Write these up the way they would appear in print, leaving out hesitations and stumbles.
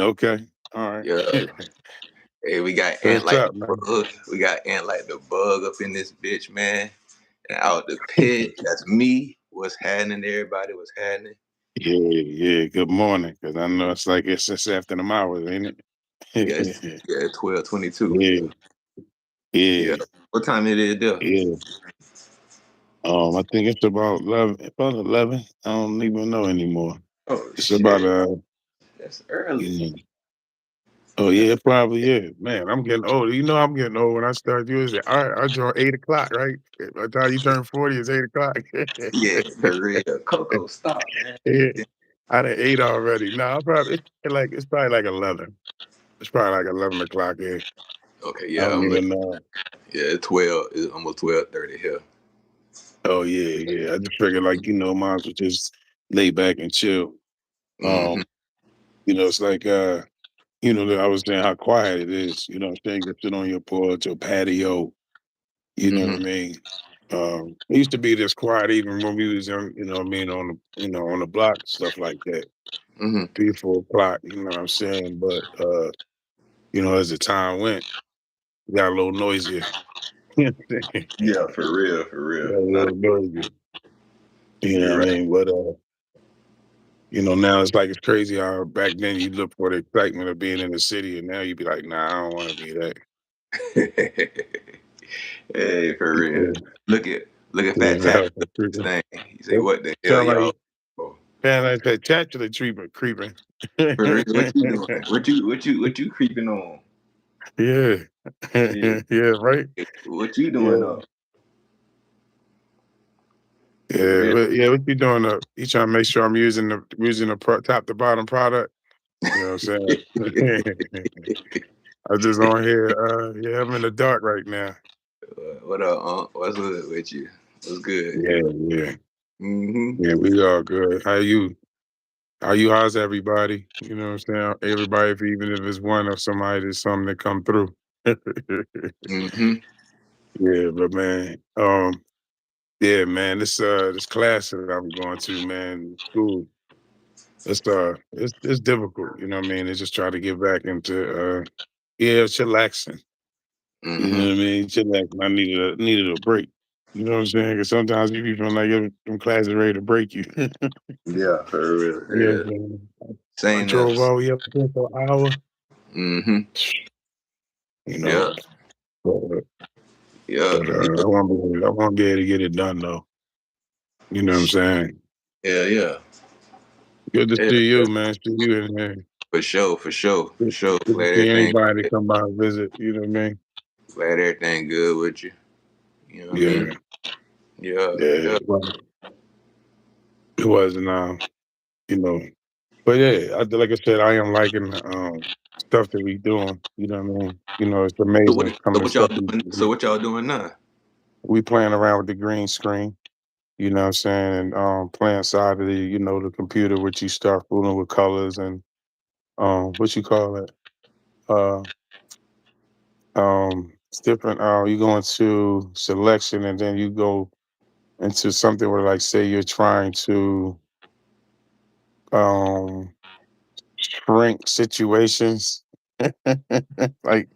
Okay. All right. Yeah. Hey, we got Ant What's like the up, man? bug. We got Ant like the bug up in this bitch, man. And out the pit. That's me. What's happening, everybody? What's happening? Yeah, yeah. Good morning. Because I know it's just after the hours, ain't Yes, it? yeah, 12:22. Yeah, Yeah. yeah, What time it is there? yeah. I think it's about 11. About 11. I don't even know anymore. Oh It's about shit. That's early. you know. Oh yeah, it probably is. Man, I'm getting old. You know, I'm getting old. When I start using it, I draw 8 o'clock. Right. By the time you turn 40, it's 8 o'clock. Yeah, for real. Coco, stop, man. Yeah, I done ate already. No, I probably it's probably like 11. It's probably like 11 o'clock. Yeah. Okay, I yeah, don't I'm looking. even know. Yeah, it's 12. It's almost 12:30 here. Oh yeah, yeah. I just figured like, might as well just lay back and chill. Mm-hmm. Um, it's like I was saying how quiet it is, what I'm saying? You can sit on your porch or patio, you know what I Mm-hmm. mean? It used to be this quiet even when we was young, what I mean, on the block, stuff like that. Mm-hmm. 3, 4 o'clock, you know what I'm saying? But as the time went, it got a little noisier. Got Yeah, for real, for a real. Not little noisier. You know you're what I right. mean? But now it's like it's crazy how back then you look for the excitement of being in the city, and now you be like, nah, I don't want to be that. Hey, for real. Yeah, Look at look at Fat yeah, Tap. for This creeping. thing. You say, Yep. what the hell, Sound like y'all? Oh, sound like that tactually treatment creeping. for real, what you doing? What you creeping on? Yeah, Yeah, yeah, right. what you doing Yeah, up? For yeah, real. yeah. What you doing up? You trying to make sure I'm using the top to bottom product? You know what I'm saying? I just on here. Yeah, I'm in the dark right now. What up, what's good with you? What's good? Yeah, yeah, Mm-hmm. yeah. We all good. How you? How you? How's everybody? You know what I'm saying? Everybody, even if it's one of somebody, there's something that come through. Mm-hmm. Yeah, but man, yeah, man, this class that I'm going to, man, school, it's difficult. You know what I mean? It's just trying to get back into yeah, chillaxing. You know Mm-hmm. what I mean? Chillaxing. I needed a break. You know what I'm saying? Because sometimes you be feeling like them classes ready to break you. Yeah, for real. You know Yeah. what I'm saying? I Same drove else. all the way up there for an hour. Mm-hmm. You know, Yeah. but, Yeah. I want to be able to get it done though. You know what I'm saying? Yeah. Yeah. Good to Yeah. see Yeah. you, man. See you in there. For sure. For sure. For Good sure. good to Glad see everything. anybody come by and visit. You know what I mean? Glad everything good with you. You know what I mean? Yeah, Yeah. yeah. Yeah. Well, it wasn't, you know, but yeah, like I said, I am liking stuff that we doing. You know what I mean? It's So amazing what? some So of the what y'all stuff doing? So what y'all doing now? we playing around with the green screen. You know what I'm saying? And playing side of the computer, which you start fooling with colors and what you call it? Uh, it's different. You go into selection and then you go into something where, like, say you're trying to um shrink situations. Like,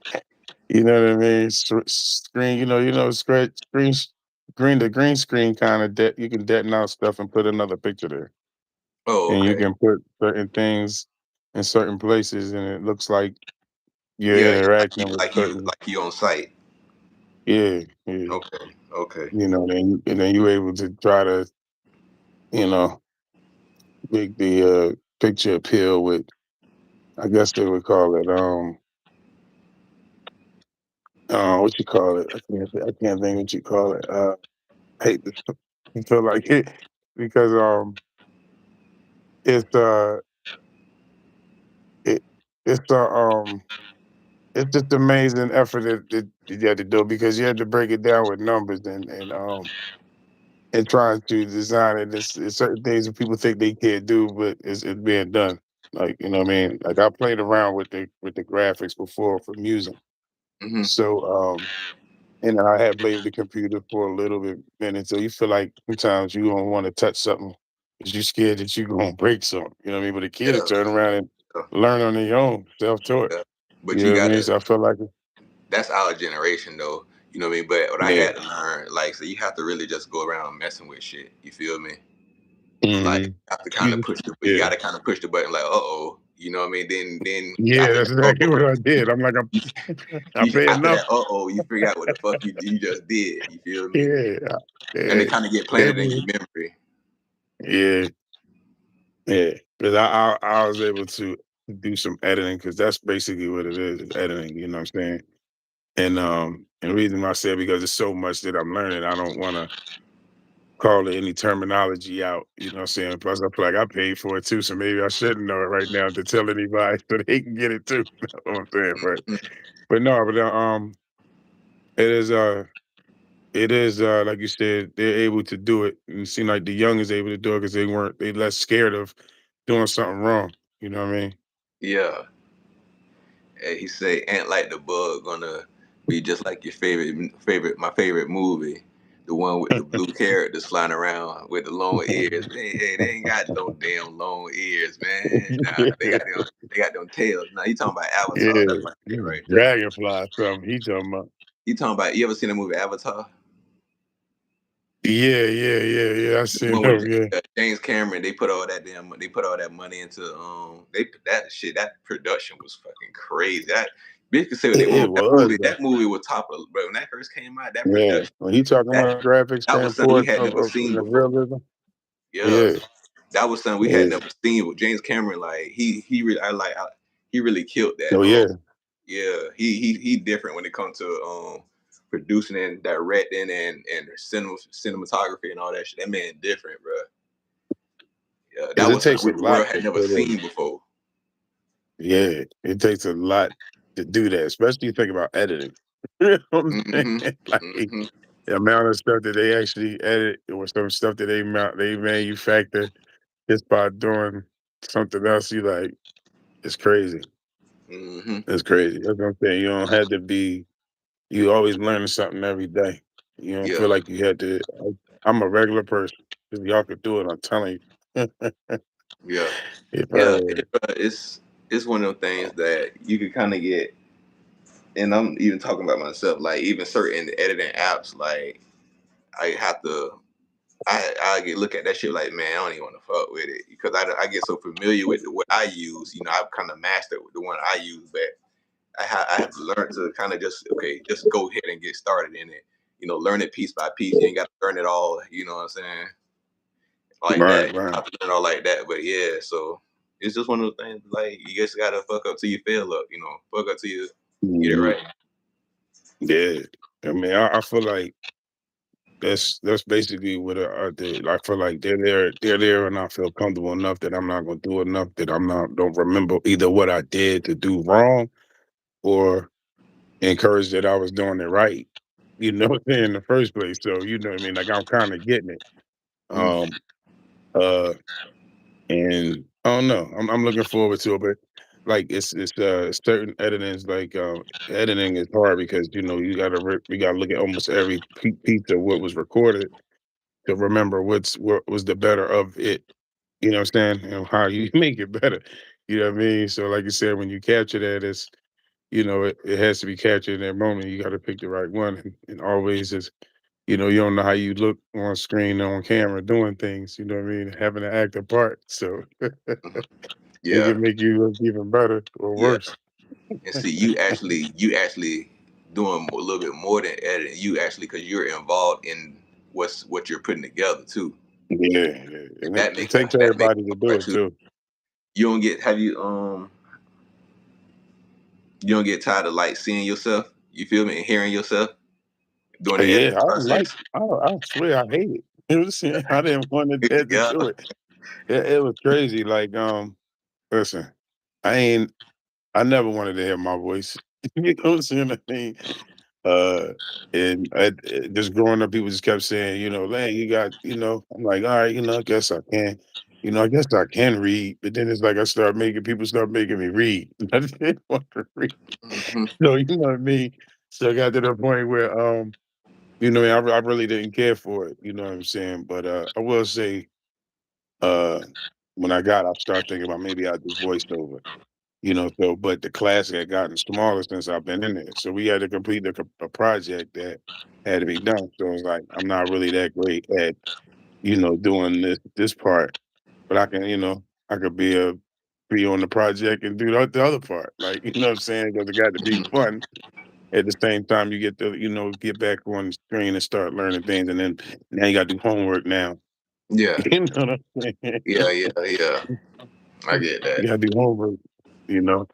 you know what I mean? Screen, the green screen kind of you can deaden out stuff and put another picture there. Oh, And you okay. can put certain things in certain places and it looks like you're Yeah. interacting with certain, Like you on site. yeah, yeah. Okay. Okay. And then you're able to try to, you know, make the picture appeal with, I guess they would call it, what you call it? I can't think what you call it. I hate this. I feel like it because it's it it's it's just amazing effort that you had to do because you had to break it down with numbers and trying to design it. It's certain things that people think they can't do, but it's being done. Like, you know what I mean? Like, I played around with the graphics before for music. Mm-hmm. So and I had played with the computer for a little bit minute. So you feel like sometimes you don't want to touch something because you're scared that you're gonna break something. You know what I mean? But the kid will Yeah. turn around and learn on their own, self-taught. yeah. But You you know what I mean? gotta. So I feel like, That's our generation though. You know what I mean? But what I yeah. had to learn, like, so you have to really just go around messing with shit. You feel me? Like, Hmm. you have to kind of You, push the, you yeah. got to kind of push the button. Like, oh, you know what I mean? Then Yeah, after that's that, uh exactly oh, what I did. I'm like, you, I pay after enough. that, you figure out what the fuck you just did. You feel me? Yeah. And they Yeah. kind of get planted in Maybe. your memory. Yeah. Yeah. Because I was able to do some editing because that's basically what it is editing. You know what I'm saying? And the reason why I say it, because it's so much that I'm learning, I don't want to call any terminology out. You know what I'm saying? Plus, I feel like I paid for it too, so maybe I shouldn't know it right now to tell anybody so they can get it too. You know what I'm saying? Mhm. But no, but it is it is like you said, they're able to do it, and it seemed like the young is able to do it because they less scared of doing something wrong. You know what I mean? Yeah. And he say, "Ant like the bug gonna be just like your my favorite movie, the one with the blue characters flying around with the long ears. They ain't got no damn long ears, man. Nah, Yeah, they got them tails. Now you talking about Avatar? yeah. That's my shit right there. Dragonfly, something he talking about. You talking about? You ever seen the movie Avatar? Yeah, yeah, yeah, yeah. I seen One with him. Yeah, James Cameron, they put all that money into they that shit that production was fucking crazy. That bitch could say what they it want. was though. That movie was top of bro when that first came out. That Yeah, production when he talking that about graphic that was something we standpoint had never of seen the before. realism. Yeah, Yeah, that was something we had yeah. never seen with James Cameron. Like he really he really killed that. Oh yeah, Yeah, he different when it comes to producing and directing and cinematography and all that shit. That man different, bro. Yeah, because that it was something takes a the lot world had to never put in. seen before. Yeah, it takes a lot to do that, especially you think about editing. You know what I'm Hmm. saying? Like Hmm. the amount of stuff that they actually edit, or some stuff that they manufacture just by doing something else. You like, it's crazy. Hmm. It's crazy. That's what I'm saying. You don't have to be. You always learning something every day. You don't Yeah, feel like you had to. I'm a regular person. If y'all could do it, I'm telling you. yeah, If yeah. It's one of those things that you could kind of get. And I'm even talking about myself. Like even certain editing apps, like I have to. I get look at that shit like, man, I don't even want to fuck with it because I get so familiar with what I use. You know, I've kind of mastered the one I use, but I have to learn to kind of just okay, just go ahead and get started in it. You know, learn it piece by piece. You ain't got to learn it all. You know what I'm saying? Like right, that. You right. have to learn all like that. But yeah, so it's just one of those things. Like you just gotta fuck up till you fail up. You know, fuck up till you get it Mhm. right. Yeah. I mean, I feel like that's basically what I do. I feel like they're there, and I feel comfortable enough that I'm not gonna do enough that I'm not don't remember either what I did to do wrong or encourage that I was doing it right. You know what I'm saying, in the first place. So you know what I mean? Like I'm kind of getting it. Mm, Um uh and I don't know. I'm looking forward to it, but like it's certain editings editing is hard because you gotta look at almost every piece of what was recorded to remember what was the better of it. You know what I'm saying? And how you make it better. You know what I mean? So like you said, when you capture that, it has to be captured in that moment. You got to pick the right one, and always is, you don't know how you look on screen or on camera doing things. You know what I mean? Having to act a part, so mhm. it Yeah, can make you look even better or yeah. worse. And see, you actually doing a little bit more than editing. You actually because you're involved in what you're putting together too. Yeah, yeah. And That it makes takes that makes everybody to it do hard it too. too. You don't get you don't get tired of like seeing yourself. You feel me and hearing yourself during the Yeah, editing I don't like. process. I swear, I hate it. It was. I didn't want to have to Yeah. do it. It was crazy. Like, listen, I ain't. I never wanted to hear my voice. You know what I'm saying? I mean, uh, and just growing up, people just kept saying, "Hey, you got," I'm like, all right, I guess I can. I guess I can read, but then it's like people start making me read. I didn't want to read. Hmm. So you know what I mean? So I got to the point where, I really didn't care for it. You know what I'm saying? But I will say, uh, when I got, I started thinking about maybe I'd do voiceover. So but the class had gotten smaller since I've been in there. So we had to complete a project that had to be done. So it's like I'm not really that great at doing this part, but I could be on the project and do the other part. Like what I'm saying, because it got to be fun. At the same time, you get to get back on the screen and start learning things, and then now you got to do homework now. Yeah, You know what I'm saying? yeah, yeah, yeah. I get that. You got to do homework. You know.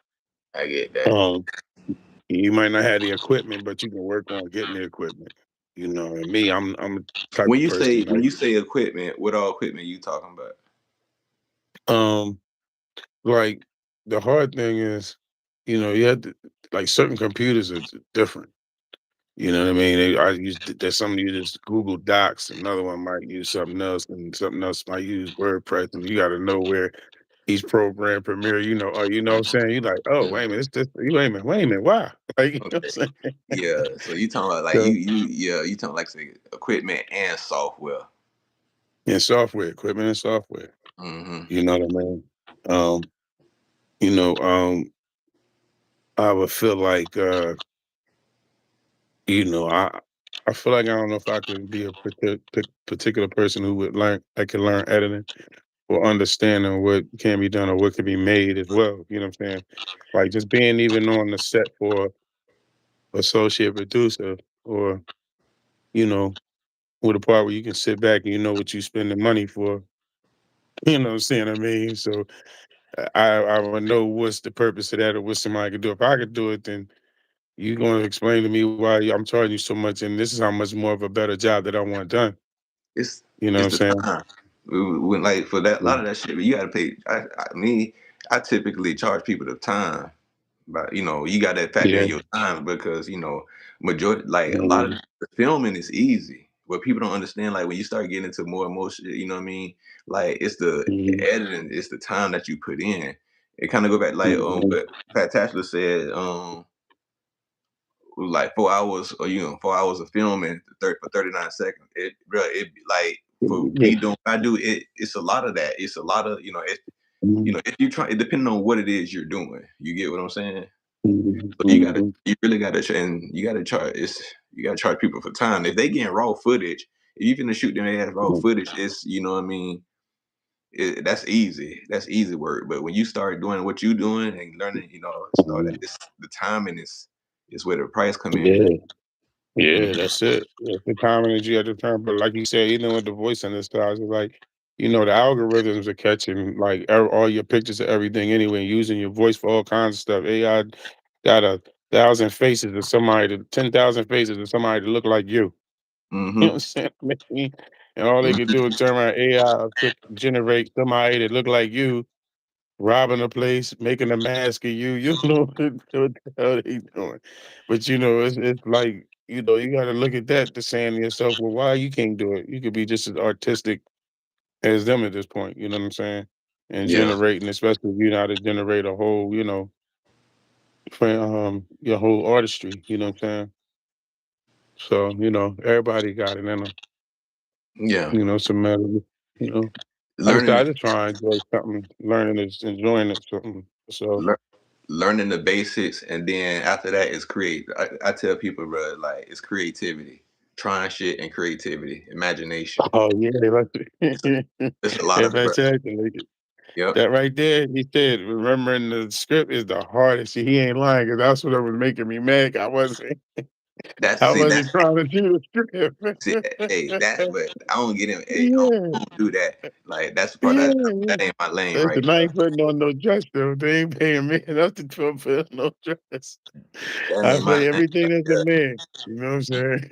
I get that. Um, You might not have the equipment, but you can work on getting the equipment. And me, I'm a type When of you say person when like you say equipment, what all equipment you talking about? um like the hard thing is, you have to like certain computers are different. You know what I mean? There's some use Google Docs, another one might use something else, and something else might use WordPress, and you got to know where each program premiere. You know what I'm saying? You're like, oh Mhm. wait a minute, wait a minute, why? Like I'm Okay. saying? Yeah. So you talking about like So, you talking like say equipment and software. and software, equipment and software. Mm-hmm. You know what I mean? Um, you know, um, I would feel like, I feel like I don't know if I could be a particular person who would learn, I can learn editing or understanding what can be done or what can be made as well. You know what I'm saying? Like just being even on the set for associate producer or, you know, with a part where you can sit back and you know what you spend the money for. You know what I'm saying? I mean, so I would know what's the purpose of that or what somebody could do. If I could do it, then you gonna explain to me why I'm charging you so much, and this is how much more of a better job that I want done. It's You know what it's I'm the saying? time. When like for that a lot Mm, of that shit, you got to pay. I typically charge people the time. But you got to factor yeah. in your time because majority like a lot of Mhm, the filming is easy. What people don't understand, like when you start getting into more and more shit, you know what I mean? Like it's the mhm, editing, it's the time that you put in. It kind of go back like mhm, what Pat Tatchler said, like 4 hours or 4 hours of filming for 39 seconds. It really it like for yeah, me doing what I do it. It's a lot of that. It's a lot of mhm, if you try, it depending on what it is you're doing. You get what I'm saying? mhm, So mhm, you really gotta, and you gotta charge. You gotta charge people for time. If they getting raw footage, if you finna shoot them, they have raw mhm, footage. It's what I mean. That's easy. That's easy work. But when you start doing what you doing and learning, start mhm. it's the timing is where the price come in. Yeah, yeah, Mhm. that's it. That's the time and energy at the time. But like you said, even with the voice and the styles, it's like, the algorithms are catching like all your pictures of everything anyway, using your voice for all kinds of stuff. AI got 1,000 faces of somebody, 10,000 faces of somebody to look like you. You know Mhm. what I'm saying? And all they could Mhm. do is turn around AI generate somebody that look like you, robbing a place, making a mask of you. You know what the hell they doing. But it's like, you gotta look at that to saying to yourself, well, why you can't do it? You could be just as artistic as them at this point, you know what I'm saying? And Yeah. generating, especially if you know how to generate a whole, your whole artistry, you know what I'm saying? So, everybody got it in them. Yeah. Some melody, you know. Learning I just try and enjoy something, learning is enjoying it, something. So, lear- learning the basics, and then after that is create. I tell people, bro, like it's creativity, trying shit and creativity, imagination. oh yeah, like There's a lot if of I bro. tell you, like, Yep. that right there, he said, remembering the script is the hardest. He ain't lying because that's what was making me mad. That's I see wasn't that's trying to do the see, hey, that's script. what I don't get him. Hey, I Yeah, don't do that. Like that's the part yeah. that ain't my lane right Listen, I there. ain't putting on no dress though. They ain't paying me enough to put no dress. That I ain't my play lane everything right as a there. man. You know what I'm saying?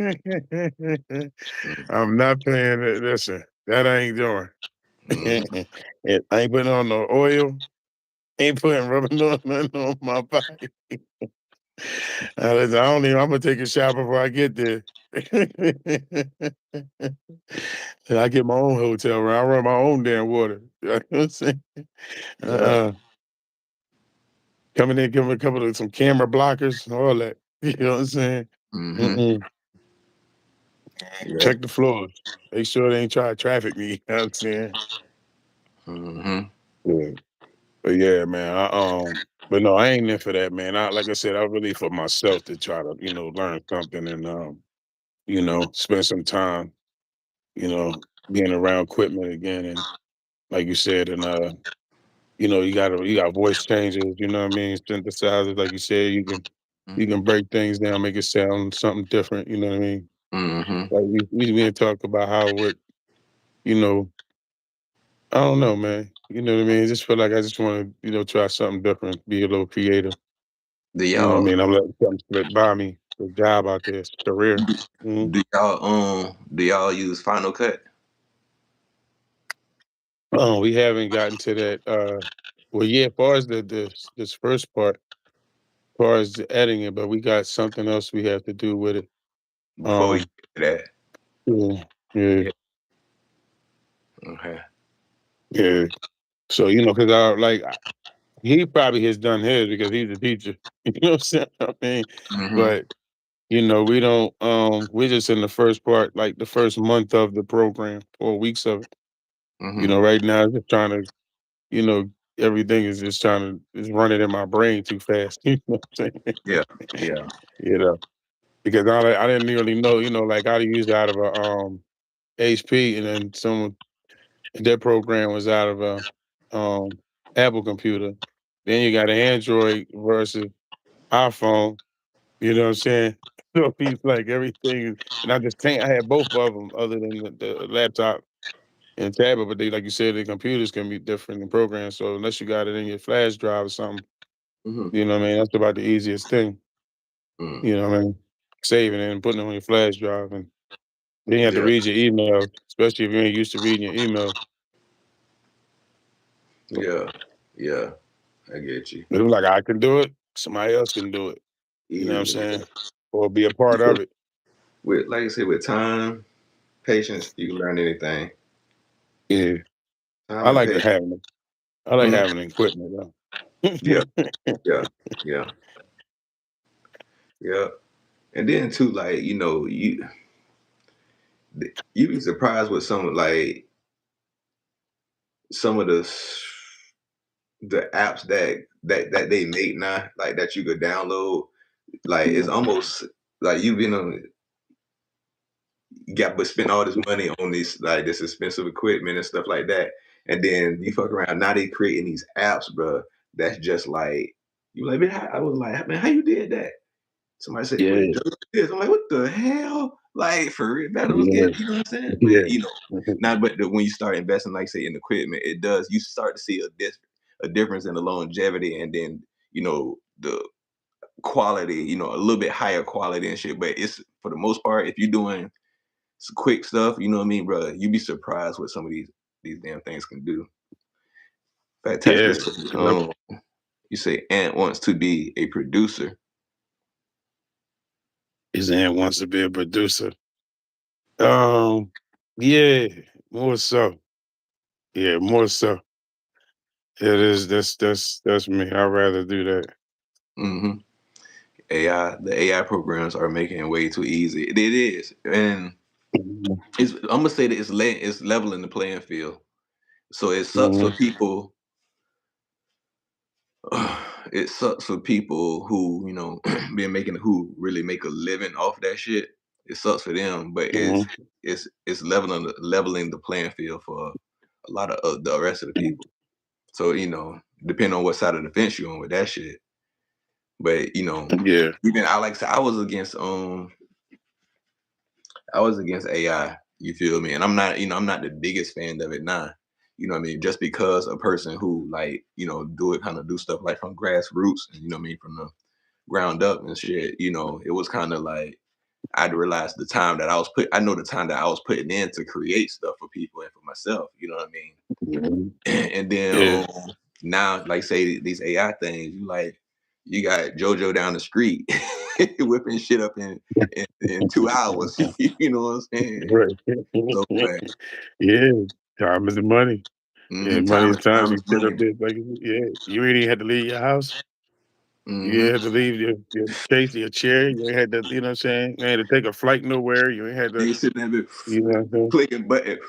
Mm, I'm not paying it. Listen, that I ain't doing. mhm. And I ain't putting on no oil. Ain't putting rubbing on nothing on my body. Listen, I don't even. I'm gonna take a shower before I get there. And I get my own hotel room. I run my own damn water. You know what I'm saying? Yeah. Uh, coming in, give me a couple of some camera blockers, all that. You know what I'm saying? Mhm. Mm-mm. Yeah. Check the floors. Make sure they ain't try to traffic me. You know what I'm saying? Mhm. Yeah. But yeah, man, but no, I ain't in for that, man. Like I said, I really for myself to try to, learn something and spend some time, being around equipment again and like you said, and you got voice changes, you know what I mean? Synthesizers, like you said, you can break things down, make it sound something different, you know what I mean? Mm-hmm. Like we didn't talk about how you know, I don't know, man. You know what I mean? I just feel like I just want to, try something different, be a little creative. Do You know what I y'all mean? I'm letting something slip by me. The job out there, it's a career. Mhm. do y'all use Final Cut? Oh, we haven't gotten to that. Well, yeah, as far as this first part, as far as the editing it, but we got something else we have to do with it. Before you Um, get to that? yeah, yeah, Yeah. Okay. yeah. So because he probably has done his because he's a teacher. You know what I'm saying? I mean, Mm-hmm. but we don't. We're just in the first part, like the first month of the program, 4 weeks of it. Mm-hmm. Right now, just trying to, you know, everything is just trying to is running in my brain too fast. You know what I'm saying? Yeah. Yeah. you know, because I didn't really know, like how to use it out of a HP, and then their program was out of a Apple computer. Then you got an Android versus iPhone. You know what I'm saying? So he's like everything, and I just can't. I had both of them, other than the laptop and tablet. But they, like you said, the computers can be different in programs. So unless you got it in your flash drive or something, Mm-hmm. what I mean. That's about the easiest thing. Mm. You know what I mean? Saving it and putting it on your flash drive, and then you have to Yeah. read your emails, especially if you ain't used to reading your emails. Yeah. Yeah. I get you. But it was like I can do it, somebody else can do it. You know what I'm Easily. saying? Or be a part of it. With like I said, with time, patience, you can learn anything. Yeah, Time I and like patience. having it. I like Mhm. having equipment though. Yeah. Yeah. Yeah. Yeah. And then too, like you be surprised with some of the apps that they make now, like that you could download. Like it's Mhm, almost like you've been on you got but spend all this money on this expensive equipment and stuff like that, and then you fuck around. Now they creating these apps, bro. That's just like you like. Man, I was like, man, how you did that? Somebody said, well, yeah, just this. I'm like, what the hell? Like for real, better was yeah, get. You know what I'm saying? yeah, But not. But when you start investing, like say in equipment, it does. You start to see a difference in the longevity, and then the quality. A little bit higher quality and shit. But it's for the most part, if you're doing quick stuff, you know what I mean, bro. You'd be surprised what some of these damn things can do. yeah. Fantastic. And that- You say Ant wants to be a producer. His aunt wants to be a producer. Um, yeah, more so. Yeah, more so. It is. That's me. I'd rather do that. Hmm. The AI programs are making it way too easy. It is, and Mhm, I'm gonna say that it's leveling the playing field. So it sucks for mhm, people. It sucks for people who been making who really make a living off that shit. It sucks for them, but it's mhm, it's it's leveling the playing field for a lot of the rest of the mhm. people. So depending on what side of the fence you're on with that shit. But Yeah, even I like to say I was against AI. You feel me? And I'm not the biggest fan of it now. You know what I mean? Just because a person who like do stuff like from grassroots and what I mean from the ground up and shit. It was kind of like I'd realized the time that I know the time that I was putting in to create stuff for people and for myself. You know what I mean? mhm, And then yeah, now, like say these AI things, you got JoJo down the street whipping shit up in 2 hours. You know what I'm saying? right. So, but Yeah, time is money. Yeah, money time is time. time You is sit up money. there like, yeah, you ain't even had to leave your house. You ain't Hmm. had to leave your case, your chair. You ain't had to, you know what I'm saying? You ain't had to take a flight nowhere. You ain't had to, You sitting there you know what I'm saying? clicking button.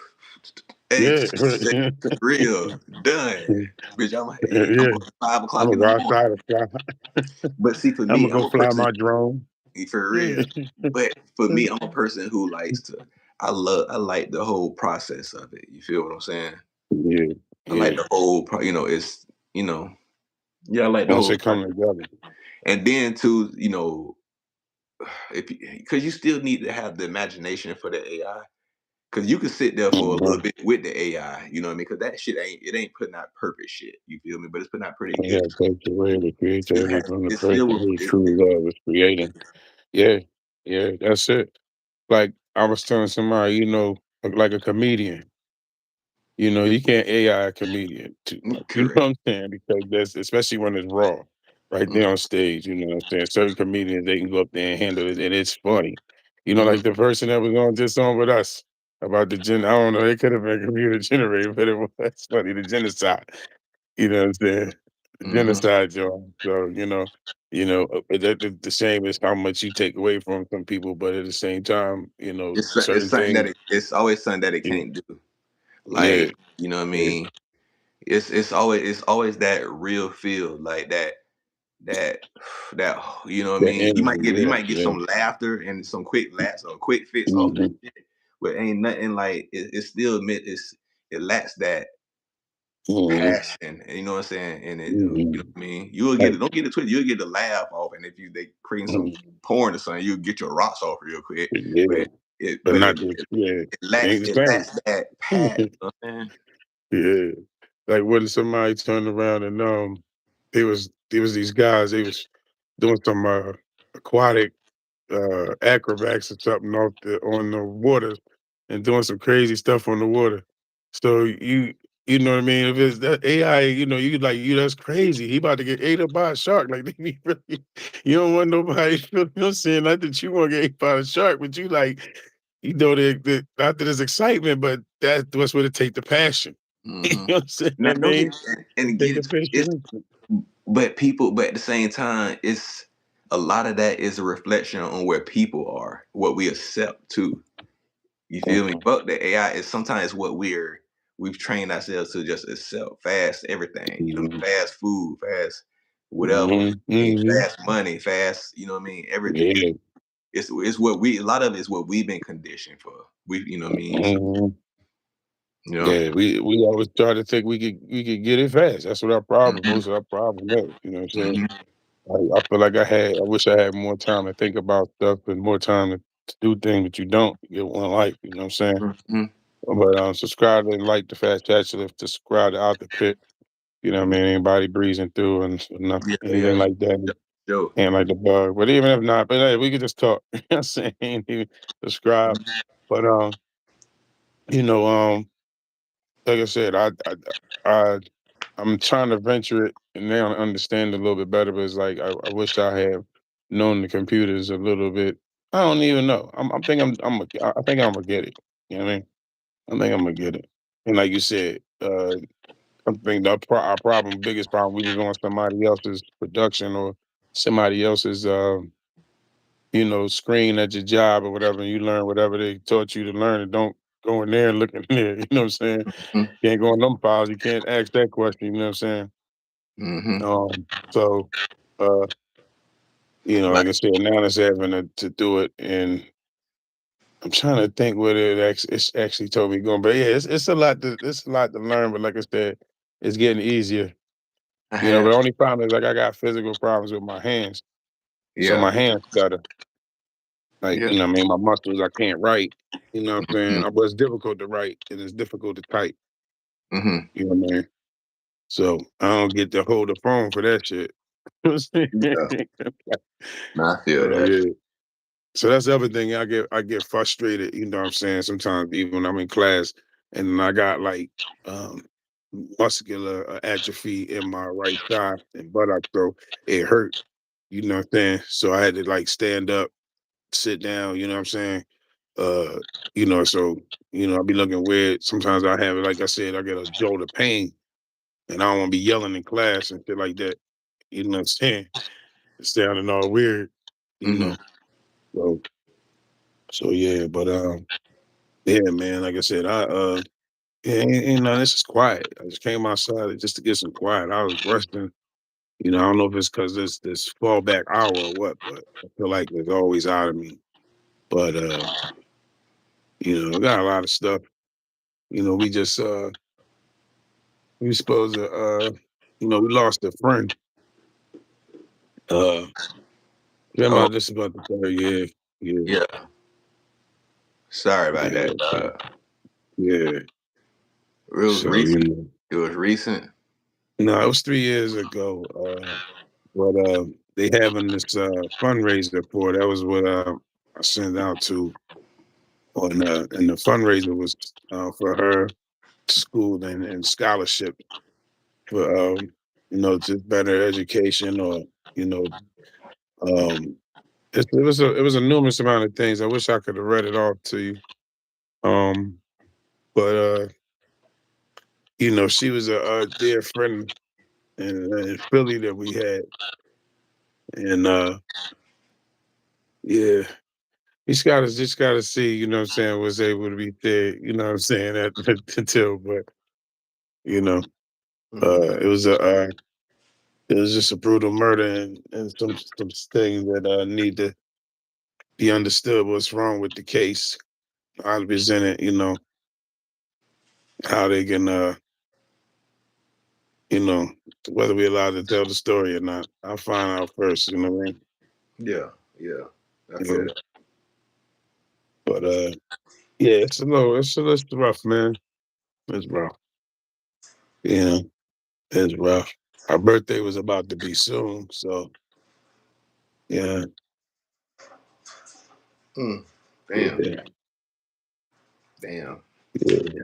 Hey, Yeah, say for real, done. Bitch, I'm yeah. up at 5 I'm o'clock gonna in go the morning. outside and fly. But see, for I'm me, gonna I'm go a fly person my drone. for Yeah. real. But for me, I'm a person who likes to. I like the whole process of it. You feel what I'm saying? Yeah, I like yeah. the whole. It's you know. Yeah, I like the Once whole it come process. together. And then too, if because you still need to have the imagination for the AI. Cause you can sit there for a little Mhm. bit with the AI, you know what I mean? Cause that shit ain't putting out perfect shit. You feel me? But it's putting out pretty good. Yeah, take away the It still creativity has. from the It person still will. who truly love is creating. Yeah, yeah, that's it. Like I was telling somebody, like a comedian. You can't AI a comedian too much. You know Correct. what I'm saying? Because that's especially when it's raw, right there on stage. You know what I'm saying? Certain comedians they can go up there and handle it, and it's funny. Mm-hmm. Like the person that was on just on with us about the gen. I don't know. It could have been computer generated, but it was funny. The genocide. You know what I'm saying? The Mm-hmm. genocide, Joe. So the shame is how much you take away from some people, but at the same time, It's certain something that things. it's always something that it Yeah, can't do. yeah, Like you know what I yeah. mean? It's always that real feel like that that you know what I The mean. energy. You Yeah, might get yeah. some laughter and some quick laughs or quick fits off that Mhm, shit, but ain't nothing like it's still meant it lacks that mhm, passion. You know what I'm saying? And you know mhm. what I mean. You'll get Like, it. Don't get it twisted. You'll get the laugh off, and if they creating some mhm, porn or something, you'll get your rocks off real quick. yeah, But it but but not the yeah, ain't it the same. lacks that pad. You know what I'm saying? Yeah. Like when somebody turned around and there was these guys, they was doing some aquatic acrobats or something off the on the water and doing some crazy stuff on the water. So you know what I mean? If it's that AI, you like that's crazy. He about to get ate up by a shark. Like they be really, you don't want nobody, what I'm saying? Not that you want to get ate by a shark, but you like, not that there's excitement, but that's where to take the passion. You Mm-hmm. know what I'm saying? Now I don't get mean, and take get the it. passion. It's but at the same time, it's a lot of that is a reflection on where people are, what we accept too. You feel me? Mhm, But the AI is sometimes what we've trained ourselves to just accept fast everything. You know, mhm, fast food, fast whatever. mhm, mhm. Fast money, fast. You know what I mean? Everything. Yeah. It's what we a lot of it's what we've been conditioned for. We you know what I mean? So, Mhm. you know. Yeah, we always try to think we could get it fast. That's what our problem. Hmm. Most of our problem is. You know what I'm saying? Hmm. I feel like I wish I had more time to think about stuff and more time to do things, but you don't. You get one life. You know what I'm saying? Hmm. But subscribe and like the Fast Chancellor. Subscribe to Out the Pit. You know what I mean? Anybody breezing through and nothing, Yeah, anything yeah. like that. Joe. And like the bug. But even if not, but hey, we could just talk. You know what I'm saying? Even subscribe. But you know, like I said, I I'm trying to venture it and now understand a little bit better, but it's like I wish I had known the computers a little bit. I don't even know. I think I'm gonna get it. You know what I mean? I think I'm gonna get it. And like you said, I think our biggest problem, we was on somebody else's production or somebody else's screen at your job or whatever, and you learn whatever they taught you to learn and don't go in there and look in there. You know what I'm saying? Can't go in them files. You can't ask that question. You know what I'm saying? Mm-hmm. So, uh, Like like I said, now it's having to do it, and I'm trying to think what it's actually told me going. But yeah, it's a lot to learn. But like I said, it's getting easier. I But have. the only problem is like I got physical problems with my hands, so Yeah. my hands stutter. Like Yeah. what I mean, my muscles, I can't write. You know what I'm saying? Mm-hmm. But it's difficult to write and it's difficult to type. Mm-hmm. You know what I mean? So I don't get to hold the phone for that shit. Yeah. Nah, I feel So that. yeah. So that's the other thing. I get frustrated, you know what I'm saying? Sometimes even when I'm in class and I got like um muscular atrophy in my right thigh and buttock, so it hurt, you know what I'm saying? So I had to like stand up, sit down, you know what I'm saying? Uh, so I'll be looking weird. Sometimes I have, like I said, I get a jolt of pain and I don't want to be yelling in class and shit like that. You know what I'm saying? It's sounding all weird, you Mm-hmm. know. So so yeah, but yeah, man, like I said, this is quiet. I just came outside just to get some quiet. I was rushing. I don't know if it's because this fallback hour or what, but I feel like it's always out of me. But I got a lot of stuff. We just we supposed to we lost a friend. Uh Oh, Grandma just about the third year. Yeah, yeah. Sorry about yeah, that. yeah. It was So, recent. It was recent. no, it was 3 years ago. But they having this fundraiser for it. That was what I sent out to on and the fundraiser was for her school and scholarship for just better education or you know it was a numerous amount of things. I wish I could have read it off to you. Um, but she was a dear friend in Philly that we had, and yeah, just gotta see, was able to be there, at until, but you know, Hmm. it was it was just a brutal murder and some things that need to be understood. What's wrong with the case? How to present it, how they can you know, whether we're allowed to tell the story or not. I'll find out first, you know what I mean? Yeah, yeah. I feel Yeah. that. But yeah, it's rough, man. It's rough. Yeah, it's rough. Our birthday was about to be soon, so yeah, Mm. Damn, yeah, damn. yeah.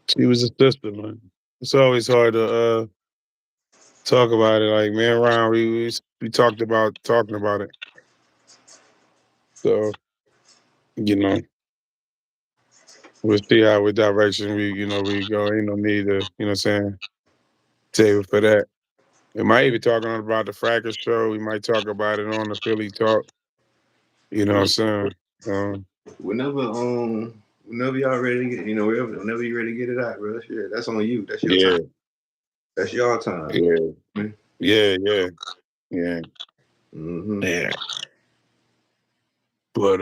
She was a sister, man. It's always hard to talk about it. Like man, Ryan, we talked about talking about it. So you know, we'll see how what direction we go. Ain't no need to, what I'm saying, save it for that. We might even talking about the Fracas show. We might talk about it on the Philly Talk. You know what I'm Mm. saying? Um, Whenever whenever y'all ready to get, whenever you ready to get it out, bro. Shit, that's on you. That's your time. yeah, That's your time. yeah, yeah, yeah, yeah, Mm-hmm. yeah. But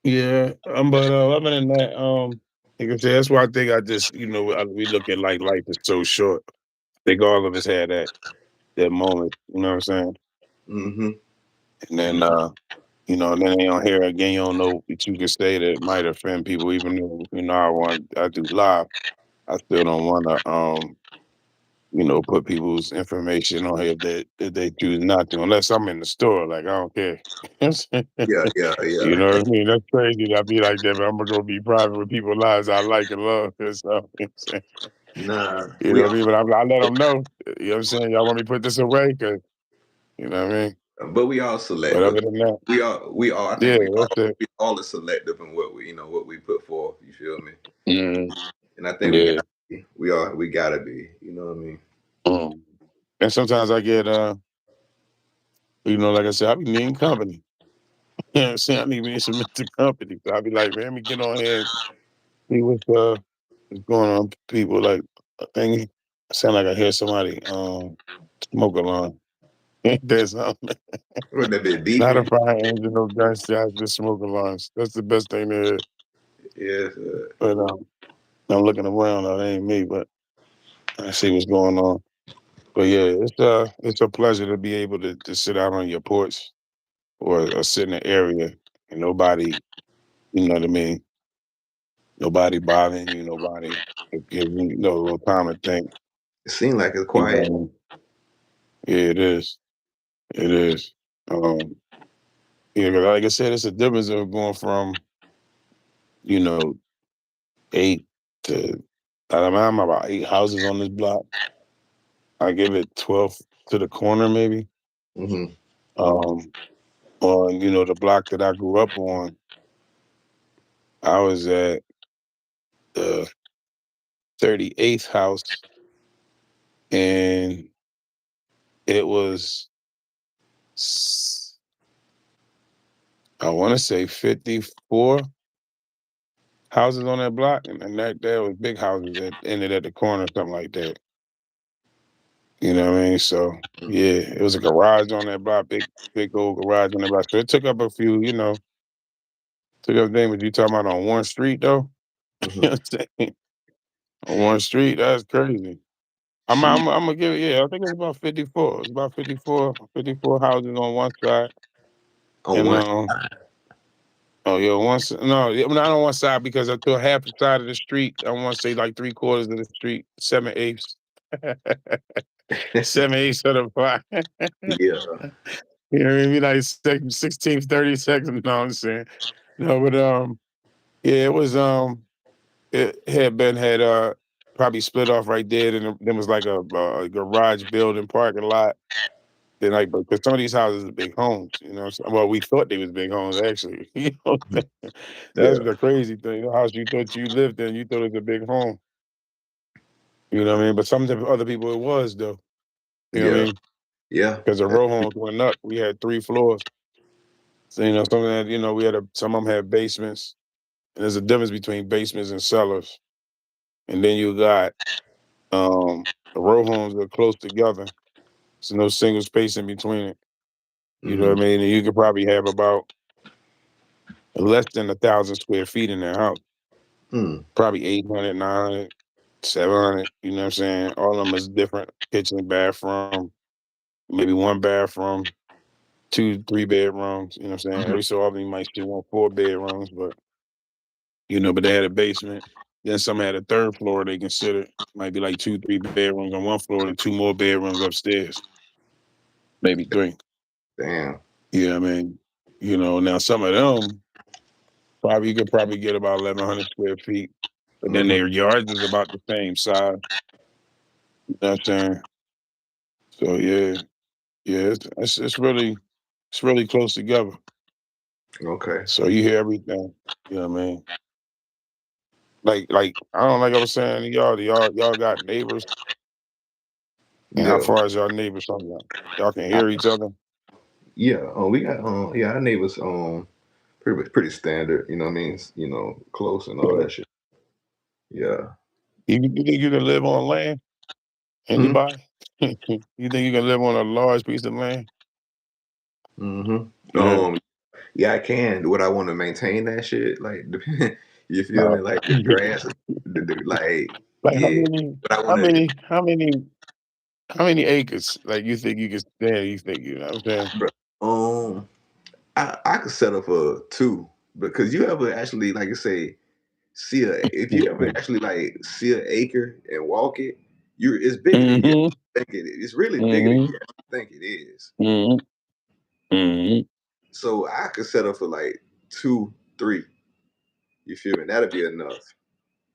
yeah. But other than that, like I said, that's why I think I just, we look at like life is so short. I think all of us had that moment. You know what I'm saying? Mm-hmm. And then and then you don't hear again. You don't know what you can say that might offend people. Even though I do live. I still don't want to put people's information on here that they choose not to, unless I'm in the store. Like I don't care. Yeah, yeah, You yeah. know what I mean? That's crazy. I be like that, but I'm gonna go be private with people's lives I like and love. So, Nah, you know what I mean? But I let them know. You know what I'm saying? Y'all want me to put this away? Cause you know what I mean. but we all But selective. other than that, We all. I think yeah, that's it. we all are selective in what we put forth. You feel me? Mm, And I think yeah. we gotta be. You know what I mean? Mm. And sometimes I get like I said, I be needing company. You know what I'm saying? I need me some mental company. So I be like, man, let me get on here and see what's going on. People like I think I sound like I hear somebody smoke alarm. There's something. What that bit Not a beeping? fire engine, no gunshots, just smoke alarms. That's the best thing to hear. Yes. But I'm looking around, it ain't me, but I see what's going on. But yeah, it's a pleasure to be able to sit out on your porch or sit in an area and nobody, you know what I mean, nobody bothering you, nobody giving you no little time to think. It seemed like it's You know quiet. what I mean? Yeah, it is. It is. Um, yeah, 'cause like I said, it's a difference of going from, you know, 8 to I'm about 8 houses on this block. I give it 12 to the corner maybe. Mm-hmm. Um, on, the block that I grew up on, I was at the 38th house and it was I want to say 54. houses on that block, and that there was big houses that ended at the corner, something like that. You know what I mean? So Mm-hmm. yeah, it was a garage on that block, big old garage on that block. So it took up a few, took up thing. But you talking about on one street though? You know Mm-hmm. what I'm saying? On one street, that's crazy. She I'm gonna give it. Yeah, I think it's about 54. It's about 54 houses on one side, on and one. oh yeah, no, yeah, not on one side because I threw half the side of the street. I want to say like three quarters of the street, 7/8, 7/8 of the block. Yeah. You know what I mean? Like 16, 30 seconds. No, I'm saying no, but yeah, it was it had probably split off right there. Then there was like a garage building parking lot. Then like, because some of these houses are big homes, well, we thought they was big homes actually. That's Yeah. the crazy thing. The house you thought you lived in, you thought it was a big home. You know what I mean? But some of the other people it was though. You know what I Yeah. mean? Yeah. Because the That- row homes went up. We had 3 floors. So some of that, some of them had basements. And there's a difference between basements and cellars. And then you got the row homes that are close together. So no single space in between it. You know mhm. what I mean? And you could probably have about less than 1,000 square feet in their house. Mm. Probably 800, 900, 700. You know what I'm saying? All of them is different. Kitchen, bathroom, maybe one bathroom, two, three bedrooms. You know what I'm saying? Mhm. Every so often you might still want 4 bedrooms, but but they had a basement. Then some had a third floor they considered. Might be like two, three bedrooms on one floor and two more bedrooms upstairs. Maybe three. Damn. You know what I mean? Now some of them probably you could probably get about 1,100 square feet. But then Mhm. their yards is about the same size. You know what I'm saying? So yeah, yeah, it's really close together. Okay. So you hear everything. You know what I mean? Like I don't like I was saying to y'all, y'all got neighbors. And how Yeah. far is y'all neighbors from y'all? Y'all can hear each other. Yeah. We got yeah, our neighbors pretty standard, you know what I mean? Close and all Yeah. that shit. Yeah. You think you can live on land? Hmm. Anybody? You think you can live on a large piece of land? Hmm. Yeah. Yeah, I can. Would I want to maintain that shit? Like, you feel me? No. Like the grass, like, Like yeah. But I want to, how many acres? Like you think you can stand? You think you know what I'm saying? I could settle for two because you ever actually, like I say, if you ever actually like see an acre and walk it, it's bigger than you Mm-hmm. think it is. It's really bigger than Mm-hmm. you think it is. Mm-hmm. Mm-hmm. So I could settle for like two, three. You feel me? That'd be enough.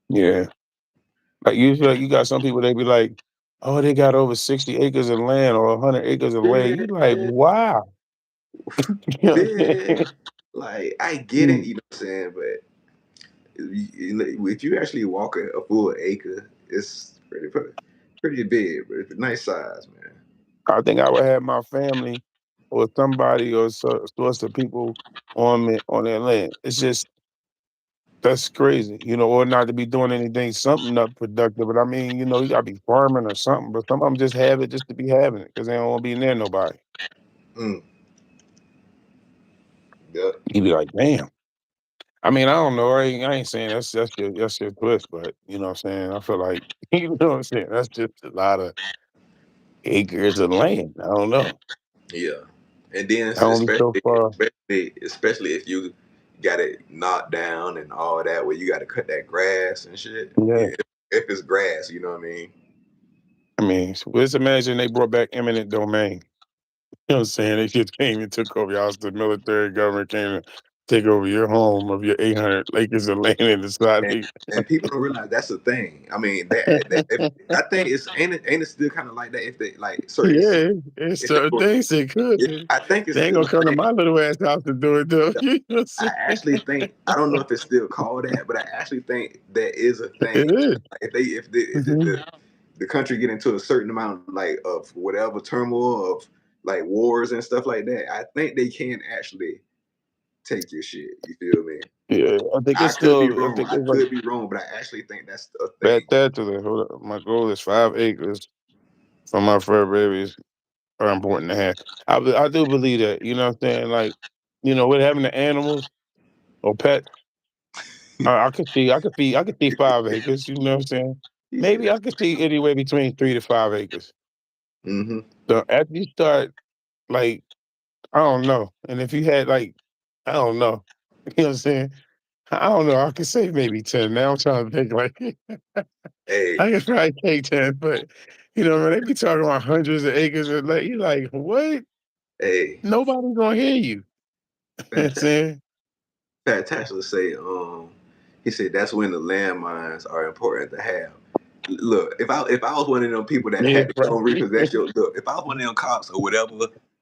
Yeah. Like you feel like you got some people they be like, oh, they got over 60 acres of land or 100 acres of land. You like, Man, wow. You know what I'm man, like I get it, saying? you know what I'm saying, but if you actually walk a full acre, it's pretty big, but it's a nice size, man. I think I would have my family or somebody or sorts of people on their land. It's just that's crazy, or not to be doing anything, something not productive. But I mean, you gotta be farming or something. But some of them just have it just to be having it because they don't want to be near nobody. Mm, yeah, You be like, damn. I mean, I don't know. I ain't saying that's your twist, but you know what I'm saying. I feel like you know what I'm saying. That's just a lot of acres of land. I don't know. yeah. And then I only so far. especially if you got it knocked down and all that, where you got to cut that grass and shit. Yeah. If it's grass, you know what I mean. I mean, so let's imagine they brought back eminent domain. You know what I'm saying? They just came and took over your house. The military government came to take over your home of your 800 acres of land and And, decided. and people don't realize that's a thing. I mean, that if, I think it's ain't it still kind of like that if they like certain Yeah, it's if they certain were, things they could do. I think it's They ain't still gonna a come to thing. my little ass house to do it though. You know what I I'm actually think I don't know if it's still called that, but I actually think that is a saying? It thing. is. Like if Mhm. the country get into a certain amount like of whatever turmoil of like wars and stuff like that, I think they can actually take your shit. You feel me? Yeah, I think I it's could be still. I wrong. think I it's like could be wrong, but I actually think that's a that. thing. That to the. Hold up. My goal is 5 acres for my fur babies are important to have. I do believe that. You know what I'm saying? Like, with having the animals or pets, I could see 5 acres. You know what I'm saying? He said Maybe I that's. could see anywhere between 3 to 5 acres. Mm-hmm. So after you start, like, I don't know, and if you had like, I don't know, you know what I'm saying? I don't know. I could say maybe 10. Now I'm trying to think like Hey, I could probably take 10, but when they be talking about hundreds of acres, and like you like what? hey. Nobody's gonna hear you. You know what I'm saying? Pat Tashlin say, he said that's when the landmines are important to have. Look, if I was one of them people that Yeah, had to come right. repossess your look, if I was one of them cops or whatever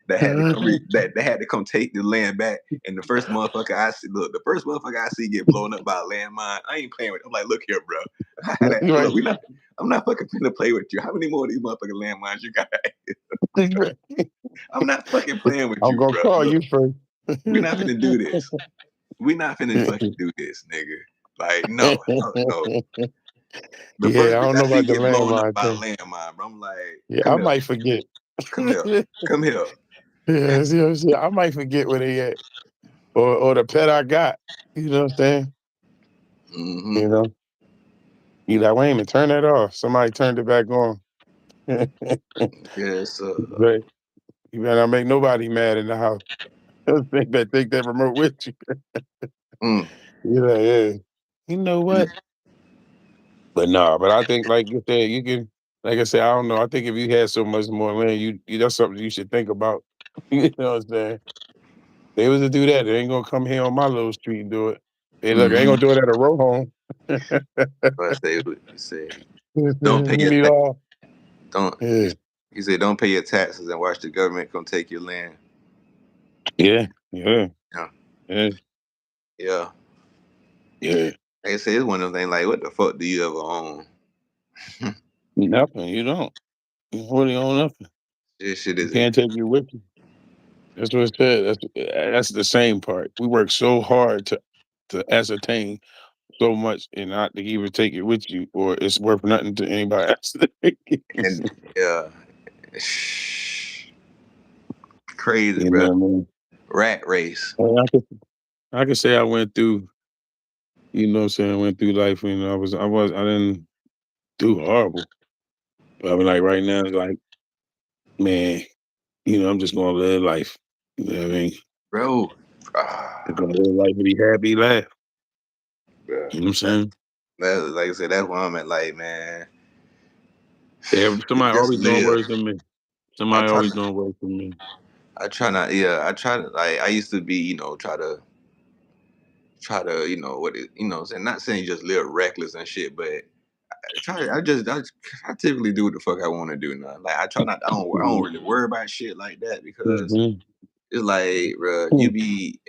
that had to that had to come take the land back, and the first motherfucker I see, look, the first motherfucker I see get blown up by a landmine, I ain't playing with. I'm like, look here, bro. I had that. Right. Look, I'm not fucking finna play with you. How many more of these motherfucking landmines you got? I'm not fucking playing with I'm you, gonna bro. call Look, you first. we're not finna do this. We not finna fucking do this, nigga. Like, no, hell no. The Yeah, first I don't bitch I know see about the get blown up landmine by a thing. landmine, bro. I'm like, Yeah, come I here, might forget. come here, come here. Yeah, see what I'm saying? I might forget where they at. Or the pet I got. You know what I'm saying? Mm-hmm. You know? You like, wait a minute, turn that off. Somebody turned it back on. Yes, Right. You better not make nobody mad in the house. Take that remote with you. mm, You're like, yeah. You know what? But nah, but I think like you said, you can like I said, I don't know. I think if you had so much more land, you that's something you should think about. You know what I'm saying? They was to do that. They ain't gonna come here on my little street and do it. Hey, look, I ain't mm-hmm. gonna do it at a row home. But they would say, don't pay You your need tax. all. Don't. Yeah, He said, don't pay your taxes and watch the government come take your land. yeah, yeah, Yeah, yeah, yeah. yeah. Like I said, it's one of them things. Like, what the fuck do you ever own? Nothing. You don't. You really own nothing. This shit You is a can't take you with you. That's what it said. That's the same part. We work so hard to ascertain so much and not to even take it with you, or it's worth nothing to anybody else. and yeah, crazy, You bro. know what I mean? Rat race, And I could say I went through, what I'm saying, I went through life and I didn't do horrible. But I mean like right now it's like, man, I'm just gonna live life. You know what I mean? bro. I'm Ah, gonna live life and be happy, laugh. bro. You know what I'm saying? Like I said, that's where I'm at. Like, man, Somebody just always doing live. worse than me. I Somebody try. always doing worse than me. I try not. Yeah, I try to. Like, I used to be, try to, what it, what I'm saying, not saying just live reckless and shit, but try. I typically do what the fuck I want to do now. Like, I try not. I don't Mhm, really worry about shit like that because mhm, it's like, bro, you be,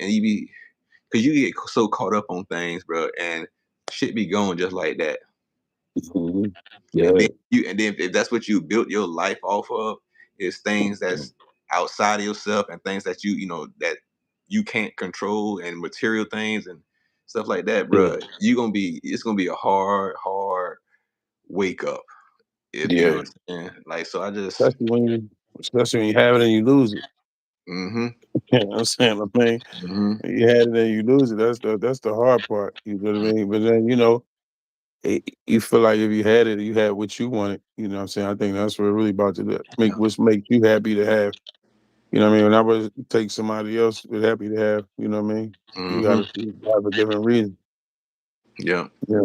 cause you get so caught up on things, bro, and shit be going just like that. mhm. And Yeah. then if that's what you built your life off of, is things that's outside of yourself and things that that you can't control and material things and stuff like that, Yeah. bro. It's gonna be a hard wake up, if you know Yeah. what I'm saying. Like, so I just. Especially when you have it and you lose it. Mm-hmm. You know what I'm saying? I mean, Mm-hmm. when you had it and you lose it, that's the hard part. You know what I mean? But then, you feel like if you had it, you had what you wanted. You know what I'm saying? I think that's what really about to make Yeah. what's make you happy to have. You know what I mean? When I was take somebody else was happy to have, you know what I mean? You Mm-hmm. gotta have a different reason. Yeah. Yeah.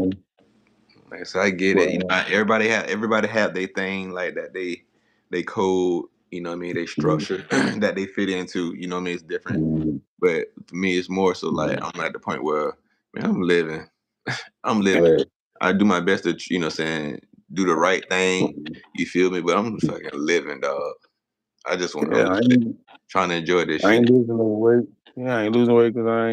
Like I said, I get it. Well, Everybody have their thing like that. They code. You know what I mean? They mhm, structure that they fit into. You know what I mean? It's different. mhm, But for me, it's more so like mhm. I'm at the point where, man, I'm living. I'm living. Yeah. I do my best to, saying, do the right thing. You feel me? But I'm fucking living, dog. Yeah, I'm just trying to enjoy this I ain't shit. losing no weight. Yeah, I ain't losing weight because I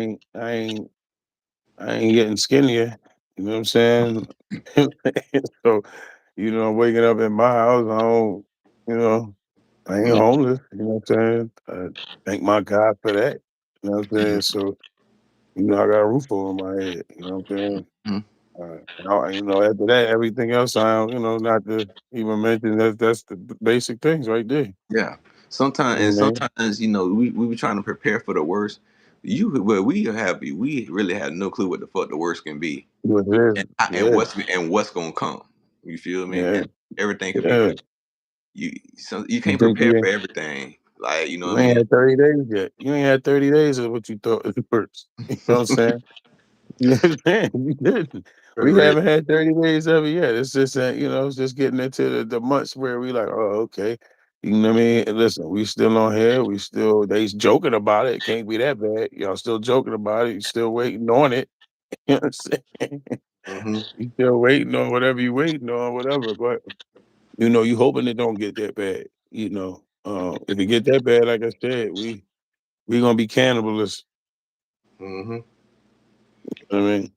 ain't getting skinnier. You know what I'm saying? So, I'm waking up in my house. You know, I ain't Yeah. homeless. You know what I'm saying? Thank my God for that. You know what I'm saying? So, I got a roof over my head. You know what I'm saying? Mhm. After that, everything else, I don't, not to even mention that's the basic things right there. Yeah. You know what I mean? Sometimes, we were trying to prepare for the worst. We really have no clue what the fuck the worst can be, What it is, yeah, and what's gonna come. You feel me? yeah, And everything could be yeah. you You can't think prepare for everything. Like, you know what you I ain't mean? had 30 days yet. You ain't had 30 days of what you thought it works. You know what I'm saying? You know what I'm saying? You didn't. We Correct. haven't had 30 days of it yet. It's just that, it's just getting into the months where we like, oh, okay. You know what I mean? And listen, we still on here. They's joking about it. It can't be that bad. Y'all still joking about it. You still waiting on it. You know what I'm saying? Hmm. You still waiting on whatever you waiting on, whatever. But, you hoping it don't get that bad. If it get that bad, like I said, we gonna be cannibalists. Hmm. You know what I mean?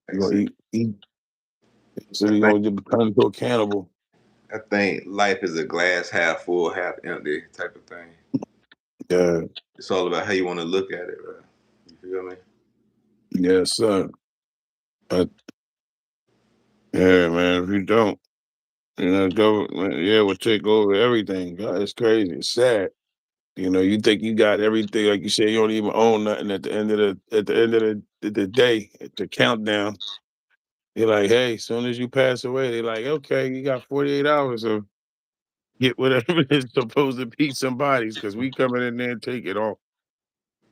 I You gonna see. eat. So I you think gonna just become into a cannibal. I think life is a glass half full, half empty type of thing. Yeah. It's all about how you want to look at it, right? You feel me? Yes, sir. But yeah, man, if you don't, government, yeah, will take over everything. God, it's crazy. It's sad. You think you got everything, like you said, you don't even own nothing at the end of the day, at the countdown. They're like, hey, as soon as you pass away, they're like, okay, you got 48 hours of get whatever is supposed to be somebody's because we coming in there and take it all.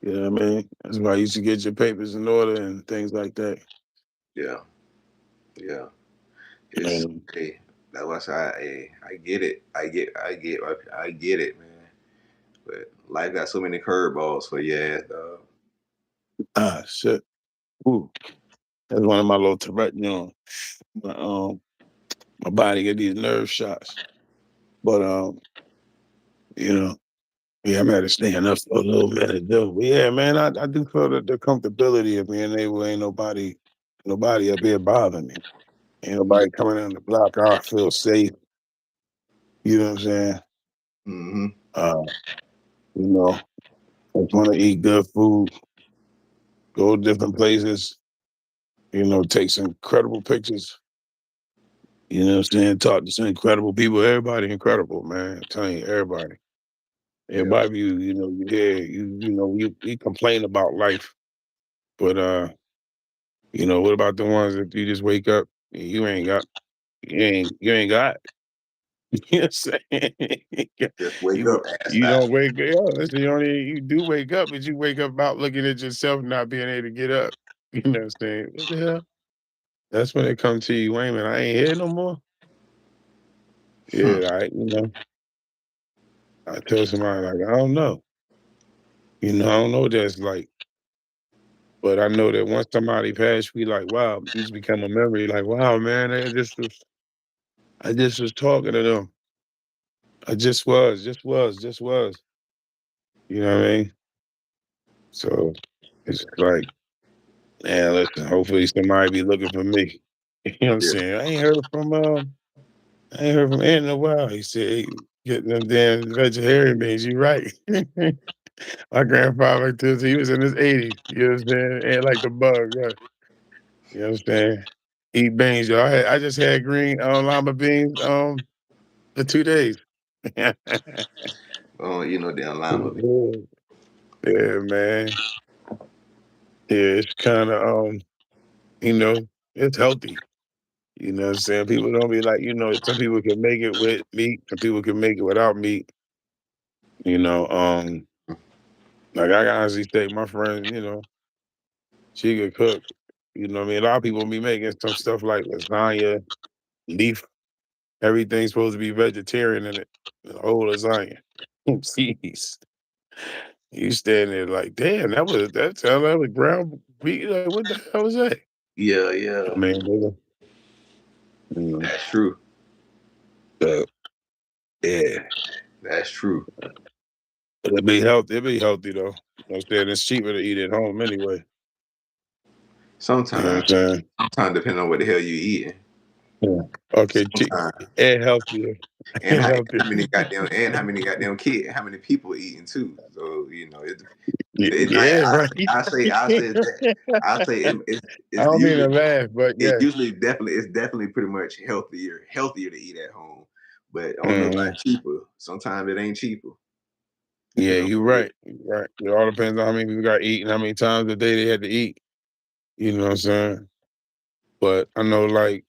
You know what I mean? That's why you should get your papers in order and things like that. Yeah, yeah. It's And hey, that's why I say, hey, I get it. I get it, man. But life got so many curveballs for your ass, dog. shit. Ooh, that's one of my little Tourette, my my body get these nerve shots. But you know, yeah, I'm at to stand up for a little minute though. But yeah, man, I do feel the comfortability of being able ain't nobody up here bothering me. Ain't nobody coming in the block. I feel safe. You know what I'm saying? Mm-hmm. Uh, you know, I want to eat good food, go to different places, take some incredible pictures. You know what I'm saying? Talk to some incredible people. Everybody incredible, man. I'm telling you, everybody. Yeah. Everybody you hear, you complain about life. But what about the ones that you just wake up and you ain't got you know what I'm saying? Just wake you up, ass you fat. don't wake up. Listen, you do wake up, but you wake up about looking at yourself not being able to get up. You know what I'm saying? What the hell? That's when it comes to you, wait a minute, I ain't here no more. Hmm. Yeah, I tell somebody like, I don't know. I don't know what that's like. But I know that once somebody passed, we like, wow, you just become a memory. Like, wow, man, I just was talking to them. I just was. You know what I mean? So it's like, man, listen, hopefully somebody be looking for me. You know what I'm Yeah. saying? I ain't heard from Ant in a while. He said, hey, getting them damn vegetarian beans, you right. My grandfather too, he was in his 80s. You know what I'm saying? And like the bug, yeah. You know what I'm saying? Eat beans, y'all. I just had green lima beans for 2 days. Yeah, Oh, damn lima. yeah, man. Yeah, it's kind of it's healthy. You know what I'm saying? People don't be like, some people can make it with meat, some people can make it without meat. You know, like I can honestly say my friend, she could cook. You know what I mean? A lot of people be making some stuff like lasagna, leaf, everything's supposed to be vegetarian in it. The whole lasagna. Jeez. You stand there like, damn, that sounded like ground beef. Like, what the hell was that? Yeah, I yeah. mean, you know, That's true. uh, yeah. That's true. But it'd be healthy though. You know what I'm saying? It's cheaper to eat at home anyway. You know what Sometimes, I'm saying? sometimes depending on what the hell you eating. Yeah. Okay, Sometimes. and healthier. and Healthy. how many goddamn kids, how many people eating too. So Yeah, right. I say that I say I it's don't mean usually to laugh, but it yes. usually definitely it's definitely pretty much healthier to eat at home. But I don't know Mhm. about cheaper. Sometimes it ain't cheaper. You Yeah, know. you're right. You're right. It all depends on how many people got to eat and how many times a day they had to eat. You know what I'm saying? But I know, like,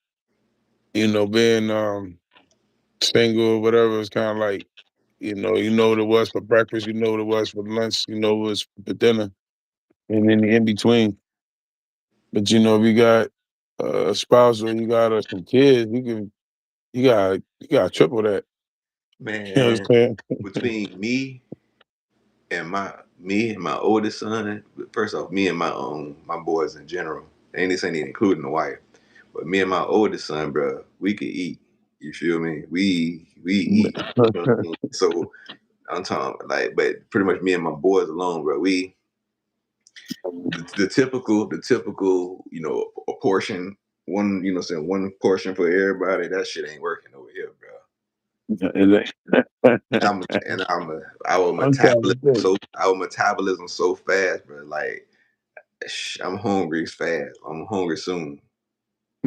being single or whatever is kind of like, you know what it was for breakfast, you know what it was for lunch, you know what it was for dinner, and then the in between. But if you got a spouse or you got some kids, you got triple that. You know what Man, I'm saying? between me and my oldest son, first off, me and my boys in general, and this ain't even including the wife, but me and my oldest son, bro, we could eat. You feel me? We eat. You know what I mean? So I'm talking like, but pretty much me and my boys alone, bro. The typical, a portion, one, saying one portion for everybody. That shit ain't working over here, bro. Our I'm trying to metabolism think. so fast, bro. Like I'm hungry fast. I'm hungry soon.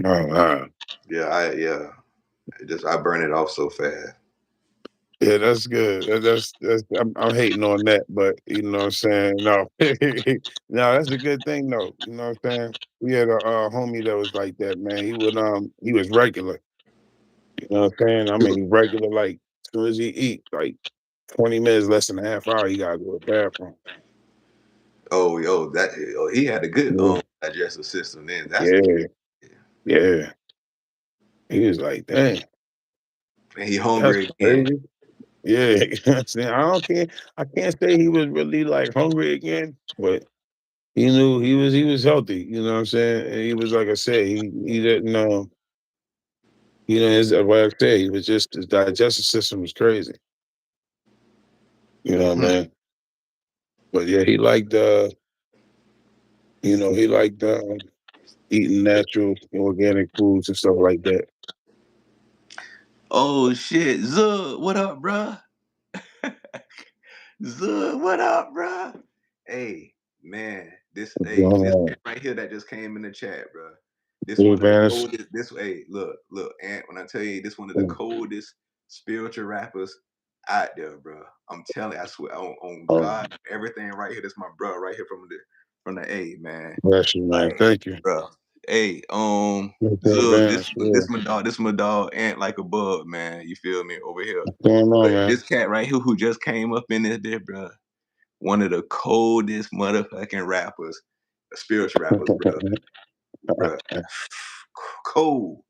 Oh, wow. Yeah. I burn it off so fast. Yeah, that's good. That's I'm hating on that, but you know what I'm saying? No. No, that's a good thing though. You know what I'm saying? We had a homie that was like that, man. He was regular. You know what I'm saying? I mean regular like as soon as he eat, like 20 minutes, less than a half hour, he gotta go to the bathroom. Oh, yo, he had a good Yeah, digestive system. Then that's yeah, yeah. He was like, dang, and he that's hungry again. crazy. Yeah, you know what I'm saying? I can't say he was really like hungry again, but he knew he was healthy, you know what I'm saying? And he was like I said, he didn't his like I said, he was just his digestive system was crazy. You know what I Hmm. mean? But yeah, he liked eating natural organic foods and stuff like that. Oh shit, Zug, what up, bruh? Zug, what up, bruh? Hey, man, this Um, right here that just came in the chat, bruh. This Blue one of the Vanish. coldest. Look, Ant. When I tell you, this one of the coldest spiritual rappers out there, bruh. I'm telling, I swear on God, Um, everything right here. This my bro right here from the A, man. bless you, man. Like, Thank you. bro. Hey, Blue Zug, Vanish, yeah. this my dog, Ant like a bug, man. You feel me over here? What's going on, But man? this cat right here who just came up in this bit, bro. One of the coldest motherfucking rappers, spiritual rappers, bro. Bro, cold.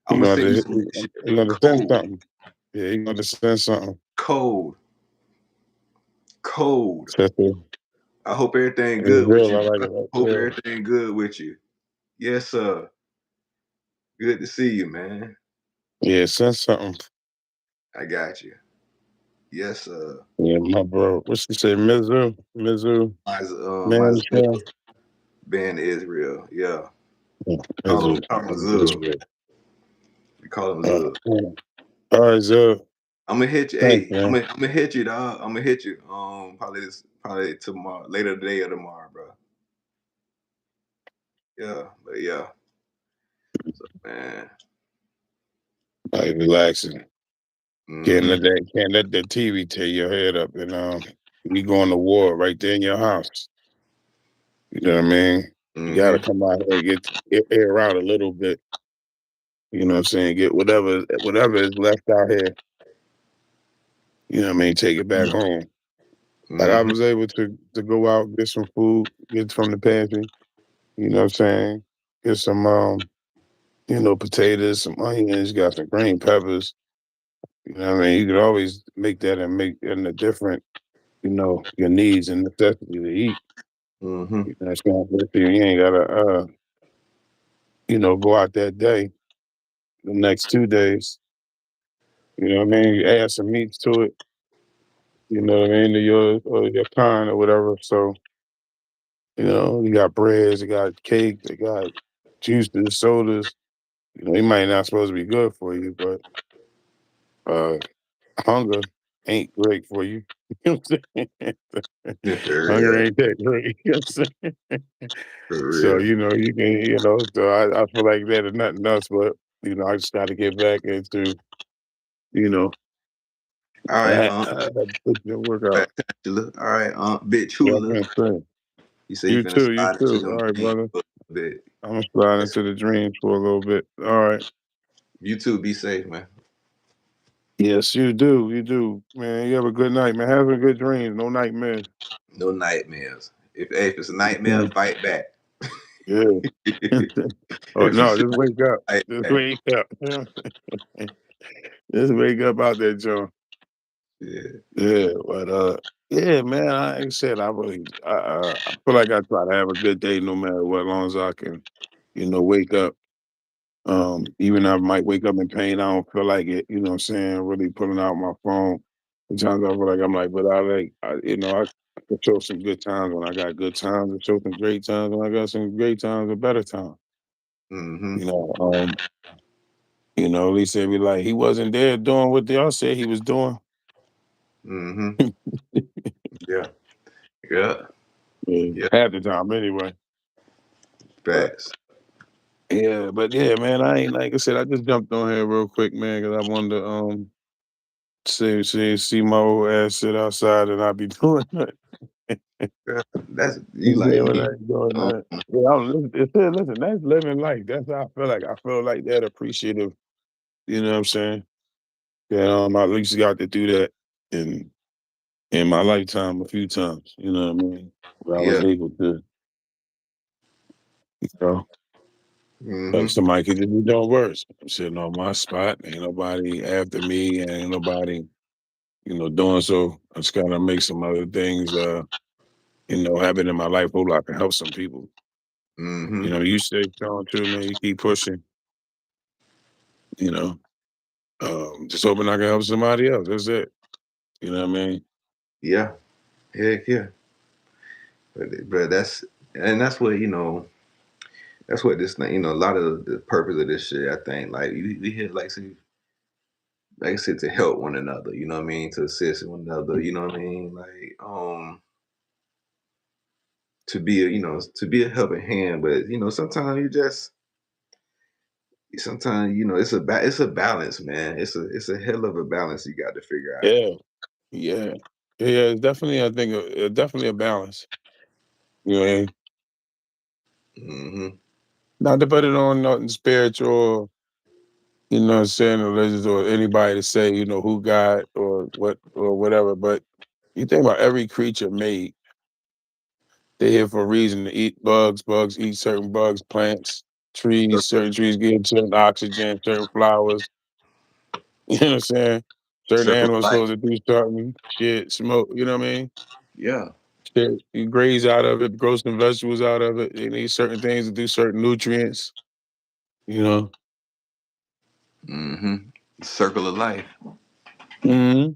I'm You gonna going send you to some of this shit, you bro. going to send Cold, something? Yeah, you going to send something? cold, cold. Sister, I hope everything it's good with real. you, I like bro. it. Right Hope there. everything good with you. Yes, sir. Good to see you, man. Yeah, send something. I got you. Yes, sir. Yeah, my bro. What's she say? Mizu, My man. Show. band Israel. Yeah. Yeah, Mizu, Call him man, Zub. Israel. We call him Uh, Zub. yeah. All right, Zub. I'm gonna hit you. Thanks, Hey, man. I'm gonna hit you, dog. I'm gonna hit you. Probably tomorrow, later today or tomorrow, bro. Yeah, but yeah, man. Like relaxing. Hmm. Can't let that TV tear your head up, and you going to war right there in your house. You know what I mean? You got to Hmm. come out here and get air out a little bit. You know what I'm saying? Get whatever is left out here. You know what I mean? Take it back home. Like I Hmm. was able to go out, get some food, get from the pantry. You know what I'm saying? Get some potatoes, some onions, got some green peppers. You know what I mean? You could always make that and make in a different, your needs and necessity to eat. Hmm. You know what I'm saying? So you ain't gotta go out that day, the next 2 days. You know what I mean? You add some meats to it, you know what I mean, to your kind or whatever. So, you got breads, you got cake, you got juices, sodas. You might not supposed to be good for you, but Uh, hunger ain't great for you. You know what I'm saying? Yeah, for Hunger real. ain't that great. You know what I'm saying? For So, real. you can, so I feel like that is nothing else, but, I just got to get back into, you know, All right, that, put your back workout. to Angela. All right, Big Yeah, I Chula. can't say. You say you You finna too, you slide into too. them All right, dreams brother. for a bit. I'm gonna slide Yes. into the dreams for a little bit. All right. You too. Be safe, man. Yes, you do. You do. Man, you have a good night, man. Have a good dreams. No nightmares. No nightmares. If it's a nightmare, Okay. fight back. Yeah. if Oh you no, see, just wake up. fight Just back. wake up. Just wake up out there, Joe. Yeah. Yeah, but yeah, man. Like I said, I feel like I try to have a good day no matter what, as long as I can, wake up. Even I might wake up in pain, I don't feel like it, what I'm saying, really pulling out my phone. Sometimes I feel like but I can show some good times when I got good times and show some great times when I got some great times and better times. Mm-hmm. You know, um, at least they be like, he wasn't there doing what y'all said he was doing. Mm-hmm. Yeah. Yeah. Yeah, Yeah. half the time anyway. But Facts. yeah, man, I ain't like I said, I just jumped on here real quick, man, because I wanted to see my old ass sit outside and I be doing that. Yeah. That's you Yeah, like when I me. ain't doing Um, that. Yeah, listen, that's living life. That's how I feel like. I feel like that appreciative, you know what I'm saying? Yeah, I at least got to do that in my lifetime a few times, you know what I mean? Where I was yeah. able to, you know, like Mm-hmm. somebody could just be doing worse. I'm sitting on my spot, ain't nobody after me, and ain't nobody, doing so. I just gotta make some other things, happen in my life. Hope I can help some people. Mm-hmm. You stay strong too, man. You keep pushing, you know. Just hoping I can help somebody else. That's it. You know what I mean? Yeah. Heck yeah. But that's what that's what this thing, a lot of the purpose of this shit, I think, like we here like I said, to help one another, you know what I mean? To assist one another, you know what I mean? Like, to be to be a helping hand, but sometimes sometimes it's a balance, man. It's a hell of a balance you got to figure out. Yeah, yeah, yeah. It's definitely, I think, definitely a balance. You know, Hmm. not to put it on nothing spiritual, what I'm saying, religious or anybody to say, who God or what or whatever. But you think about every creature made, they here for a reason to eat bugs. Bugs eat certain bugs, plants, So, trees. Certain trees give certain oxygen. Certain flowers. You know what I'm saying? Certain circle of animals life. supposed to do certain shit, smoke. You know what I mean? Yeah. Shit, you graze out of it, grow some vegetables out of it. They need certain things to do certain nutrients. You know. Hmm. Circle of life. Hmm.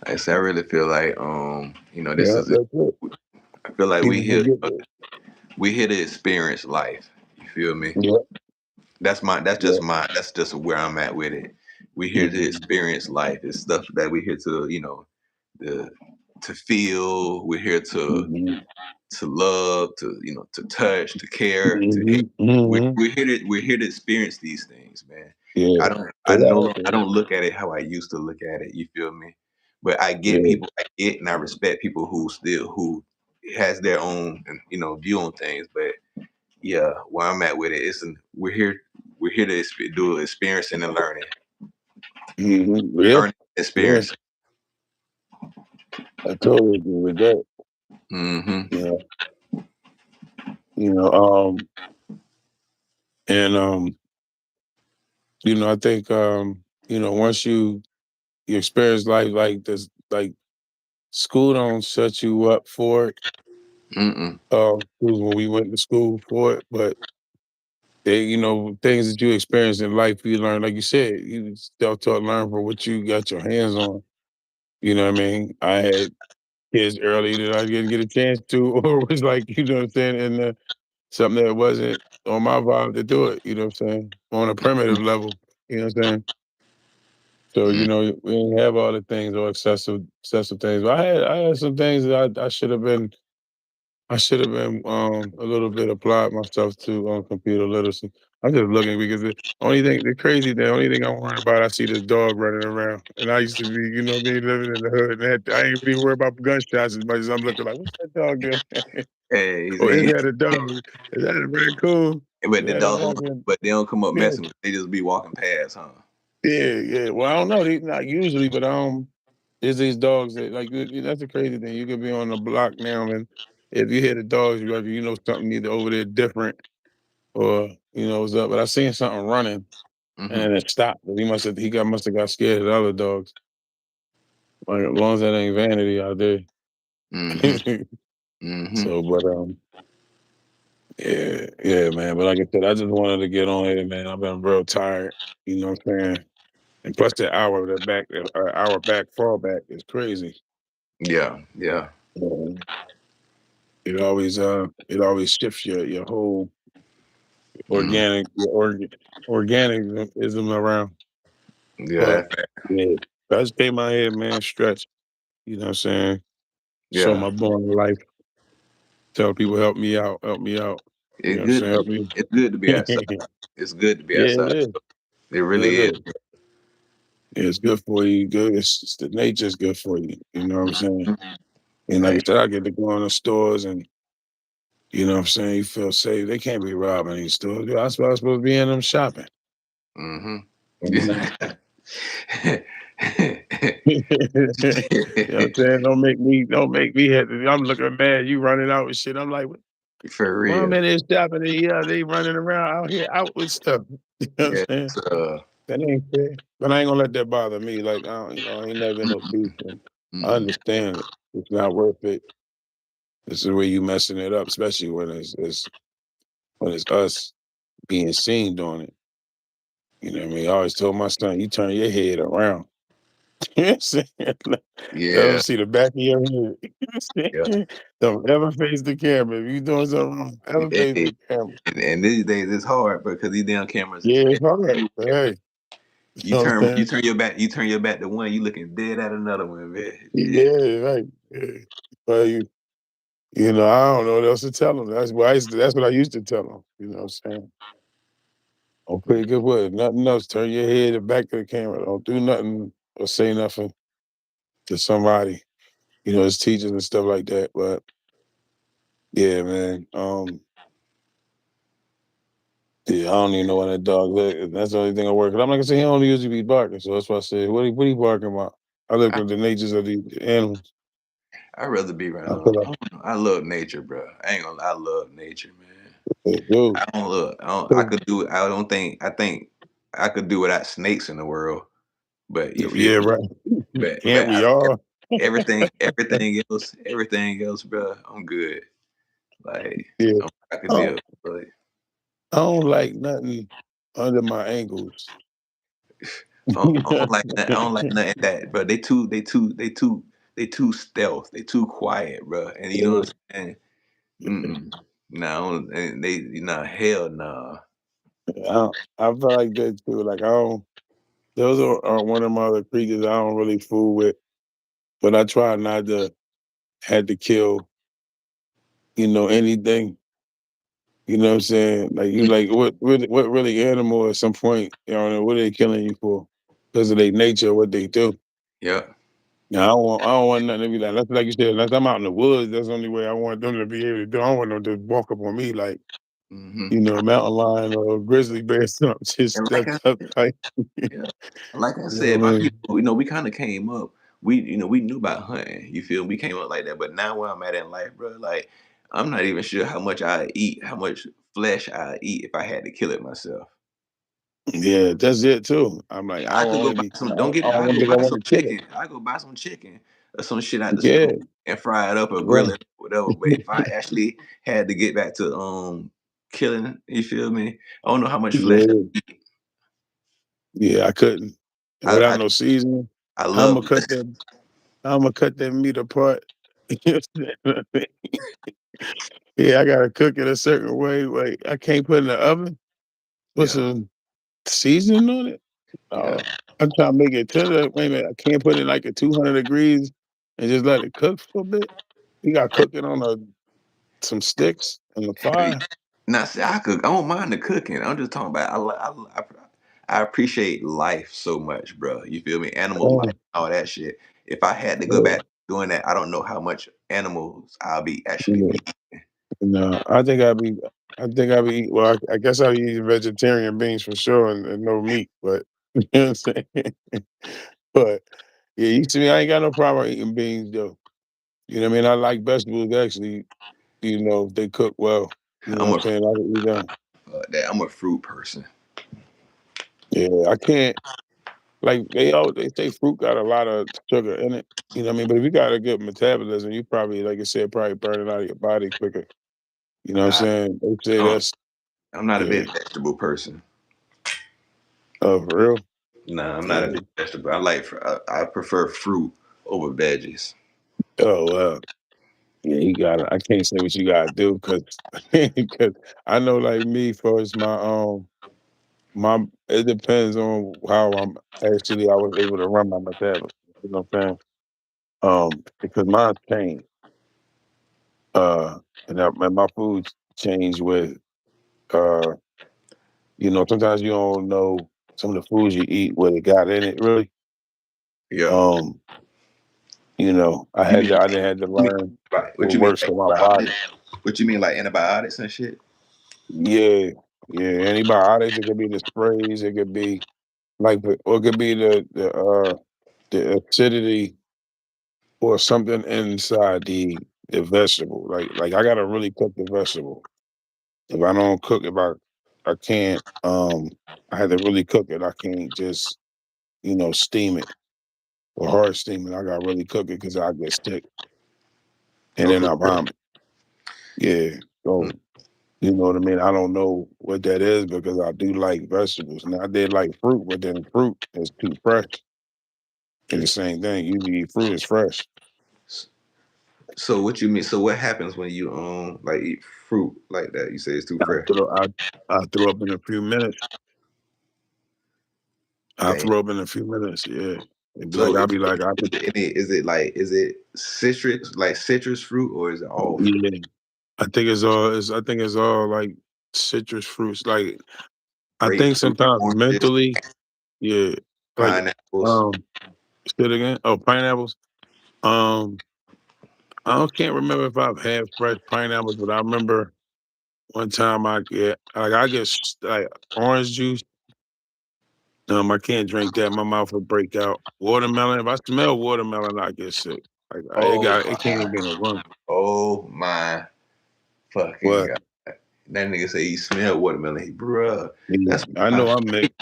Like I said, I really feel like this Yeah, is it. that's it. I feel like People forget that. we here to experience life. You feel me? Yeah, yeah. That's just where I'm at with it. We here to Hmm. experience life. It's stuff that we here to, the to feel. We're here Hmm. to love, to to touch, to care, to hate. Hmm. Hmm. We're here to experience these things, man. Yeah. I Exactly. don't look at it how I used to look at it. You feel me? But Yeah. I get and I respect people who has their own view on things. But yeah, where I'm at with it, we're here to do experiencing and learning, Hmm. Yeah. Yeah. experience. I totally agree with that. Hmm. You know. You know. And I think once you experience life like this, like school don't set you up for it. Mm-mm. When we went to school for it, but they, things that you experience in life, you learn, like you said, you self-taught learn for what you got your hands on. You know what I mean? I had kids early that I didn't get a chance to, or was like, what I'm saying, and something that wasn't on my vibe to do it. You know what I'm saying? On a primitive level. You know what I'm saying? So, Mm, we didn't have all the things or excessive things. But I had some things that I should have been a little bit applied myself to on computer literacy. I'm just looking because the only thing I'm worrying about, I see this dog running around. And I used to be, me living in the hood, and I ain't really worried about gunshots as much as I'm looking like, what's that dog doing? hey, Or is see, that a dog? Is that a raccoon? but Is the that a dog, fucking but they don't come up yeah, messing with. They just be walking past, huh? yeah, yeah. Well, I don't know. They not usually, but there's these dogs that like that's the crazy thing. You could be on the block now, and if you hear the dogs, something either over there different or what's up. But I seen something running Mm-hmm. and it stopped. He must have got scared of the other dogs. Like as long as that ain't vanity out there. Mm-hmm. Mm-hmm. So, but yeah, yeah, man. But like I said, I just wanted to get on here, man. I've been real tired. You know what I'm saying? And plus the hour back fallback is crazy. Yeah, yeah. Um, it always shifts your whole Mm, organism around. yeah, But yeah, I just came out here, man, stretch. You know what I'm saying? Show yeah. my born life. Tell people help me out, help me out. You know It's what I'm good. saying? Help me. It's good to be outside. It's good to be Yeah, it outside. is. It Yeah, really it is. is. Yeah, it's good for you. Good. It's the nature's good for you. You know what I'm saying? And like I Hey, said, I get to go in the stores and you know what I'm saying, you feel safe. They can't be robbing these stores. Yeah, that's why I'm supposed to be in them shopping. mm-hmm. Mhm. You know what I'm saying? Don't make me have to, I'm looking mad, you running out with shit. I'm like, For Mom real. and is shopping and yeah, they running around out here out with stuff. You know what I'm Yeah. saying? It's, That ain't fair. But I ain't gonna let that bother me. Like I ain't never been no thief. And I mm-mm. understand it. It's not worth it. This is where you messing it up, especially when it's us being seen doing it. You know what I mean? I always told my son, you turn your head around. You know what I'm saying? Let them Yeah. see the back of your head. You know what I'm Yeah. saying? Don't ever face the camera. If you doing something wrong, ever face Hey, the camera. and these days it's hard because these damn cameras is Yeah, it's hard. Hey, you know what I'm you saying? turn your back to one, you looking dead at another one, man. Yeah. Yeah, right. Yeah. But I don't know what else to tell them. That's what I used to tell them. You know what I'm saying? Don't put a good word. Nothing else. Turn your head and back to the camera. Don't do nothing or say nothing to somebody. As teachers and stuff like that. But yeah, man. Yeah, I don't even know why that dog. That's the only thing I work. I'm like I said, he don't usually be barking, so that's why I said, what he barking about? I look I at the natures of the animals. I'd rather be I around. feel like I don't know. I love nature, bro. I ain't gonna. I love nature, man. they do. I don't look. I don't. I could do it. I don't think. I think I could do without snakes in the world. But you feel Yeah, me? right. Can't we all? everything else, bro. I'm good. Like Yeah. I could I deal. don't, But I don't like nothing under my ankles. I don't like that. I don't like nothing that. But they too stealth. They too quiet, bro. And you know Yeah. what I'm saying? Mm-mm. No, and they hell no. I feel like that too. Like I don't. Those are one of my other creatures I don't really fool with, but I try not to had to kill. Anything. You know what I'm saying? Like you Mm, like what really animal at some point, what are they killing you for? Because of their nature, what they do. yeah. Now I don't want nothing to be like you said, unless I'm out in the woods, that's the only way I want them to be able to do. I don't want them to walk up on me like, Hmm. a mountain lion or a grizzly bear or something. Just And that tough type. You yeah, like I know said, what I my mean? people, we kind of came up. We knew about hunting. You feel? We came up like that. But now where I'm at in life, bro, like I'm not even sure how much I eat, how much flesh I eat if I had to kill it myself. Yeah, that's it too. I'm like, I I will could go only buy be some. I Don't don't, get I it. don't I want go think I buy want some to kill it. chicken. I go buy some chicken or some shit out the store Yeah, and fry it up or grill right. it, whatever. But if I actually had to get back to killing, you feel me? I don't know how much flesh. Yeah, yeah, I couldn't. And I without I, no seasoning, I I'm love. gonna cut that I'm gonna cut that meat apart. You know what I mean? Yeah, I gotta cook it a certain way. I can't put it in the oven. Put Yeah, some seasoning on it. yeah. Oh. I'm trying to make it tender. Wait a minute, I can't put it like at 200 degrees and just let it cook for a bit. You got to cook it on some sticks on the fire. Now, see, I cook. I don't mind the cooking. I'm just talking about. I appreciate life so much, bro. You feel me? Animal life, Oh, all that shit. If I had to go yeah, back doing that, I don't know how much animals I'll be actually yeah. eating. No, I think I'd be well, I guess I'd eat vegetarian beans for sure and no meat, but you know what I'm saying? But yeah, you see me, I ain't got no problem eating beans though. You know what I mean? I like vegetables actually, if they cook well. You know what I'm I'm a saying? I can eat them. that. I'm a fruit person. Yeah, I can't like they say fruit got a lot of sugar in it. You know what I mean? But if you got a good metabolism, you probably, like I said, probably burn it out of your body quicker. You know what I'm I, saying? They say I'm that's I'm not a yeah. big vegetable person. Oh, for real? Nah, I'm not a Yeah. big vegetable. I prefer fruit over veggies. Oh, well. Yeah, you gotta I can't say what you gotta do because because I know like me for as my it depends on how I was able to run my metabolism. You know what I'm saying? Because mine changed. Uh and my foods change with uh, sometimes you don't know some of the foods you eat what it got in it really. Yeah. Um, You mean I did had to you mean learn what what you mean works like for my body. antibiotics? What you mean like antibiotics and shit? Yeah, yeah. Antibiotics, it could be the sprays, it could be or it could be the acidity or something inside the vegetable. Like I gotta really cook the vegetable. If I don't cook, I can't I had to really cook it. I can't just, steam it or hard steam it. I gotta really cook it because I get sick and Oh, then for I real? vomit. Yeah. Mm. So you know what I mean? I don't know what that is because I do like vegetables. Now I did like fruit, but then fruit is too fresh. It's the same thing. Usually fruit is fresh. So what you mean? So what happens when you like eat fruit like that? You say it's too I fresh. throw I I throw up in a few minutes. I Dang. throw up in a few minutes. Yeah. It'd be like So I'll be like I could is it citrus like citrus fruit or is it all fruit? yeah. I think it's all like citrus fruits. Like I think Grapefruit, sometimes oranges, mentally, yeah. Like pineapples? um say it again. Oh, pineapples. Um can't remember if I've had fresh pineapples, but I remember one time I get like orange juice. I can't drink that. My mouth will break out. Watermelon. If I smell watermelon, I get sick. Like Oh it can't even my! be no room. Oh my fucking What? god! That nigga say he smelled watermelon. He, bruh, Yeah, that's I my know I'm mixed.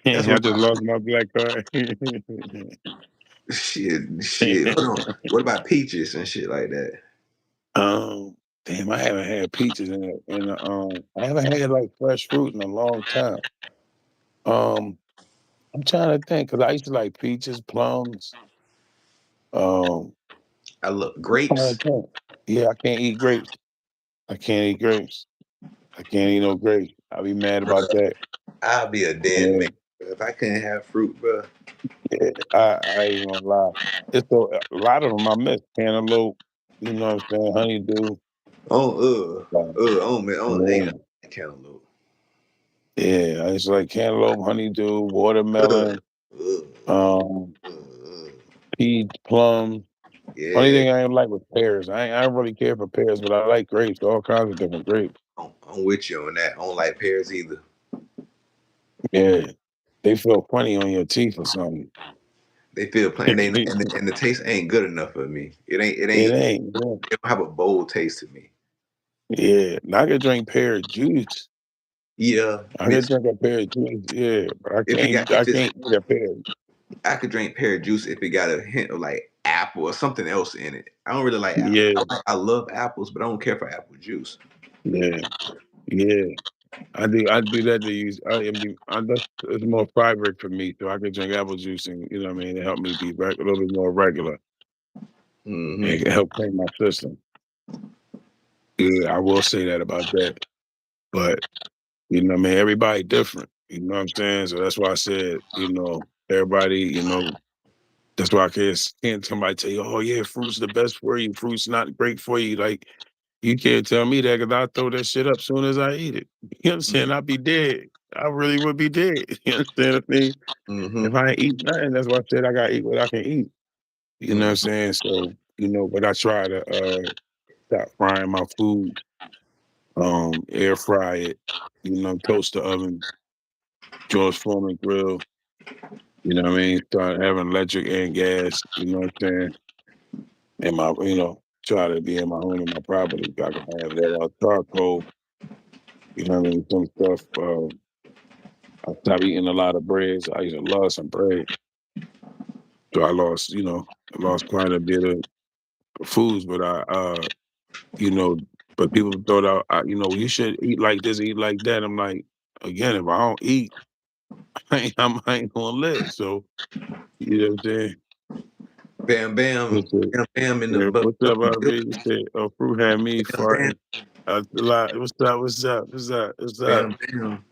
that's I one just of lost my black card. my shit. Hold on. What about peaches and shit like that? um, damn, I haven't had peaches I haven't had like fresh fruit in a long time. Um, I'm trying to think because I used to like peaches, plums. Um, I love I'm trying grapes. to think. Yeah, I can't eat grapes. I can't eat grapes. I can't eat no grapes. I'll be mad about Bruh, that. I'll be a dead Yeah, man if I couldn't have fruit, bruh. yeah. I ain't gonna lie. It's a lot of them I miss. Cantaloupe, you know what I'm saying? Honeydew. Like, Oh man, ain't yeah. nothing like cantaloupe. Yeah, it's like cantaloupe, honeydew, Ugh, watermelon, ugh, um, ugh. peach, plum. Only Yeah, thing I ain't like with pears. I don't really care for pears, but I like grapes, all kinds of different grapes. I'm with you on that. I don't like pears either. Yeah, they feel funny on your teeth or something. They feel plain, they It and the taste ain't good enough for me. It ain't. ain't. Yeah, It don't have a bold taste to me. yeah. And I could drink pear juice. Yeah, I me could too. drink a pear juice. Yeah, but I If it can't. got I if it's can't eat a pear. I could drink pear juice if it got a hint of like apple or something else in it. I don't really like apple. Yeah, I love apples, but I don't care for apple juice. yeah, yeah. I do that to use. It's more fiber for me, so I can drink apple juice and you know what I mean. It help me be a little bit more regular. Hmm. It can help clean my system. Yeah, I will say that about that. But you know, what I mean, everybody different. You know what I'm saying? So that's why I said, everybody, that's why I can't somebody tell you, oh yeah, fruit's the best for you. Fruit's not great for you. Like you can't tell me that because I throw that shit up soon as I eat it. You know what I'm saying? I'd be dead. I really would be dead. You understand what I mean? If Mm-hmm. I ain't eat nothing, that's why I said I gotta eat what I can eat. You know what I'm Mm-hmm. saying? So, but I try to stop frying my food, air fry it, toast the oven, George Foreman grill, you know what I mean? Start having electric and gas, you know what I'm saying? And try to be in my home and my property. I can have that charcoal, you know what I mean? Some stuff. I stopped eating a lot of breads. I used to love some bread. So I lost quite a bit of foods, but you know, but people thought you should eat like this, eat like that. I'm like, again, if I don't eat, I ain't gonna live. So, you know what I'm saying? Bam bam. What's up? Bam bam in the Yeah, what's up, building. RB? You said, oh, fruit had me Bam bam. farting. A lot. What's up? What's up? What's up? What's up? Bam bam.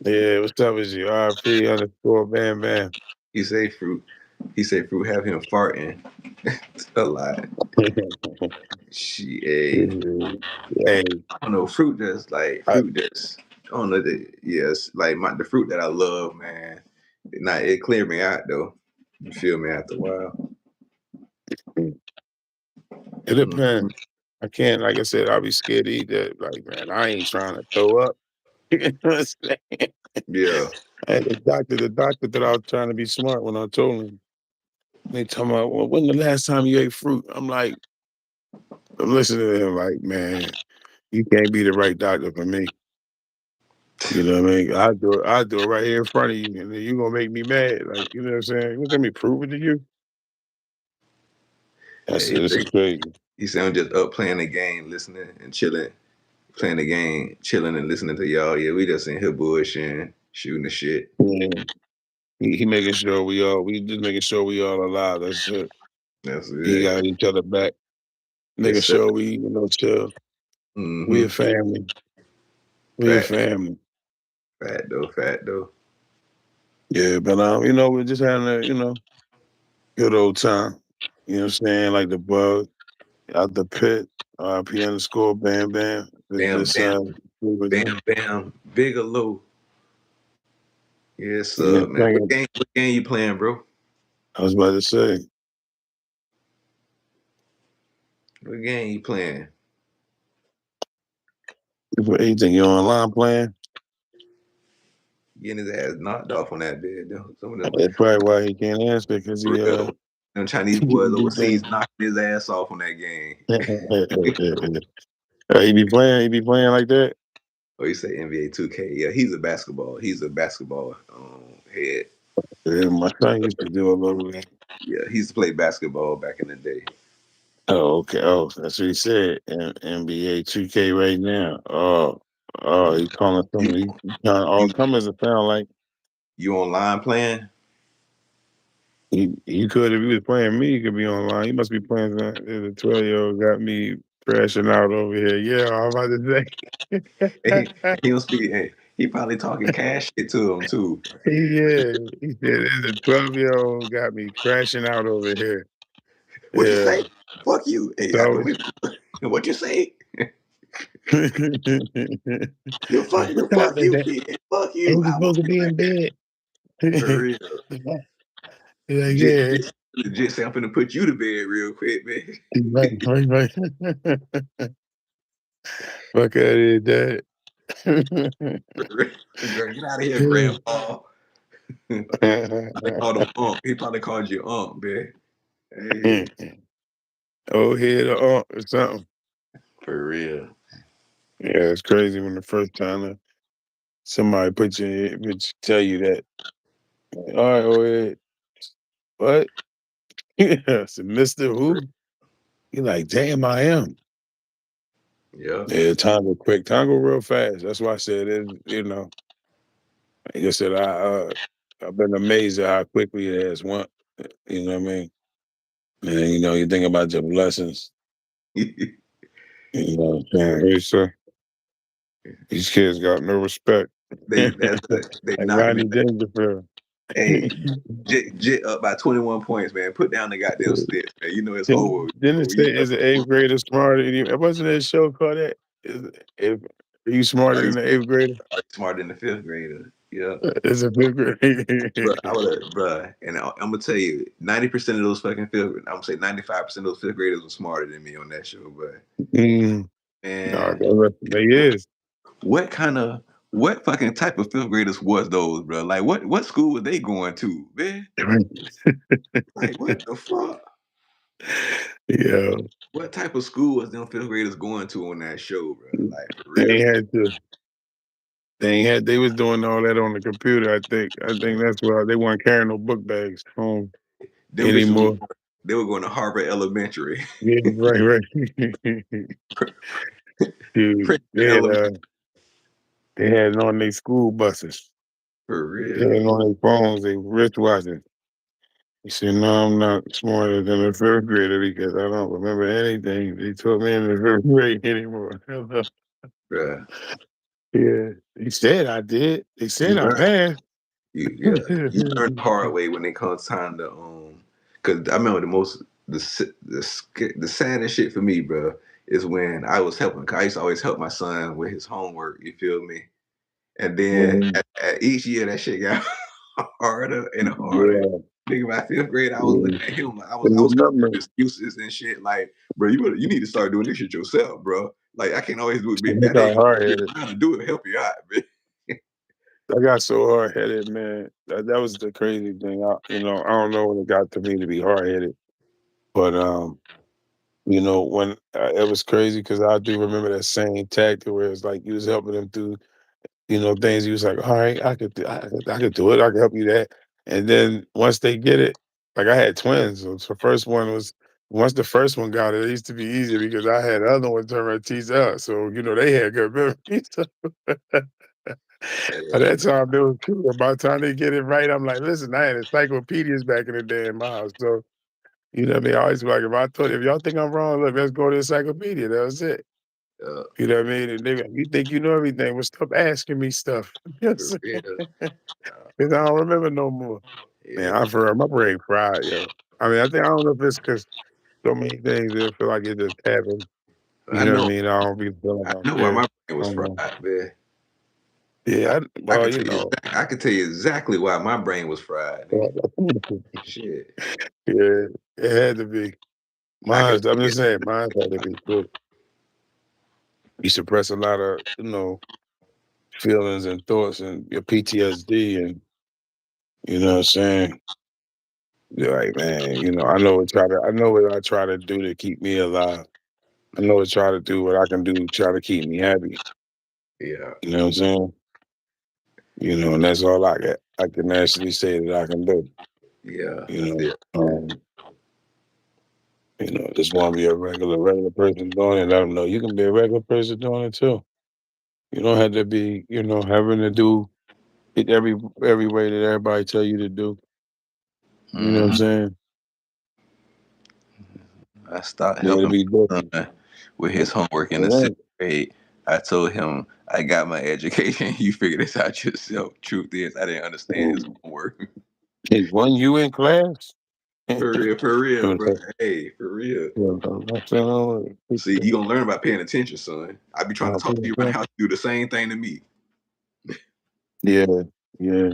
Yeah, what's up with you? RP underscore bam bam. He say fruit. He say fruit have him farting a lot. She Hey, I don't know, fruit just like I, fruit just I don't know that yes, like the fruit that I love, man. It cleared me out though. You feel me after a while. it Mhm. depends. I can't, like I said, I'll be scared to eat that. Like, man, I ain't trying to throw up. You know what I'm saying? Yeah. And the doctor that I was trying to be smart when I told him. They talking about, well, when the last time you ate fruit? I'm like, I'm listening to him like, man, you can't be the right doctor for me. You know what I mean? I do it right here in front of you, and then you gonna make me mad. Like, you know what I'm saying? You let me prove it to you. Yeah, That's this is crazy. he said I'm just up playing the game, listening and chilling, playing the game, chilling and listening to y'all. Yeah, we just in here bullshitting, shooting the shit. Yeah. He making sure we just making sure we all alive. That's it. That's He it. got each other back, making Yes, sir. sure we, chill. We a Mm-hmm. family. We a Fat, family. fat though. Yeah, but we're just having a, good old time. You know what I'm saying? Like the bug out the pit, RP underscore bam bam. Bam, This bam, moving bam, bam. Bigelow. Yes, yeah, man. What thing game? What game you playing, bro? I was about to say, What game you playing? for anything you online playing, Getting his ass knocked off on that bed, though. Some of them, that's probably why he can't answer because for he real, them Chinese boys he overseas think knocking his ass off on that game. he be playing like that. Or you say NBA 2K? Yeah, he's a basketball. He's a basketball head. Yeah, my son used to do a little bit. Yeah, he used to play basketball back in the day. Oh, okay. Oh, that's what he said. NBA 2K right now. Oh, he calling You some. He calling all you comers. It sound like you online playing? he could if he was playing me. He could be online. He must be playing. The 12-year-old got me crashing out over here. Yeah, I'm about to And say. he don't speak. He probably talking cash shit to him too. Yeah, he said there's a 12-year-old got me crashing out over here. What you Yeah, say? Fuck you. Hey, so what you say? what Fuck time is you, it? kid. Fuck Ain't you. we I will supposed to be be right in back. bed? For real. He's like, Legit, yeah. legit say I'm finna put you to bed real quick, man. Right, right, right. Fuck out of here, Dad. For real. Girl, get out of here, grandpa. They called him Ump. He probably called you Ump, man. Hey, Oh, head or aunt or something. for real. Yeah, it's crazy when the first time somebody tell you that. All right, oh, yeah. What? Yeah, so Mr. For real. Who? You're like, damn, I am. Yeah. Yeah, time go quick. Time go real fast. That's why I said it, like I said, I've been amazed at how quickly it has went. You know what I mean? And you think about your blessings. You know what I'm saying? Hey, sir, these kids got no respect. they Like that's they knocking it Rodney Dangerfield. Hey, Jet up by 21 points, man. Put down the goddamn sticks, man. You know it's over. Didn't Bro. it say You know, is an eighth grader smarter than you? It wasn't a show called that. If are you smarter are you, than the eighth grader? are you smarter than the fifth grader? Yeah. It's a fifth Bro, grade. I would have, bro, and I'm gonna tell you, 90% of those fucking fifth, I'm gonna say 95% of those fifth graders were smarter than me on that show, but Mm, no, man, they is. what kind of what fucking type of fifth graders was those, bro? Like what school were they going to, man? Like what the fuck? Yeah, What type of school was them fifth graders going to on that show, bro? Like for they real? ain't had to. They ain't had. They was doing all that on the computer. I think. I think that's why they weren't carrying no book bags home Them bitches anymore. they were going to Harvard Elementary. Yeah, right, right. Dude, Princeton Elementary they had it on their school buses. for They had real. it on their phones. They wristwatches. He said, "No, I'm not smarter than a fifth grader because I don't remember anything they taught me in the fifth grade anymore." Bruh. Yeah, he said I did. They You said I learn passed. yeah. You learn the hard way when it comes time to cause I remember the saddest shit for me, bro, is when I was helping. 'Cause I used to always help my son with his homework. You feel me? And then Mhm. at each year, that shit got harder and harder. Yeah, Nigga, by fifth grade, I was yeah. looking at him like And I was coming remember, up with excuses and shit. Like, bro, you need to start doing this shit yourself, bro. Like, I can't always do it. I That ain't got hard get headed. around to do it. Help you out, man. I got so hard headed, man. That was the crazy thing. I don't know when it got to me to be hard headed, but when it was crazy because I do remember that same tactic where it's like you was helping them through, things. He was like, "All right, I could do it. I can help you that." And then once they get it, like I had twins. So first one was once the first one got it, it used to be easier because I had the other one turn around and teach out. So they had good memories. By that Yeah, time, they was cool. By the time they get it right, I'm like, listen, I had encyclopedias back in the day in my house. So, what I mean? I always be like, if y'all think I'm wrong, look, let's go to the encyclopedia. That was it. yeah, You know what I mean? And they, you think you know everything, well, stop asking me stuff. for Yes. real. Because I don't remember no more. Man, Yeah, I for my brain fried, yo. I mean, I don't know if it's because so many things that feel like it just happened. You I know what I know. mean? I don't be feeling I like I'm know why there. my brain I was don't fried, know. man. Yeah, I well, can tell you. I can tell you exactly why my brain was fried, nigga. Shit, yeah, it had to be. I can. I'm just saying, mine had to be too. You suppress a lot of, feelings and thoughts and your PTSD and what I'm saying? You're like, man, I know what I try to do to keep me alive. I know what try to do what I can do to try to keep me happy. Yeah, You know what I'm saying? And that's all I can actually say that I can do. yeah, You I know, feel that. just want to be a regular person doing it. Let them know you can be a regular person doing it too. You don't have to be, having to do it every way that everybody tell you to do. You know what I'm Mhm. saying? I started Yeah, to helping be my different. son with his homework in the All sixth right. grade. I told him I got my education. You figure this out yourself. Truth is, I didn't understand his Um, homework. hey, wasn't you in class? For real, You bro. Hey, for real. I'm saying, oh, See, you gonna learn by paying attention, son. I be trying to talk to you around the house. You do the same thing to me. yeah, yeah.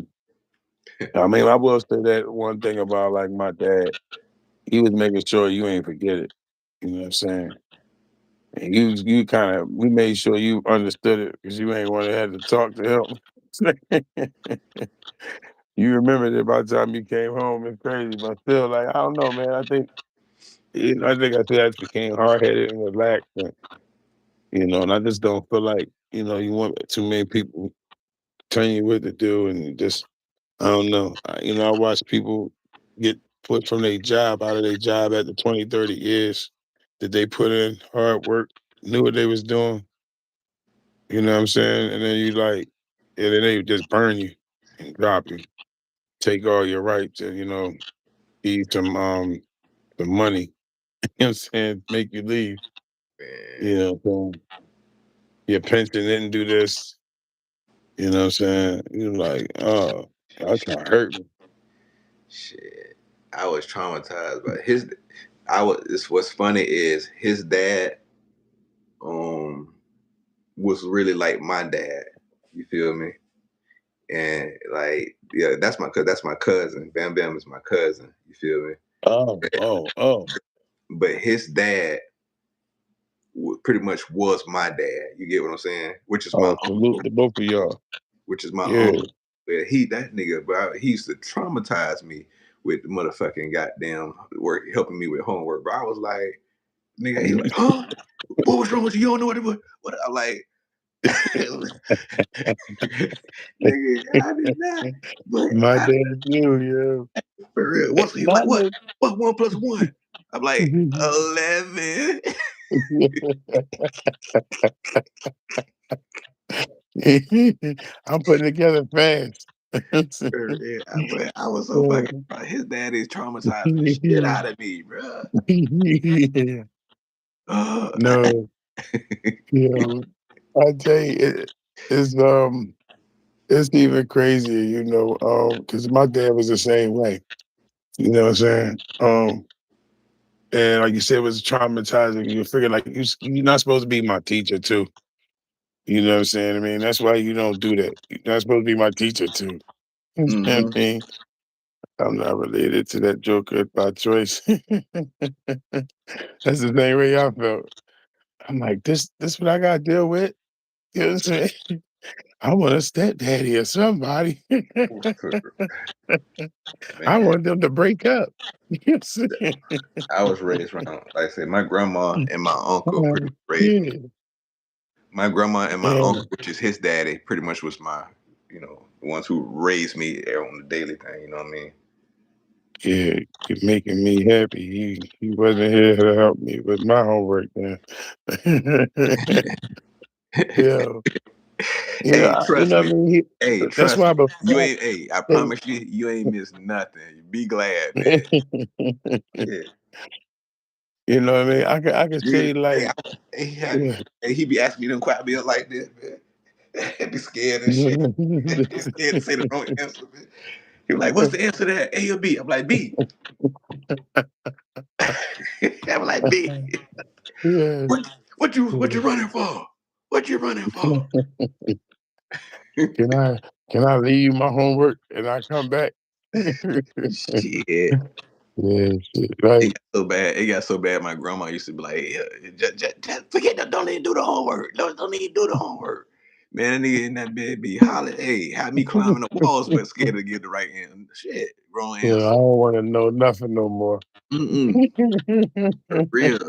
I mean, I will say that one thing about like my dad, he was making sure you ain't forget it. You know what I'm saying? And you kind of we made sure you understood it because you ain't want to have to talk to him. You remembered it by the time you came home. It's crazy, but still, like I don't know, man. I think I said I just became hard headed and relaxed, and I just don't feel like you want too many people telling you what to do, and just I don't know. I watch people get put from their job out of their job after 20, 30 years that they put in hard work, knew what they was doing. You know what I'm saying? And then and then they just burn you and drop you, take all your rights, and give you some money. You know what I'm saying? Make you leave. Man, You know, your pension didn't do this. You know what I'm saying? You're like, oh, that kind of hurt me. Shit, I was traumatized by his. I was. It's what's funny is his dad um was really like my dad. You feel me? And like, yeah, that's my cousin. Bam Bam is my cousin. You feel me? Oh, oh, oh. But his dad pretty much was my dad. You get what I'm saying? Which is my Oh, salute to both of y'all. which is my Yeah. uncle. But that nigga, bro, he used to traumatize me with the motherfucking goddamn work, helping me with homework. Bro, I was like, nigga, he like, huh? What was wrong with you? You don't know what I'm like, nigga, I did not. But My dad too, for real, yeah. what's he My like? What's 1 plus 1? I'm like dad. 11. I'm putting together fast. For real. I was so fucking. His daddy traumatized the shit out of me, bro. Uh, No, you know, I tell you, it's even crazier, because my dad was the same way. You know what I'm saying? And like you said, it was traumatizing. You figure like you're not supposed to be my teacher too. You know what I'm saying? I mean, that's why you don't do that. You're not supposed to be my teacher too. You know what hmm I mean? I'm not related to that joker by choice. That's the same way I felt. I'm like, this what I gotta deal with. You know what I'm saying? I want a stepdaddy or somebody. I Man, want them to break up. You know what I'm saying? I was raised around, like I said, my grandma and my uncle pretty much raised me. Yeah, My grandma and my yeah, uncle, which is his daddy, pretty much was the ones who raised me on the daily thing. You know what I mean? yeah. You're making me happy. He wasn't here to help me with my homework then. Yeah. Hey, You trust know what I me. mean? Hey, That's trust why me. You before ain't. Hey, I hey, promise you, you ain't missed nothing. Be glad, man. Yeah. you know what I mean? I could Yeah. say Hey, like, yeah. he be asking me them quiet bills like this, man. He be scared and shit. He scared to say the wrong answer, man. He was like, "What's the answer to that? A or B?" I'm like, "B." I'm like, "B." Yeah. What you running for? What you running for? Can I leave you my homework and I come back? Shit. Yeah, shit, It right. got so bad. It got so bad. My grandma used to be like, yeah, just forget that. Don't even do the homework. Don't even do the homework. Man, that nigga in that bed be hollering. Hey, had me climbing the walls, but scared to get the right answer. Shit, wrong Yeah, I answer. don't wanna know nothing no more. Mm-mm. For real.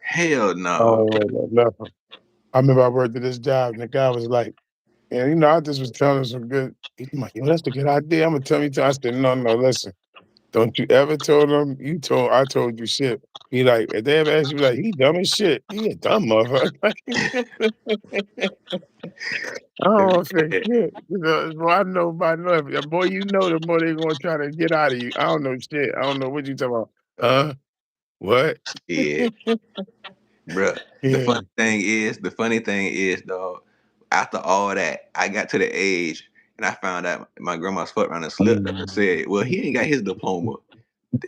Hell I no. don't wanna know nothing. I remember I worked at this job and the guy was like, and I just was telling him some good he's like, "Yo, that's a good idea. Imma tell you." I said, "No, no, listen. Don't you ever tell them I told you shit." He like, if they ever ask you, like, "He dumb as shit." He a dumb motherfucker. I don't say shit. The more I know by know, the more you know, the more they gonna try to get out of you. I don't know shit. I don't know what you talking about. Huh? What? Yeah, bruh. Yeah. The funny thing is, dog. After all that, I got to the age and I found out my grandma's fucked around and slipped up and said, "Well, he ain't got his diploma."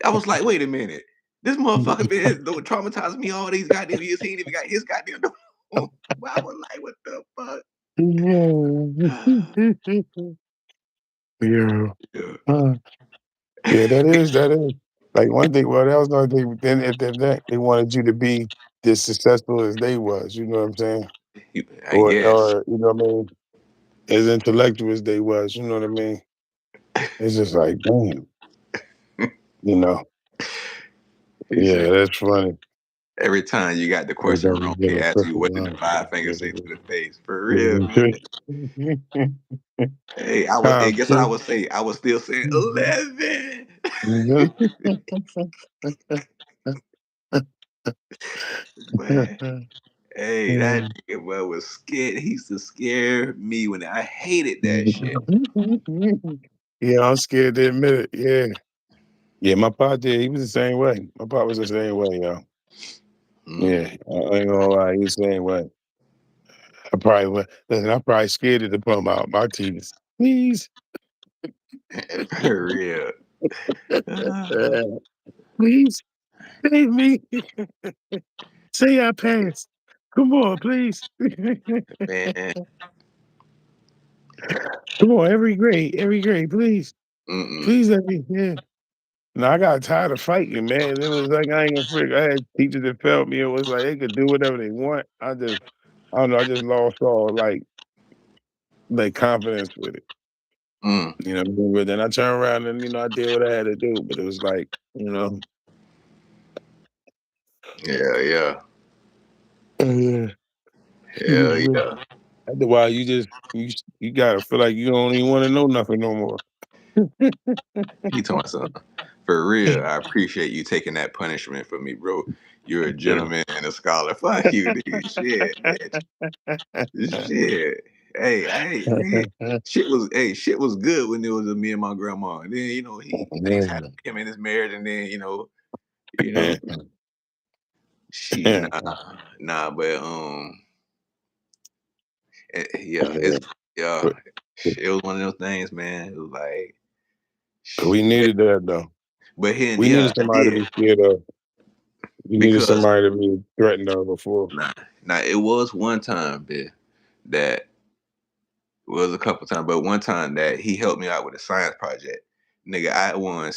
I was like, wait a minute. This motherfucker been traumatizing me all these goddamn years. He ain't even got his goddamn diploma. I was like, what the fuck? Yeah. Yeah. Uh, yeah, that is. Like one thing, well, that was another thing. Then at that, they wanted you to be as successful as they was. You know what I'm saying? I guess. Or you know what I mean? As intellectual as they was. You know what I mean? It's just like, damn. You know? He said, Yeah, that's funny. every time you got the They question got me wrong, he getting asks you, perfect what did the lines. five fingers say to the face? For real, man. Hey, hey, guess what I Kid. would say? I was still saying 11. Man, hey, that nigga boy was scared. He used to scare me when I hated that shit. Yeah, I'm scared to admit it. Yeah. Yeah, my pop did. He was the same way. My pop was the same way, yo. Mm. Yeah, I ain't gonna lie. He was the same way. I probably went, listen, I probably scared it to put out my teeth. Please. For real. Please save me. Say I passed. Come on, please. Man, Come on, every grade, please. mm-mm, Please let me. Yeah. No, I got tired of fighting, man. It was like I ain't gonna freak. I had teachers that felt me. It was like they could do whatever they want. I don't know. I just lost all like confidence with it. mm, You know what I mean? But then I turned around and I did what I had to do. But it was like yeah, yeah, yeah. hell yeah. After a while, you gotta feel like you don't even want to know nothing no more. He told my son, for real, I appreciate you taking that punishment for me, bro. You're a gentleman and a scholar. Fuck you, nigga. Shit, bitch. Shit. Shit was good when it was me and my grandma. And then, things happened to him in his marriage, and then, you know, she nah, but yeah, yeah, But it was one of those things, man. It was like, we yeah, needed that though. but here, We yeah, needed I somebody to did be scared of. We needed because somebody to be threatened of before. now it was one time, bitch, that was a couple times, but one time that he helped me out with a science project. Nigga, I won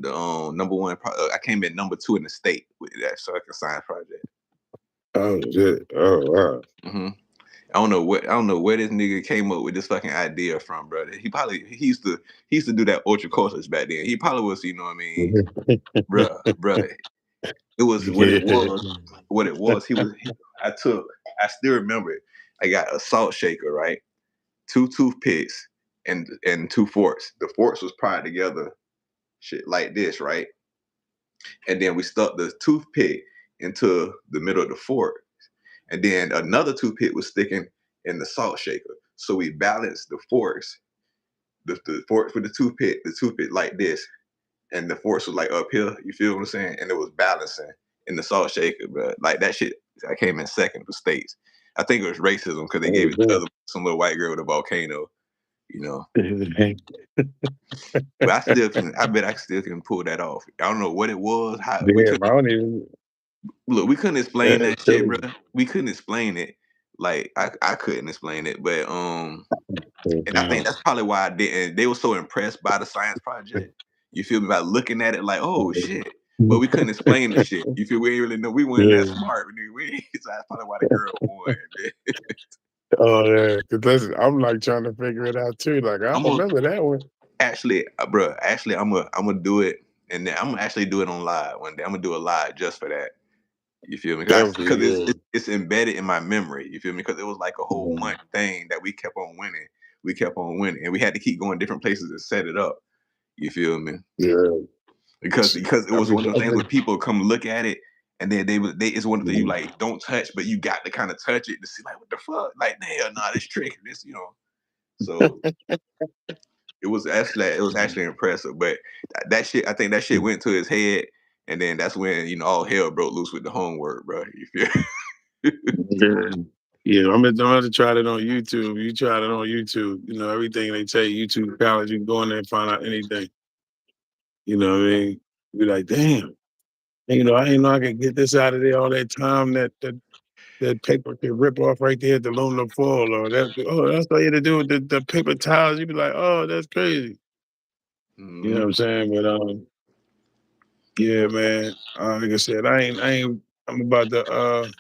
the number one. I came in number two in the state with that circuit science project. Oh shit! Oh wow! hmm I don't know where this nigga came up with this fucking idea from, brother. He used to do that ultra courses back then. He probably was, you know what I mean, bruh. It was what it Yeah. was. What it was. I still remember it. I got a salt shaker, right? Two toothpicks and two forks. The forks was pried together, shit like this, right? And then we stuck the toothpick into the middle of the fork, and then another toothpick was sticking in the salt shaker. So we balanced the forks, the forks with the toothpick like this, and the forks was like up here. You feel what I'm saying? And it was balancing in the salt shaker, but like that shit, I came in second for states. I think it was racism because they Oh, gave it to some little white girl with a volcano, you know. damn. But I bet I still can pull that off. I don't know what it was. How we Damn, I couldn't don't even. look. We couldn't explain That's that shit, bro. crazy. We couldn't explain it. Like I couldn't explain it, but and I think Damn. that's probably why I didn't. They were so impressed by the science project. You feel me? By looking at it like, oh shit. But we couldn't explain the shit. You feel we ain't really know we weren't that Yeah. smart. So that's probably why the girl won. Man. Oh yeah, because I'm like trying to figure it out too. Like I I'm gonna remember that one. actually, bro. Actually, I'm gonna do it, and then I'm gonna actually do it on live one day. I'm gonna do a live just for that. You feel me? That Because would be good. it's embedded in my memory. You feel me? Because it was like a whole Mm. month thing that we kept on winning. We kept on winning, and we had to keep going different places to set it up. You feel me? Yeah. Because it I was be, one of those things where people come look at it, and then they it's one of the things you like don't touch, but you got to kind of touch it to see like what the fuck, like hell, nah, this trick, this So it was actually impressive, but that shit, I think that shit went to his head, and then that's when all hell broke loose with the homework, bro. You feel? yeah. Yeah, I'm gonna try it on YouTube. You tried it on YouTube. Everything they tell you, YouTube college, you can go in there and find out anything. You know what I mean? Be like, damn. I didn't know I could get this out of there all that time that paper could rip off right there at the aluminum foil or that's all you had to do with the paper towels. You'd be like, oh, that's crazy. You know what hmm I'm saying? But yeah, man. Like I said, I'm about to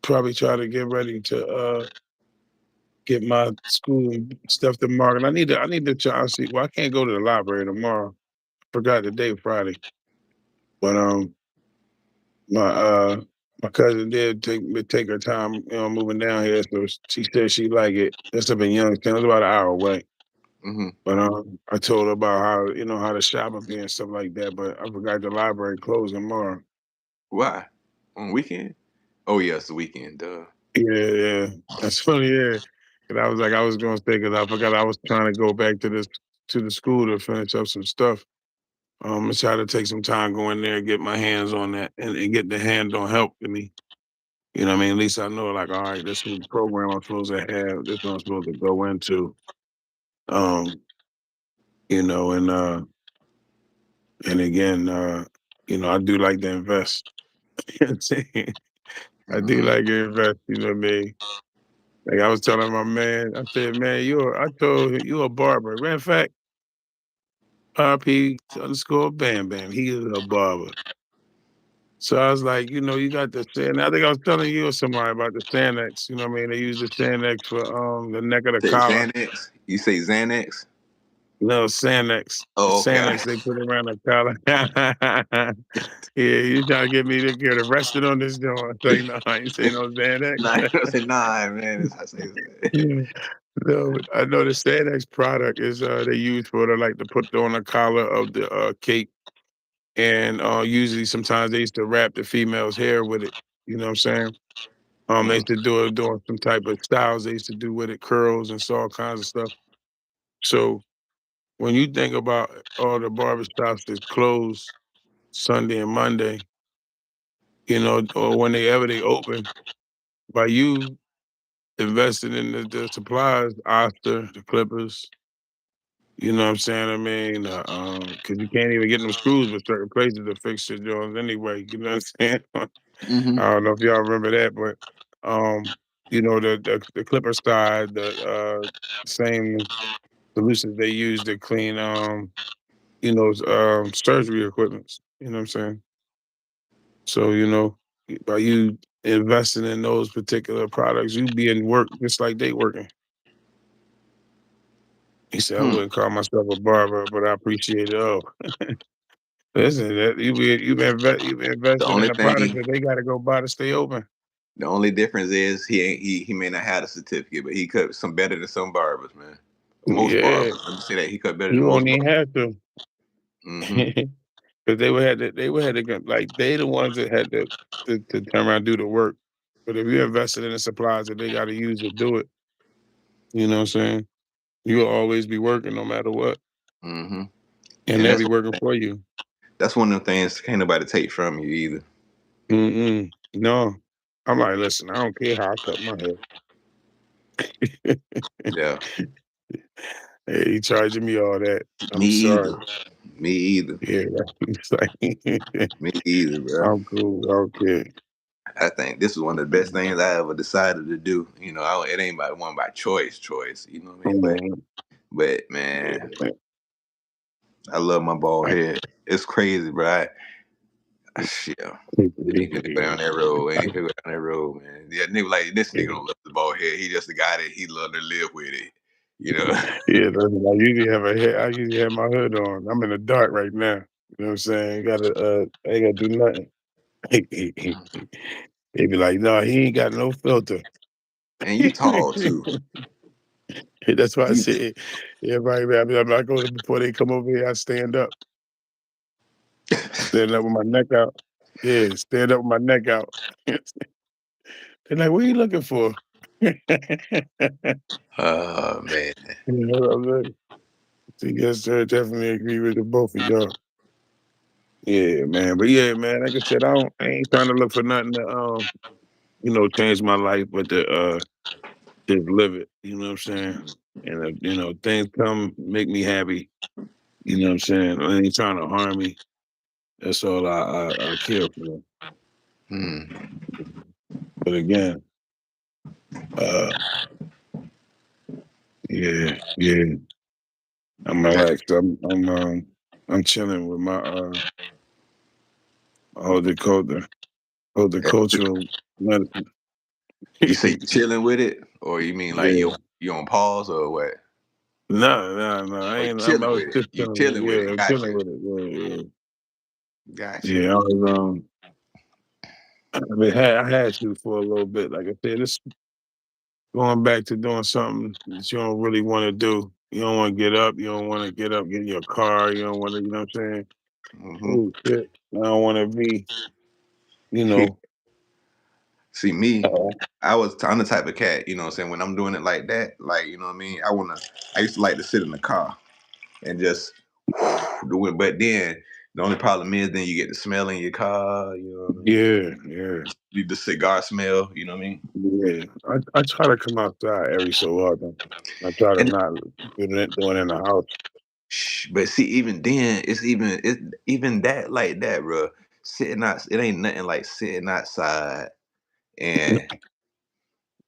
probably try to get ready to get my school stuff to market. I need to try to see. Well, I can't go to the library tomorrow. Forgot the day Friday. But my my cousin did take her time, moving down here. So she said she like it. That's up in Youngstown. It's about an hour away. hmm But I told her about how the shopping be and stuff like that. But I forgot the library closed tomorrow. Why? On weekend? Oh yeah, it's the weekend. Duh. Yeah, yeah. That's funny, yeah. And I was like, I was gonna stay because I forgot I was trying to go back to the school to finish up some stuff. I try to take some time, go in there, and get my hands on that, and get the hand-on help with me. You know what I mean? At least I know, like, all right, this is the program I'm supposed to have. This is what I'm supposed to go into. Um, and And again, I do like to invest. You know what I'm saying? I do Hmm. like to invest, you know what I mean? Like I was telling my man, I said, man, I told him you a barber. Matter of fact, RP underscore Bam Bam. He is a barber. So I was like, you got the sand. I think I was telling you or somebody about the Sanex. You know what I mean? They use the Sanex for the neck of the Say collar. Xanax. You say Xanax. No, Sanex. The Oh, okay. Sanex they put around the collar. Yeah, you trying to get me to get arrested on this joint. I say, no, I ain't say no Xanax. Nah, I say nah, man. That's how I say it. Yeah. No, I know the Sanex product is they use for the like to put on the collar of the cape. And usually sometimes they used to wrap the female's hair with it. You know what I'm saying? They Mm. used to do it doing some type of styles they used to do with it, curls and so all kinds of stuff. So when you think about all the barbershops that's closed Sunday and Monday, or whenever they open, by you investing in the supplies, Oster, the Clippers, you know what I'm saying? I mean, 'cause you can't even get them screws with certain places to fix your joints anyway, you know what I'm saying? Hmm. I don't know if y'all remember that, but, the Clipper side, the, same solutions they use to clean, surgery equipments, you know what I'm saying? So, by you investing in those particular products, you be in work just like they working. He said, "I Hmm. wouldn't call myself a barber, but I appreciate it." Oh, listen, that you been The investing in only the product thing, that they gotta go buy to stay open. the only difference is he may not have a certificate, but he cut some better than some barbers, man. Most Yeah, barbers. Let me say that he cut better you than won't most even barbers. have to. Hmm. 'Cause they would have to go like, they the ones that had to turn around and do the work. But if you invested in the supplies that they gotta use to do it, you know what I'm saying? You'll always be working no matter what, Hmm. and And they'll be working for you. that's one of the things can't nobody take from you either. Mm-mm. No. I'm like, "Listen, I don't care how I cut my hair." Yeah. Hey, you charging me all that. Me I'm sorry. either. Me either. Yeah, it's like Me either, bro. I'm cool, okay. I think this is one of the best things I ever decided to do. It ain't by one by choice. You know what I mean? But Mhm. but Yeah, man, man. I love my bald head. It's crazy, bro. Shit. Ain't finna go down that road. Ain't finna go down that road, man. Yeah, nigga like this nigga don't love the bald head. He just the guy that he love to live with it. You know. Yeah, I usually have my hood on. I'm in the dark right now. You know what I'm saying? I ain't gotta do nothing. They be like, "No, he ain't got no filter." And you tall too. That's why I You say everybody, I'm not going before they come over here, I stand up. Stand up with my neck out. Yeah, stand up with my neck out. They're like, "What are you looking for?" Oh man. I'm like, so yes, sir, definitely agree with the both of y'all. Yeah, man. But yeah, man, like I said, I ain't trying to look for nothing to change my life, but to just live it. You know what I'm saying? And things come make me happy. You know what I'm saying? I ain't trying to harm me. That's all I care for. Hmm. But again, uh, yeah, yeah, I'm relaxed. I'm chilling with my horticultural medicine. You say you chilling with it, or you mean like Yeah. you on pause or what? No, no, no. I Oh, you ain't. I chilling was with it. just You chilling with chilling it. with Yeah, it. I'm chilling Gotcha. with it. Yeah, Gotcha. yeah. Yeah, I had to for a little bit. Like I said, this going back to doing something that you don't really want to do. You don't want to get up. You don't want to get up, get in your car. You don't want to. You know what I'm saying? Hmm. Oh shit! I don't want to be. You know. See me, Uh, I'm the type of cat, you know what I'm saying, when I'm doing it like that, like, you know what I mean? I used to like to sit in the car and just do it. But then the only problem is then you get the smell in your car, you know what I mean? yeah, yeah, The cigar smell, you know what I mean? yeah. I try to come outside every so often. I try to And not do it in the house. But see, even then, even that like that, bro. Sitting out, it ain't nothing like sitting outside and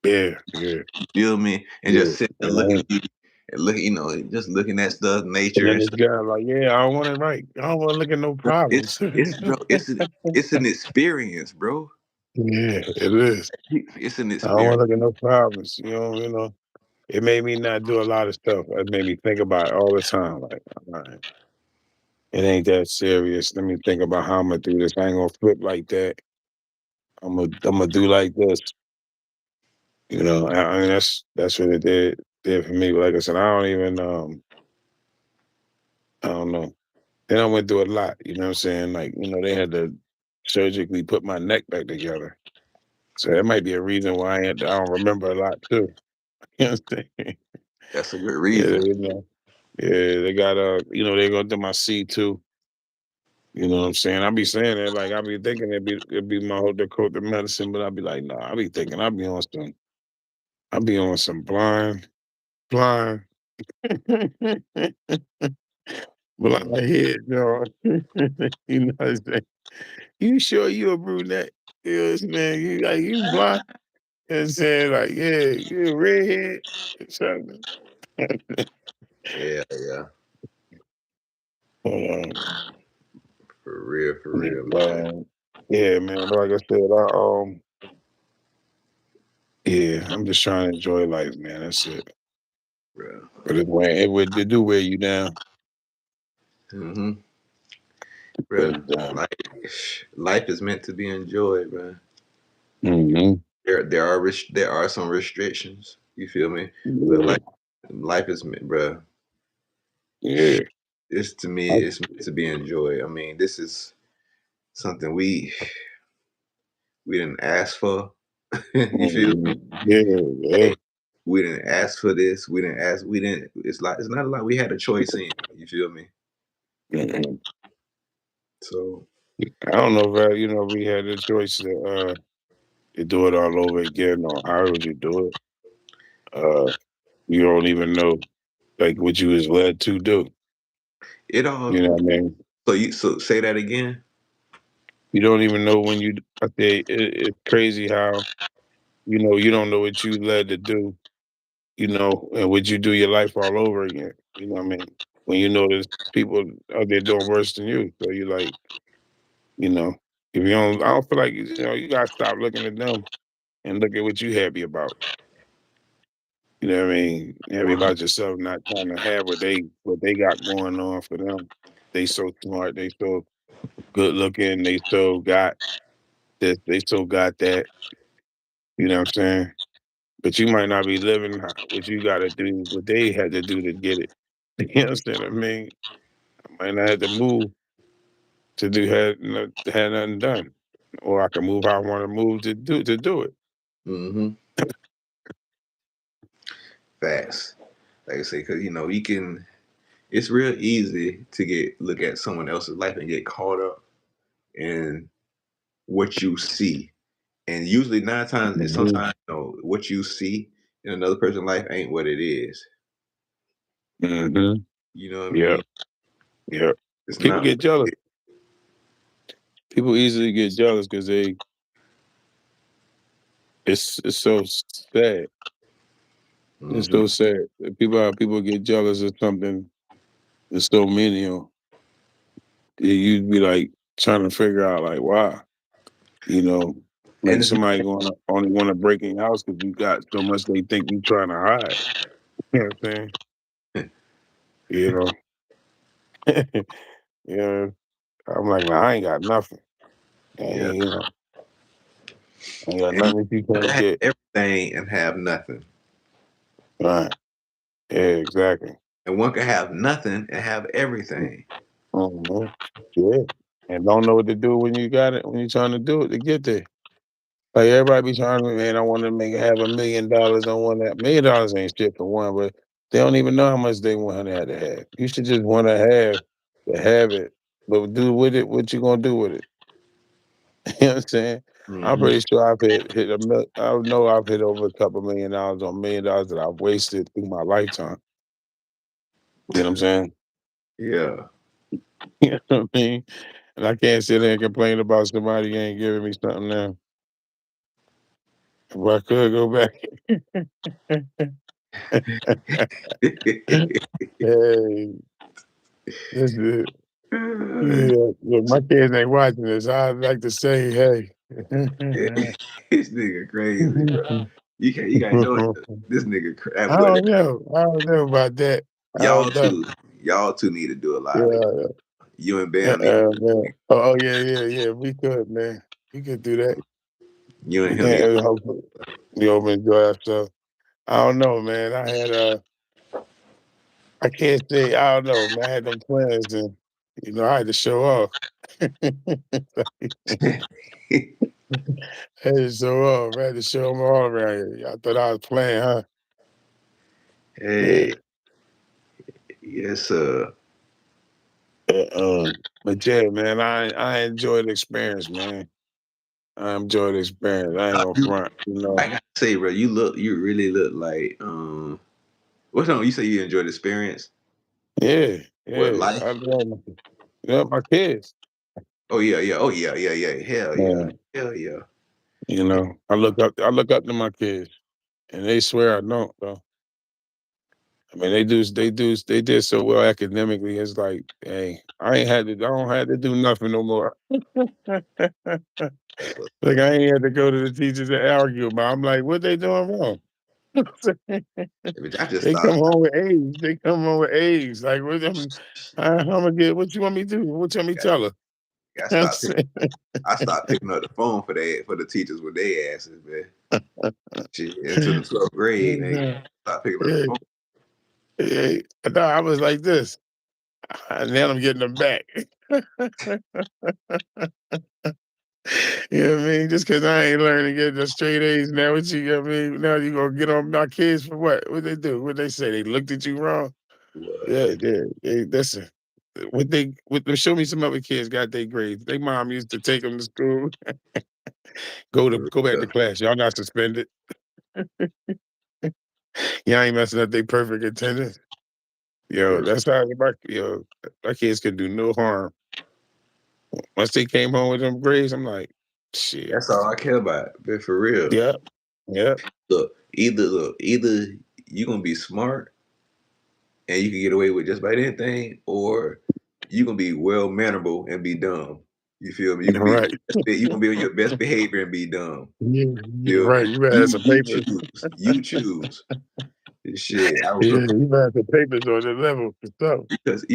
Yeah, yeah, you feel me, and yeah. just sitting and looking, And and looking, just looking at stuff, nature then and this stuff. guy like, yeah, I don't want it right. I don't want to look at no Bro, problems. bro, it's an experience, bro. Yeah, it is. It's an I don't experience. want to look at no problems. You know. It made me not do a lot of stuff. It made me think about it all the time. Like, all right, it ain't that serious. Let me think about how I'm gonna do this. I ain't gonna flip like that. I'm gonna do like this. I mean that's what it did for me. But like I said, I don't know. Then I went through a lot. You know what I'm saying? Like they had to surgically put my neck back together. So that might be a reason why I don't remember a lot too. You know what I'm saying? That's a good Yeah, reason. yeah, they got they're going through my C too. You know what I'm saying? I be saying it like I be thinking it'd be my whole Dakota medicine, but I be like, nah, I be thinking I be on some blind, blind head, dog. You know what I'm saying? You sure you a brunette? You know what I'm saying? You blind? You know what I'm saying? Like, yeah, you a redhead or something. Yeah, yeah, um, for yeah, real, man. yeah, man. Like I said, yeah, I'm just trying to enjoy life, man. That's it. Bro. But it do wear you down. Mm-hmm. Bro, But life is meant to be enjoyed, man. mhm, There are some restrictions. You feel me? But yeah, like life is meant, bro. yeah. This to me I, is meant to be enjoyed. I mean, this is something we didn't ask for. You feel me? yeah, yeah. Like, we didn't ask for this. We didn't ask. We didn't. It's not like we had a choice in. You feel me? Mhm. So I don't know if we had the choice to do it all over again, or how would you do it? You don't even know like what you was led to do. it all. You know what I mean? So say that again. You don't even know when you. I say it's crazy how you don't know what you led to do. And would you do your life all over again? You know what I mean? When you know there's people out there doing worse than you, so you like, you know, if you don't, I don't feel like you gotta stop looking at them and look at what you happy about. You know what I mean? Happy about yourself, not trying to have what they got going on for them. They so smart, they so good looking, they still got this, they still got that. You know what I'm saying? But you might not be living what you got to do, what they had to do to get it. You understand what I mean? I might not have to move to had nothing done, or I can move how I want to move to do it. Mm-hmm. Facts. Like I say, because you can. It's real easy to get look at someone else's life and get caught up in what you see. And usually 9 times and Hmm. sometimes what you see in another person's life ain't what it is. Hmm. You know what I Yep. mean? Yep. It's People not get what jealous. it People easily get jealous because it's so sad. is. It's Hmm. so sad. People get jealous of something that's so menial. You'd be like trying to figure out like why. You know, And like it's somebody going to only want to break in your house because you got so much they think you trying to hide. You know what I'm saying? not, You know, yeah. I'm like, nah, I ain't got nothing. I yeah. ain't, I ain't got And you nothing that you have to can't have get. everything and have nothing. Right. Yeah, exactly. And one can have nothing and have everything. Mm-hmm. Yeah. And don't know what to do when you got it, when you're trying to do it to get there. Like everybody be trying to, man, I want to have $1 million. I want that. $1 million ain't shit for one, but they don't even know how much they want to have. You should just want to have it, but do with it what you gonna do with it. You know what I'm saying? I'm Hmm. pretty sure I know I've hit over a couple $1 million on $1 million that I've wasted through my lifetime. You know what I'm saying? Yeah. You know what I mean? And I can't sit there and complain about somebody ain't giving me something now. If I could go back. Hey, this is yeah. Look, my kids ain't watching this. I'd like to say, hey. This nigga crazy, bro. You gotta know it. This nigga, I but don't know. I don't know about that. I y'all don't know. two, y'all two need to do a live together. Yeah. You and Bam need Man. Oh, yeah, yeah, yeah. We could, man. We could do that. you and We him can't need. hopefully we over enjoy ourselves. I don't know, man. I can't say I don't know, man. I had them plans and I had to show off. I had to show off. I had to show them all around here. I thought I was playing, huh? Hey, Yeah. yes, But yeah, man, I enjoyed the experience, man. I enjoyed the experience. I ain't gonna you. front, I gotta say, bro, you really look like What's on? You say you enjoyed the experience? Yeah, What yeah. I life? love my kids. Oh yeah, yeah. Oh yeah, yeah, yeah. Hell yeah, Yeah. hell yeah. I look up to my kids. And they swear I don't though. I mean they did so well academically. It's like, hey, I don't have to do nothing no more. That's what. Like I ain't had to go to the teachers and argue about. I'm like, what they doing wrong? I just They thought. come home with A's. They come home with A's. Like, I'm gonna get. What you want me to do? What you want me to Got, tell her? got I'm stop. saying, I stopped picking up the phone for the teachers with their asses, man. Shit, into the 12th grade, man. Stop picking up the yeah, phone. yeah. No, I was like this, and then I'm getting them back. You know what I mean? Just because I ain't learning to get the straight A's now, you know what I mean? Now you gonna get on my kids for what? What they do? What they say? They looked at you wrong? What? Yeah, yeah. Listen, what they show me some other kids got their grades. They mom used to take them to school, For go back to real. class. Y'all not suspended. Y'all ain't messing up their perfect attendance. Yo, For, that's how my kids could do no harm. Once they came home with them grades, I'm like, shit. that's all I care about, but for real. Yep. Yep. Either you gonna be smart and you can get away with just about anything, or you gonna be well mannerable and be dumb. You feel me? Right. You gonna be on your best behavior and be dumb. Yeah, Feel right. me? You better have You some you papers. choose. You choose. Shit, I Yeah, remember you better have some papers on the level for sure. because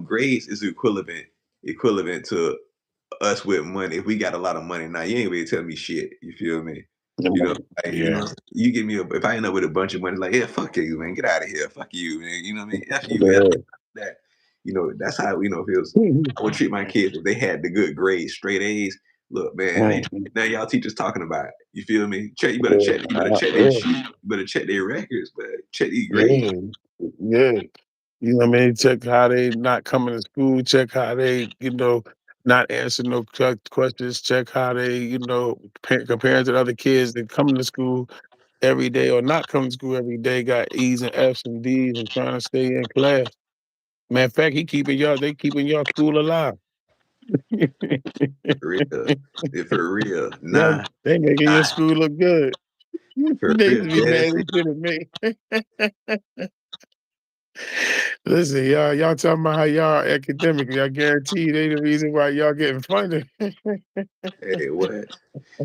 grades is equivalent to us with money. If we got a lot of money now, you ain't really tell me shit. You feel me? You know, Right. like, Yeah. you give me if I end up with a bunch of money, like, yeah, fuck you, man, get out of here, fuck you, man. You know what I mean? F you, F Yeah. that. That's how feels. I would treat my kids if they had the good grades, straight A's. Look, man, I ain't Mhm. now y'all teachers talking about it. You feel me? Check. Yeah. You better check their sheet. You better check their records, but check these grades. Yeah. Yeah. You know what I mean? Check how they not coming to school. Check how they, not answering no questions. Check how they, comparing to the other kids that coming to school every day or not coming to school every day, got E's and F's and D's and trying to stay in class. Matter of fact, they keeping y'all school alive. For real. For real. Yeah, Nah, they making your nah, school look good. for They real. used to be Dead mad ass. as shit at me. Listen, y'all talking about how y'all academically, I guarantee you they the reason why y'all getting funded. Hey, what?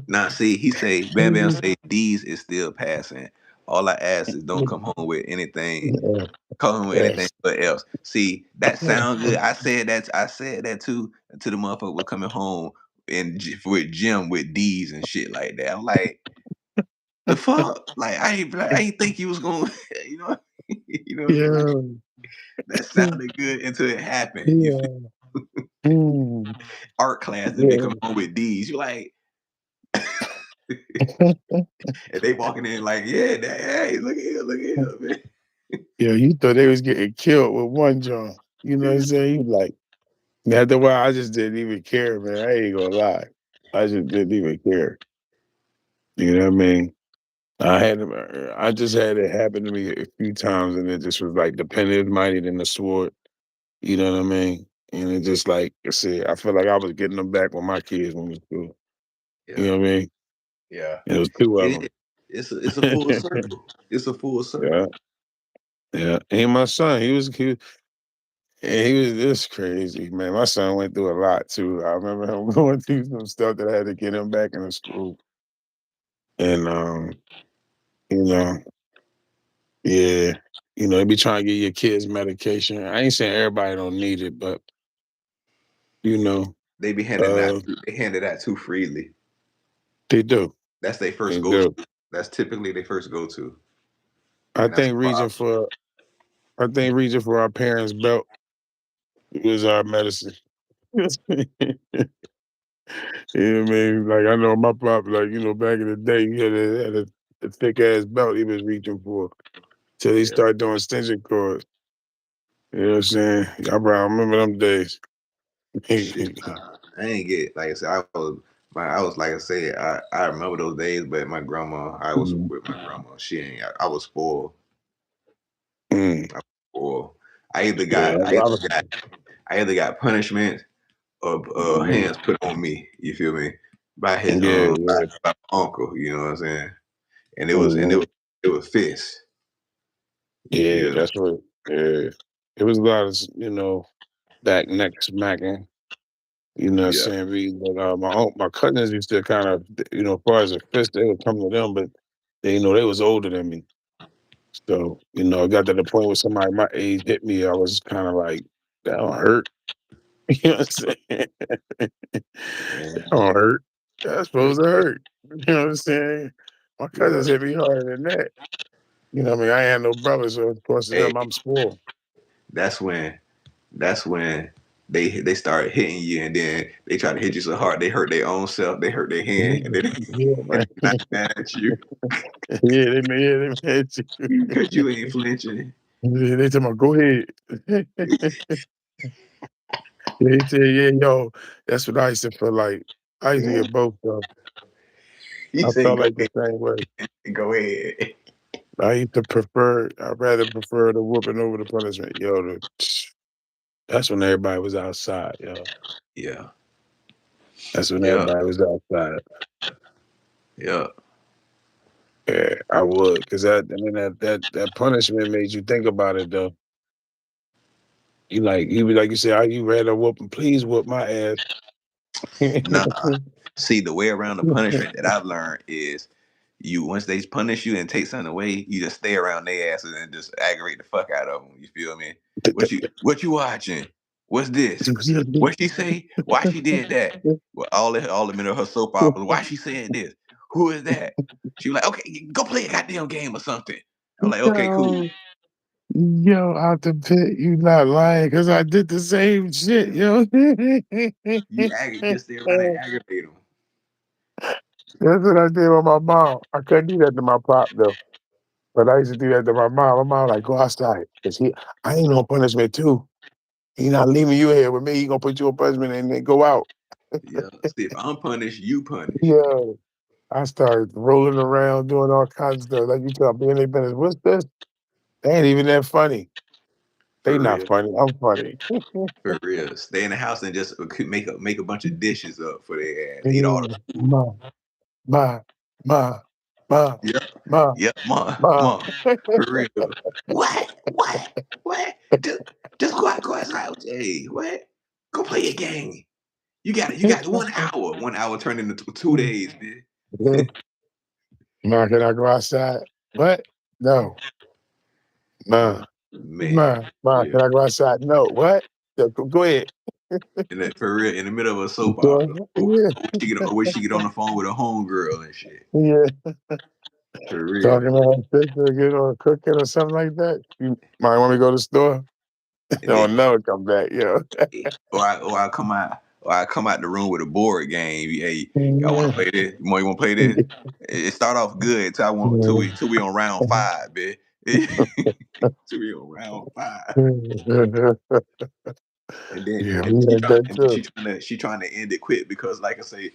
Nah, see, he say, Bam Bam say D's is still passing. All I ask is don't come home with anything. Come home with anything Yes. but else. See, that sound good. I said that too to the motherfucker was coming home with Jim with D's and shit like that. I'm like, the fuck? Like I ain't think you was going you know you know what I mean? Like Yeah. that sounded good until it happened. You feel Yeah. Mm. art class and they come Yeah. home with D's. You like and they walking in like, yeah, hey, look at here, man. Yeah, you thought they was getting killed with one joint. You know what I'm saying? You like, after a while, I just didn't even care, man. I ain't gonna lie. I just didn't even care. You know what I mean? I just had it happen to me a few times, and it just was like the pen is mightier than the sword. You know what I mean? And it just like I said, I feel like I was getting them back when my kids went to school. You Yeah, know what I mean? yeah. It was two of It them. is. It's a full circle. It's a full Yeah, circle. yeah. And my son, he was this crazy, man. My son went through a lot too. I remember him going through some stuff that I had to get him back into school. And you know, yeah, they be trying to get your kids medication. I ain't saying everybody don't need it, but you know, They be handing that. uh, They handed that too freely. they do. That's their They first go to. do. That's typically their first go to, I and that's a think reason problem. for I think reason for our parents' belt was our medicine. You know what I mean? Like I know my pop, like, back in the day, he had a thick ass belt he was reaching for till he Yeah. started doing extension cords. You know what I'm saying? I remember them days. Shit, I ain't get like I said. I was like I said. I remember those days, but my grandma. I was Mm, with my grandma. She ain't. I was spoiled. mm. Or Yeah, I either got punishment or mhm. hands put on me. You feel me? By his Yeah, yeah, by my uncle. You know what I'm saying? And mhm. it was fists. You Yeah, feel me? that's what. Yeah, it was a lot of back neck smacking. You know what I'm Yeah. saying? But my cousins used to kind of, as far as a fist, they would come to them, but they was older than me. So, it got to the point where somebody my age hit me, I was kind of like, that don't hurt. You know what I'm saying? That Man. don't hurt. That's supposed to hurt. You know what I'm saying? My Yeah. cousins hit me harder than that. You know what I mean? I ain't had no brothers, so of course to Hey, them, I'm spoiled. that's when that's when they start hitting you, and then they try to hit you so hard they hurt their own self, they hurt their hand, and Yeah, then yeah, and man. they're not mad at you Yeah, they mad you. because you ain't flinching. Yeah, they tell me, go ahead. They say, yeah, yo, that's what I used to feel like. I used to get both though. He I said, felt "Go like the same way. ahead, go ahead." I'd rather prefer the whooping over the punishment. Yo, that's when everybody was outside, yo. Yeah, That's when yeah, everybody was outside. yeah, Yeah, I would, cause that punishment made you think about it though. You be like you say, "Are you ready to whoop 'em? Please whoop my ass." nah. See, the way around the punishment that I've learned is you once they punish you and take something away, you just stay around their asses and just aggravate the fuck out of them. You feel me? What you watching? What's this? What she say? Why she did that? Well, all the minute of her soap opera. Why she saying this? Who is that? She was like, okay, go play a goddamn game or something. I'm like, okay, cool. Yo, yo, out the pit, you not lying, cause I did the same shit, yo. Just stay around and aggravate them. That's what I did with my mom. I couldn't do that to my pop though, but I used to do that to my mom. My mom like, go outside, cause I ain't on punishment too. He not leaving you here with me. He gonna put you on punishment and then go out. Yeah. See, if I'm punished, you punish. Yeah, I started rolling around doing all kinds of stuff. Like you tell me, in their business. What's this? They ain't even that funny. They For not real. funny. I'm funny. For real. Stay in the house and just make a bunch of dishes up for their ass. Eat all Yeah, the food. ma, ma, ma, ma, Yep. ma, Yep. ma. For real. What? What? What? Just go outside. Hey, what? Go play a game. You got 1 hour. 1 hour turned into 2 days, man. Ma, can I go outside? What? No. Oh Ma, man. Yeah. can I go outside? No. What? Yeah, go ahead. And that for real in the middle of a soap opera. Go- Or Yeah, when she get on the phone with a homegirl and shit. yeah. For real. Talking to her sister, cooking or something like that. You might want me to go to the store? And Oh then no, come back, yo. or I come out the room with a board game. Hey, y'all want to play this? You want to play this? It start off good till I want till we on round five, bitch. Till we on round five, Yeah, and we had that then too. she trying to end it quick because like I say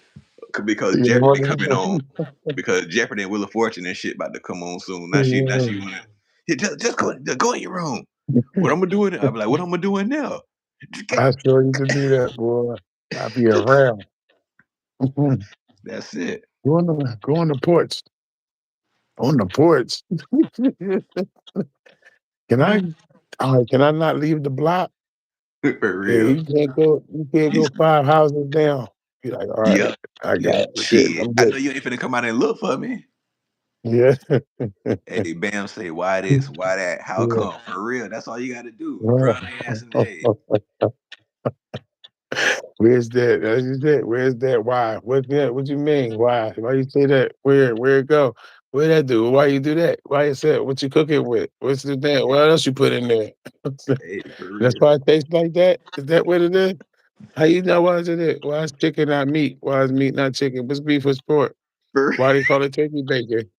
because Yeah, Jeopardy what coming on is because Jeopardy and Wheel of Fortune and shit about to come on soon. Now she it? wanna just go in your room. What I'm gonna do in there? I'm like, what I'm gonna do in there? I sure used to do that, boy. I'd be around. Go That's it. on the porch. On the porch. Can I can I not leave the block? For Yeah, real. you can't You go 5 houses down. Be like, "All right, yeah, I got yeah. it. I'm good. Shit. I'm I know good." you ain't finna come out and look for me. Yeah. Hey, Bam say, why this? Why that? How Yeah. come? For real. That's all you gotta do. Drown their ass in the hay. Where's that? That's just it. Where's that? Why? What that? What you mean? Why? Why you say that? Where it go? Where that do? Why you do that? Why you say what you cooking with? What's the that? What else you put in there? Hey, for That's real. why it tastes like that? Is that what it is? How you know why is it is? Why is chicken not meat? Why is meat not chicken? What's beef was pork? For, Why they call it turkey bacon?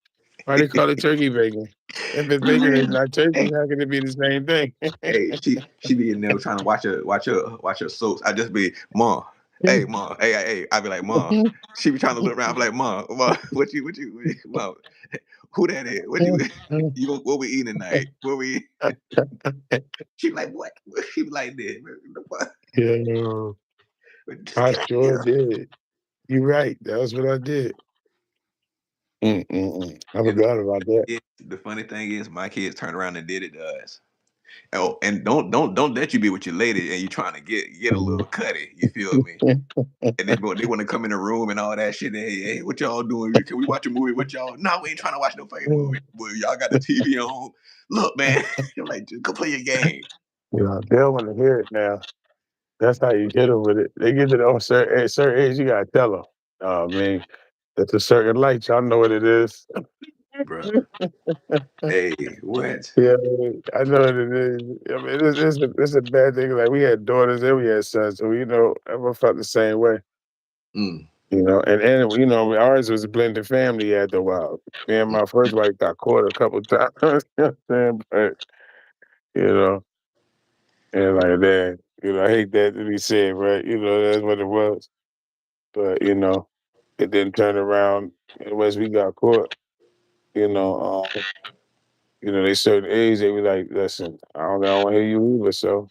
Why they call it turkey bacon? If it's for bacon, it's real. not turkey. Hey, How can it be the same thing? hey, she be in there trying to watch her soaps. I just be, Mom, hey, Mom, hey. I be like, Mom. She be trying to look around, I be like, Mom, Mom, who that is? What you, what we eating tonight? What we? She be like, what? She be like this. What Yeah, the I fuck? sure did. You're right. That was what I did. I And forgot about that. the funny thing is, my kids turned around and did it to us. Oh, and don't let you be with your lady and you trying to get a little cutty. You feel me? And they want to come in the room and all that shit. Hey, what y'all doing? Can we watch a movie with y'all? No, we ain't trying to watch no fucking movie. Boy, y'all got the TV on. Look, man, you're like, just go play your game, Yeah, they don't want to hear it now. That's how you get them with it. They get to the certain age, you gotta tell them. Oh man, it's a certain light. Y'all know what it is. bro. Hey, what? Yeah, I know what it is. I mean, it's a bad thing. Like we had daughters and we had sons, so everyone felt the same way. Mm, And ours was a blended family after a while. Me and mm, my first wife got caught a couple times. You know what I'm saying? But you know, and like that, I hate that to be said, right? That's what it was. But it didn't turn around. And once we got caught, you know, they certain age, they be like, listen, I don't want to hear you either. So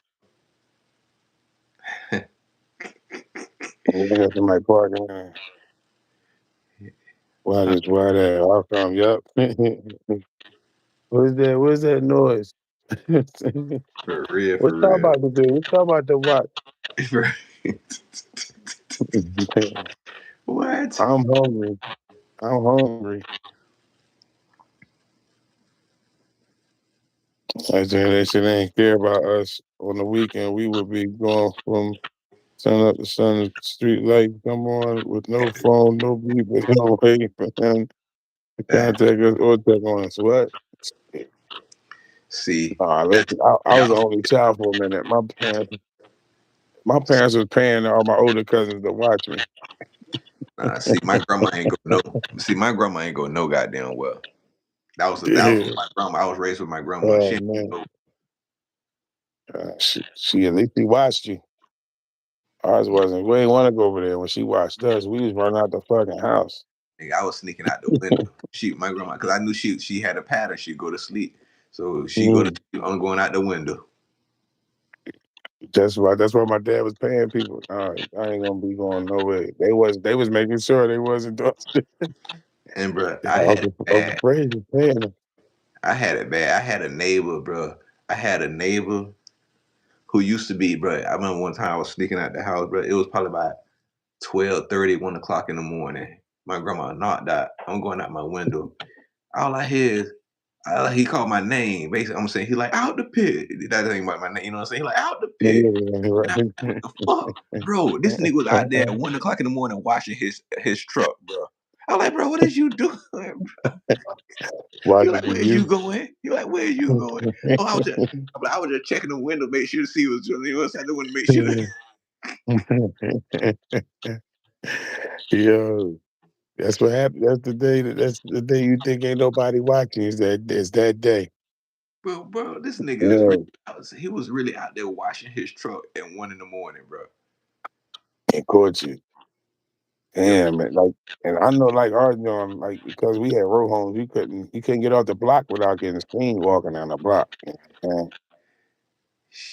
we got somebody parking there. Why that? How come? Yup. What's that? What's that noise? for real, What for y'all real. about to do? What y'all about to watch? For- what? I'm hungry. I'm hungry. I said they should ain't care about us. On the weekend, we would be going from sun up to sun, street lights come on with no phone, no people, no waiting for them to Uh, contact us or check on us. What? see, that, Listen, I was that the was only child for a minute. My parents was paying all my older cousins to watch me. see, my grandma ain't go no. See, my grandma ain't go no goddamn well. That was Yeah. my grandma. I was raised with my grandma. Oh She ain't man. go. She at least she watched you. Ours wasn't. We didn't want to go over there when she watched us. We was running out the fucking house. Nigga, I was sneaking out the window. My grandma, because I knew she had a pattern. She'd go to sleep, so she go to Mm. sleep. I'm going out the window. That's why my dad was paying people. I ain't gonna be going nowhere. They was making sure they wasn't doing shit. And bro, Yeah, Uncle Fraser was paying them. I had it bad. I had a neighbor, bro. I had a neighbor who used to be, bro. I remember one time I was sneaking out the house, bro. It was probably about 12:30, 1 o'clock in the morning. My grandma knocked out. I'm going out my window. All I hear is he called my name. Basically, I'm saying he like out the pit. That ain't my name. You know what I'm saying? He like out the pit. Yeah, And I was like, what the fuck, bro? This nigga was out there at 1 o'clock in the morning washing his truck, bro. I was like, bro, what is you doing? He watching like, for where's you you. going? He like, where's you going? Oh, I was just checking the window, make sure to see what's you know, I want to make sure that Yo, that's what happened. That's the day you think ain't nobody watching. Is that day. bro, this nigga is really Yeah, he was really out there washing his truck at 1 in the morning, bro. and caught you. Yep. Damn it, like, and I know, like ours, like because we had row homes, you couldn't get off the block without getting seen walking down the block.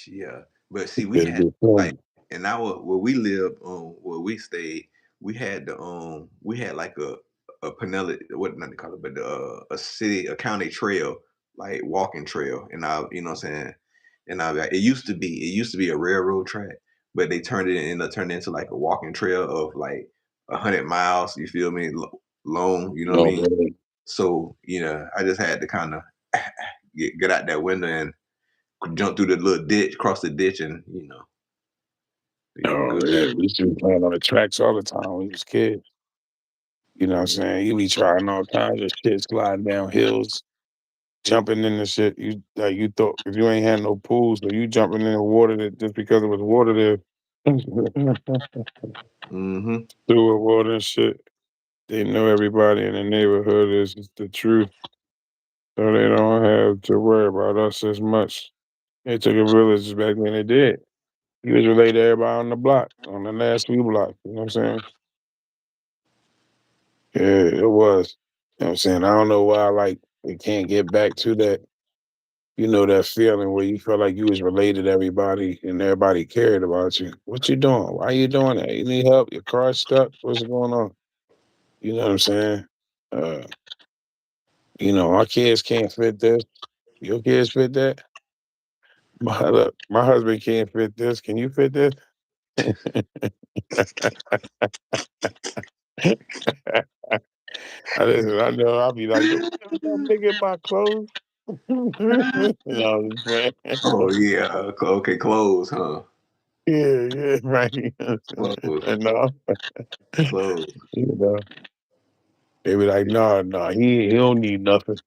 Yeah. But see, we Better had get like funny. in our where we lived, where we stayed, we had like a Pinellas, what not to call it, but a city, a county trail, like walking trail, and I, you know what I'm saying, and I it used to be a railroad track, but they turned it in, turned it into like a walking trail of like 100 miles. You feel me? Long, you know what I No, mean? man. So I just had to kind of get out that window and jump through the little ditch, cross the ditch, and you were Oh, good. yeah, we used to be playing on the tracks all the time when we was kids. You know what I'm saying? You be trying all kinds of shit, sliding down hills, jumping in the shit. You like you thought if you ain't had no pools, so you jumping in the water that just because it was water there. Mm-hmm. Sewer water and shit. They know everybody in the neighborhood is the truth, so they don't have to worry about us as much. It took a village back then. They did. You was related to everybody on the block, on the last few blocks. You know what I'm saying? Yeah, it was. You know what I'm saying? I don't know why, like, we can't get back to that, that feeling where you felt like you was related to everybody and everybody cared about you. What you doing? Why you doing that? You need help? Your car's stuck? What's going on? You know what I'm saying? Uh, our kids can't fit this. Your kids fit that? My husband can't fit this. Can you fit this? I know I'll be like, "Don't you ever come look at my clothes?" No, I'm just playing. Oh yeah. Okay, clothes, huh? Yeah, yeah, right. Clothes, And no, clothes. you know, they be like, "No, no, he don't need nothing."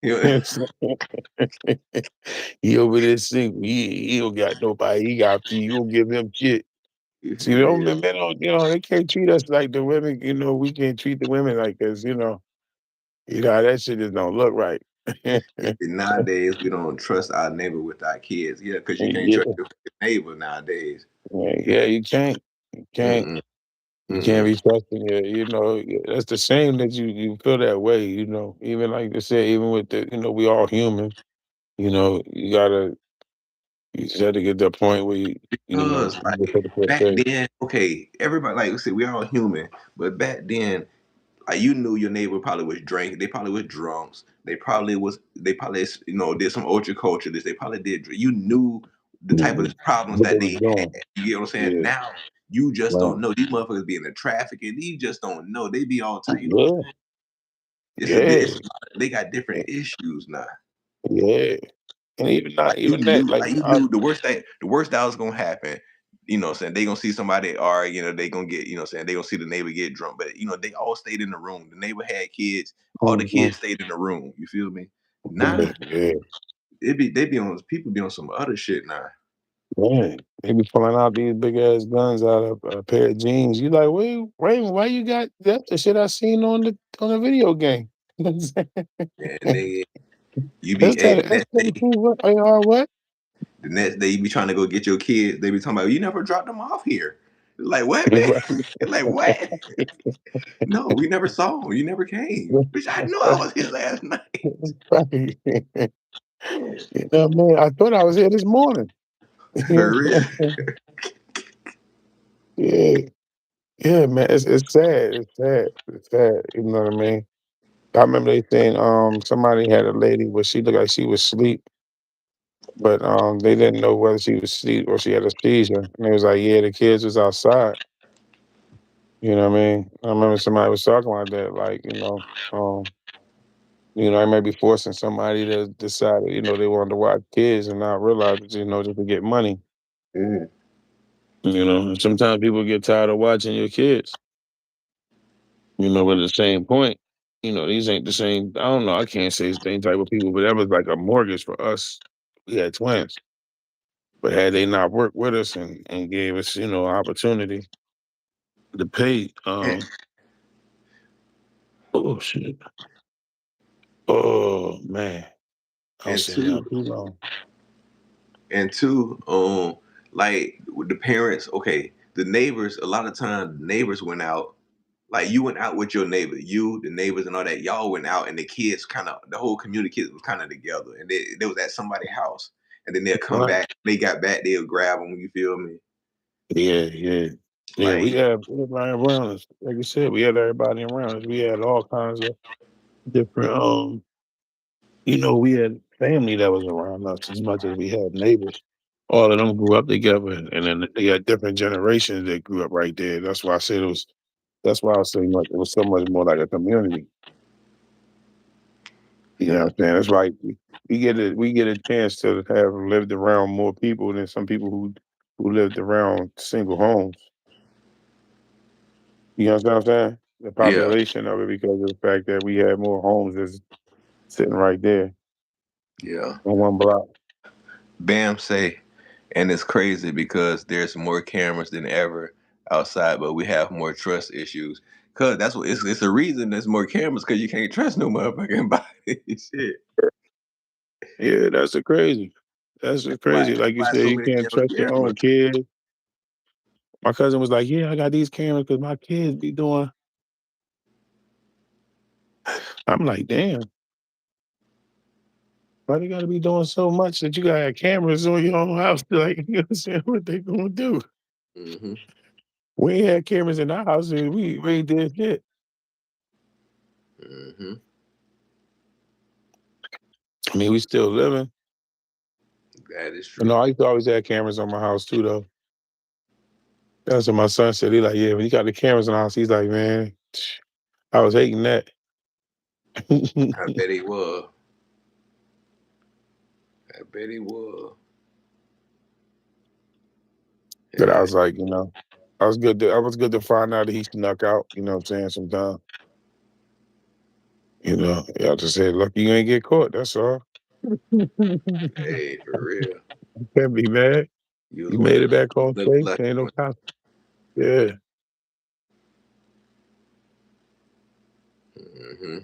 You, He over there single. He don't got nobody. He got you. You don't give him shit. you See, feel they me? don't, men don't, they can't treat us like the women. We can't treat the women like this. That shit just don't look right. Yeah, nowadays we don't trust our neighbor with our kids. Yeah, because you can't trust Yeah, your neighbor nowadays. yeah, you can't. You can't. Mm-mm, You can't mm-mm. be trusting it. That's the same that you feel that way. Even like I said, even with we all human. You just have to get to a point where Because you like put the first back say. then, okay, everybody like we said, we all human, but back then, like you knew your neighbor probably was drinking, they probably was drunks, they probably did some ultra culture. This they probably did. You knew the type of Mhm. problems What they that was they had. doing. You get what I'm saying? Yeah. Now you just Right. don't know. These motherfuckers be in the traffic, and you just don't know. They be all tight. You know what I'm Yeah. saying? Yeah. They got different issues now. Yeah. And even not even that, like Like you I knew the worst that was gonna happen. You know what I'm saying? They gonna see somebody or they gonna get, you know what I'm saying, they gonna see the neighbor get drunk. But they all stayed in the room. The neighbor had kids, all the mhm. kids stayed in the room. You feel me? Yeah, Nah, yeah. they be on people be on some other shit now. Man, they be pulling out these big ass guns out of a pair of jeans. You like, wait, why you got that's the shit I seen on the video game. That's And they you be that hey, S-22 what AR what? the next day you be trying to go get your kids. They be talking about you never dropped them off here. Like what, man? Like what? No, we never saw him. You never came. Bitch, I knew I was here last night. Right. Man, I thought I was here this morning. For real. Yeah, yeah, man. It's sad. It's sad. It's sad. You know what I mean? I remember they saying somebody had a lady where she looked like she was asleep, but they didn't know whether she was asleep or she had a seizure. And they was like, yeah, the kids was outside. You know what I mean? I remember somebody was talking like that, like, I might be forcing somebody to decide, they wanted to watch kids and not realize that, just to get money. Mm. And sometimes people get tired of watching your kids. But at the same point, these ain't the same. I don't know. I can't say it's the same type of people, but that was like a mortgage for us. We had twins, but had they not worked with us and gave us, opportunity to pay, oh shit, oh man, I was And sitting down two, too long. and two, like with the parents, okay, the neighbors, a lot of times neighbors went out, like you went out with your neighbor, you, the neighbors and all that, y'all went out and the kids kind of the whole community kids was kind of together and they was at somebody's house. and then they'll come Right. back. They got back, they'll grab them. You feel me? Yeah, yeah. Yeah, we Like, had everybody around us. Like I said, we had everybody around us. We had all kinds of different we had family that was around us as much as we had neighbors. All of them grew up together, and then they had different generations that grew up right there. That's why I said it was. That's why I was saying like it was so much more like a community. You know yeah, what I'm saying? That's right. We get a chance to have lived around more people than some people who lived around single homes. You know what I'm saying? The yeah, population of it because of the fact that we had more homes that's sitting right there yeah. on one block. Bam say, and it's crazy because there's more cameras than ever outside, but we have more trust issues. Cause that's what it's a reason there's more cameras because you can't trust no motherfucking body. Shit. Yeah, that's the crazy. That's the crazy. Like you Why said, so you many can't damn trust your cameras? own kids. My cousin was like, "Yeah, I got these cameras because my kids be doing." I'm like, "Damn, why they got to be doing so much that you got to have cameras on your own house?" Like, you know what I'm saying? What they gonna do? Hmm. We ain't had cameras in our house, and we ain't did shit. Hmm. I mean, we still living. That is But no, true. I used to always have cameras on my house too, though. That's what my son said. He like, "Yeah, when you got the cameras in the house," he's like, "Man, I was hating that." I bet he was. I bet he was. But I Yeah, was like, I was good to find out that he snuck out, you know what I'm saying, sometimes. I just said, "Lucky you ain't get caught, that's all." hey, for real. Can't be mad. You was You one of made the it back home lucky, safe, lucky ain't no ones. cops. Yeah. Hmm.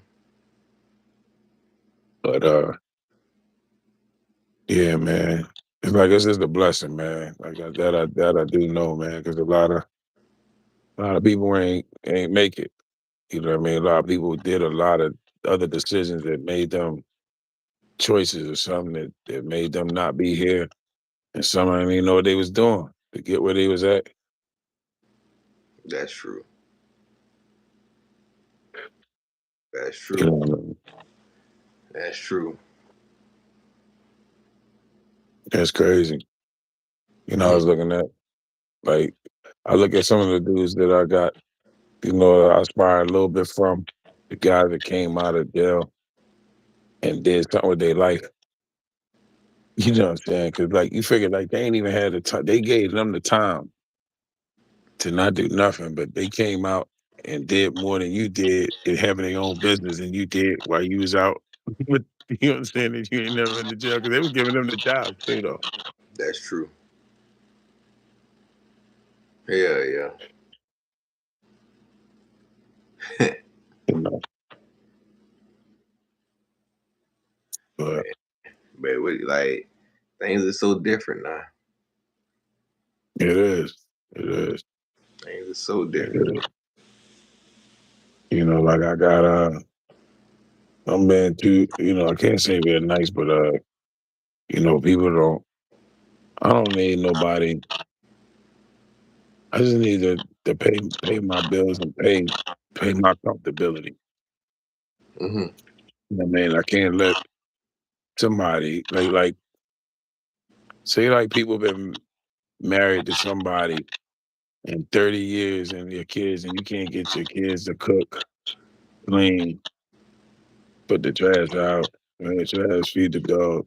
But yeah, man. It's like it's just a blessing, man. Like that I do know, man, because a lot of people ain't make it. You know what I mean? A lot of people did a lot of other decisions that made them choices or something that made them not be here. And some of them didn't know what they was doing to get where they was at. That's true. That's You true. know what I mean? That's true. That's crazy. I Mm. was looking at like I look at some of the dudes that I got, I aspire a little bit from the guys that came out of jail and did something with their life. You know what I'm saying? Because like you figure like they ain't even had the time. They gave them the time to not do nothing, but they came out and did more than you did in having their own business and you did while you was out. But you understand that you ain't never in the jail because they was giving them the jobs too, though. That's true. Yeah, yeah. You know, but But like things are so different now. it is, it is, Things are so it different. is. Like I got I'm being too, I can't say being nice, but people don't. I don't need nobody. I just need to pay my bills and pay my comfortability. Hmm. You know what I mean? I can't let somebody like say like people been married to somebody in 30 years and your kids and you can't get your kids to cook, clean, put the trash out, run the trash, feed the dog,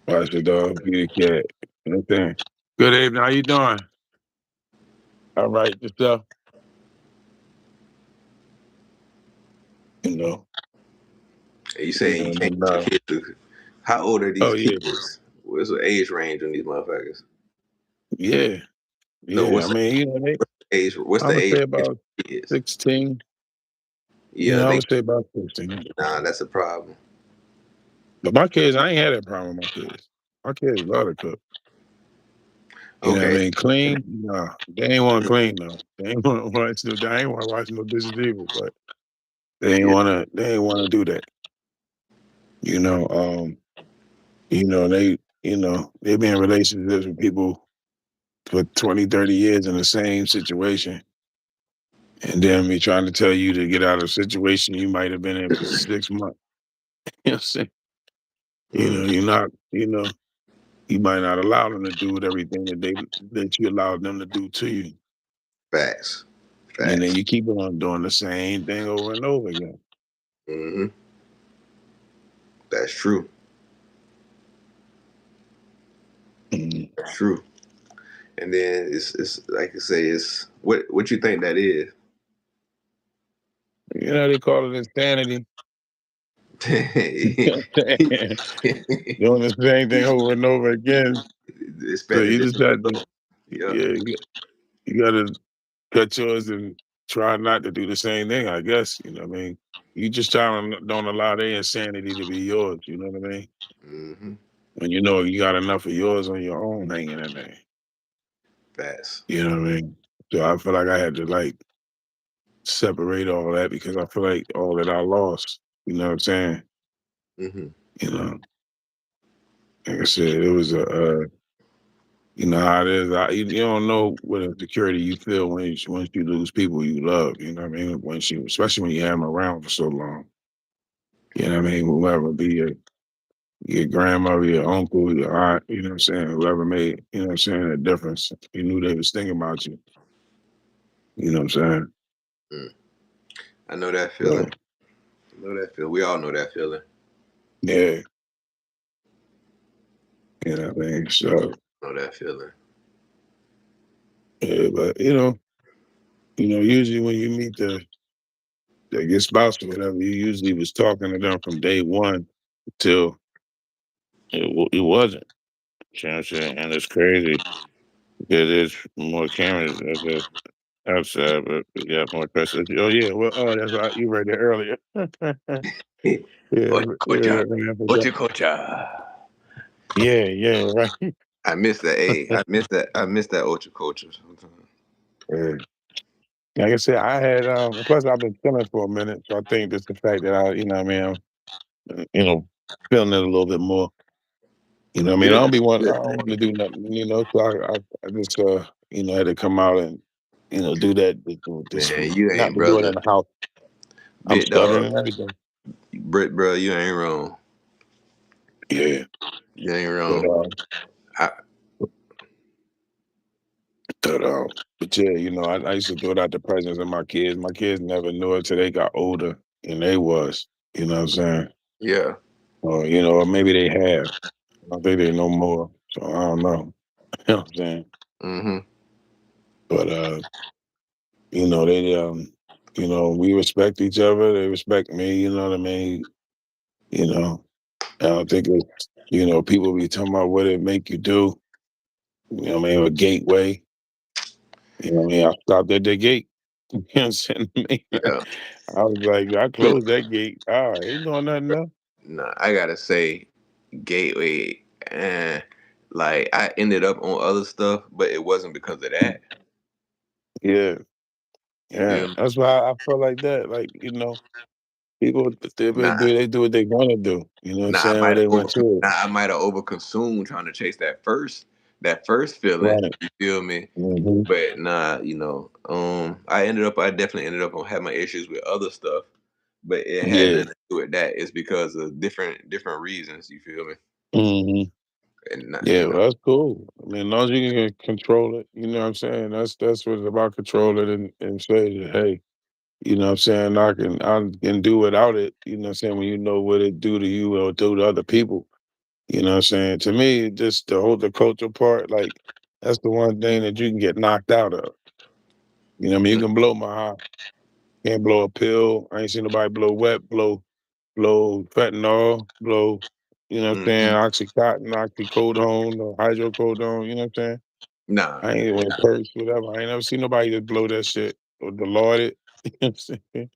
watch the dog, feed the cat. You know what I'm saying? Good evening, how you doing? All right, yourself, you know. You And, saying you can't and get your kids to? How old are these oh yeah, kids? What's the age range on these motherfuckers? yeah, No, yeah. I mean, age? What's I the would age say range about for kids? 16. Yeah, I they. would say about 16. Nah, that's a problem. But my kids, I ain't had that problem with my kids. My kids love to cook. You know what I Okay. mean? Clean? No, they ain't want to clean though. They ain't want to watch no. They ain't want to watch no dishes either. But they ain't Yeah. want to. They ain't want to do that. You know. They. they've been in relationships with people for 20, 30 years in the same situation. And then me trying to tell you to get out of a situation you might have been in for 6 months. You know what I'm saying? Mm, You're not, you might not allow them to do everything that you allowed them to do to you. facts. And then Facts. you keep on doing the same thing over and over again. Hmm. That's true. Mhm. That's true. And then it's like I say, it's what you think that is. They call it insanity. You know what I'm saying? Doing the same thing over and over again. So Expecting you just different have to, results. Yeah. yeah, you got to cut yours and try not to do the same thing, I guess. You know what I mean? You just try to don't allow their insanity to be yours. You know what I mean? Hmm. When you know you got enough of yours on your own hanging in there. Facts. You know what I mean? So I feel like I had to like separate all that because I feel like all that I lost. You know what I'm saying? Hmm. You know, like I said, it was you know how it is. You don't know what insecurity you feel once you lose people you love. You know what I mean? Especially when you have them around for so long. You know what I mean? Whoever be your grandmother, your uncle, your aunt. You know what I'm saying? Whoever made a difference. You knew they was thinking about you. You know what I'm saying? Mm. I know that So feeling. I know that feeling. We all know that feeling. yeah, you know what I mean. So Know that feeling. yeah, but usually when you meet your spouse or whatever, you usually was talking to them from day one till it wasn't. You know what I'm saying? And it's crazy because there's more cameras outside, but we got more questions. Oh yeah, well, oh that's right. You read it earlier. Yeah, Ocha, yeah, man, I forgot. Ocha Kocha. Yeah, yeah, right. I miss that. A. I miss that. I miss that Ocha Kocha sometimes. Yeah. Like I said, I had plus I've been feeling for a minute, so I think just the fact that what I mean, feeling it a little bit more. You know what I mean? Good. I Good. don't want to do nothing, so I just had to come out and do that this Man, week. you Not ain't to do it brother. in the house. I'm Big dog. stuttering and everything. Brit, bro, you ain't wrong. Yeah. You ain't But wrong. I, but but yeah, I used to throw it out the presence of my kids. My kids never knew it till they got older and they was. You know what I'm saying? yeah. Or maybe they have. I don't think they know more. So I don't know. You know what I'm saying? Mm-hmm. But they we respect each other, they respect me, you know what I mean? You know, I don't think it's people be talking about what it make you do, what I mean, a gateway. What I mean? I stopped at the gate. You know what I'm saying? Yeah. I was like, I Look, closed that gate. Ain't doing nothing else. nah, I gotta say, Gateway, and like I ended up on other stuff, but it wasn't because of that. Yeah, You yeah. feel me? That's why I feel like that. Like, people Nah, they do what they want to do. You know what I'm nah, I saying? might When have they went to it. nah, I might have overconsumed trying to chase that first feeling. Right. You feel me? Hmm. But nah, I definitely ended up on having my issues with other stuff, but it had Yeah. nothing to do with that. It's because of different reasons. You feel me? Hmm. And not, Yeah, well, that's cool. I mean, as long as you can control it, you know what I'm saying? That's what it's about, control it and say that, hey, you know what I'm saying, I can do without it, you know what I'm saying, when you know what it do to you or do to other people. You know what I'm saying? To me, just the culture part, like that's the one thing that you can get knocked out of. You know what I mean? You can blow my high. Can't blow a pill. I ain't seen nobody blow wet, blow fentanyl, blow, you know what I'm mm, saying, oxycontin, oxycodone, or hydrocodone, you know what I'm saying? nah, I ain't with purse, whatever. I ain't never seen nobody just blow that shit or deload it. You know what I'm saying?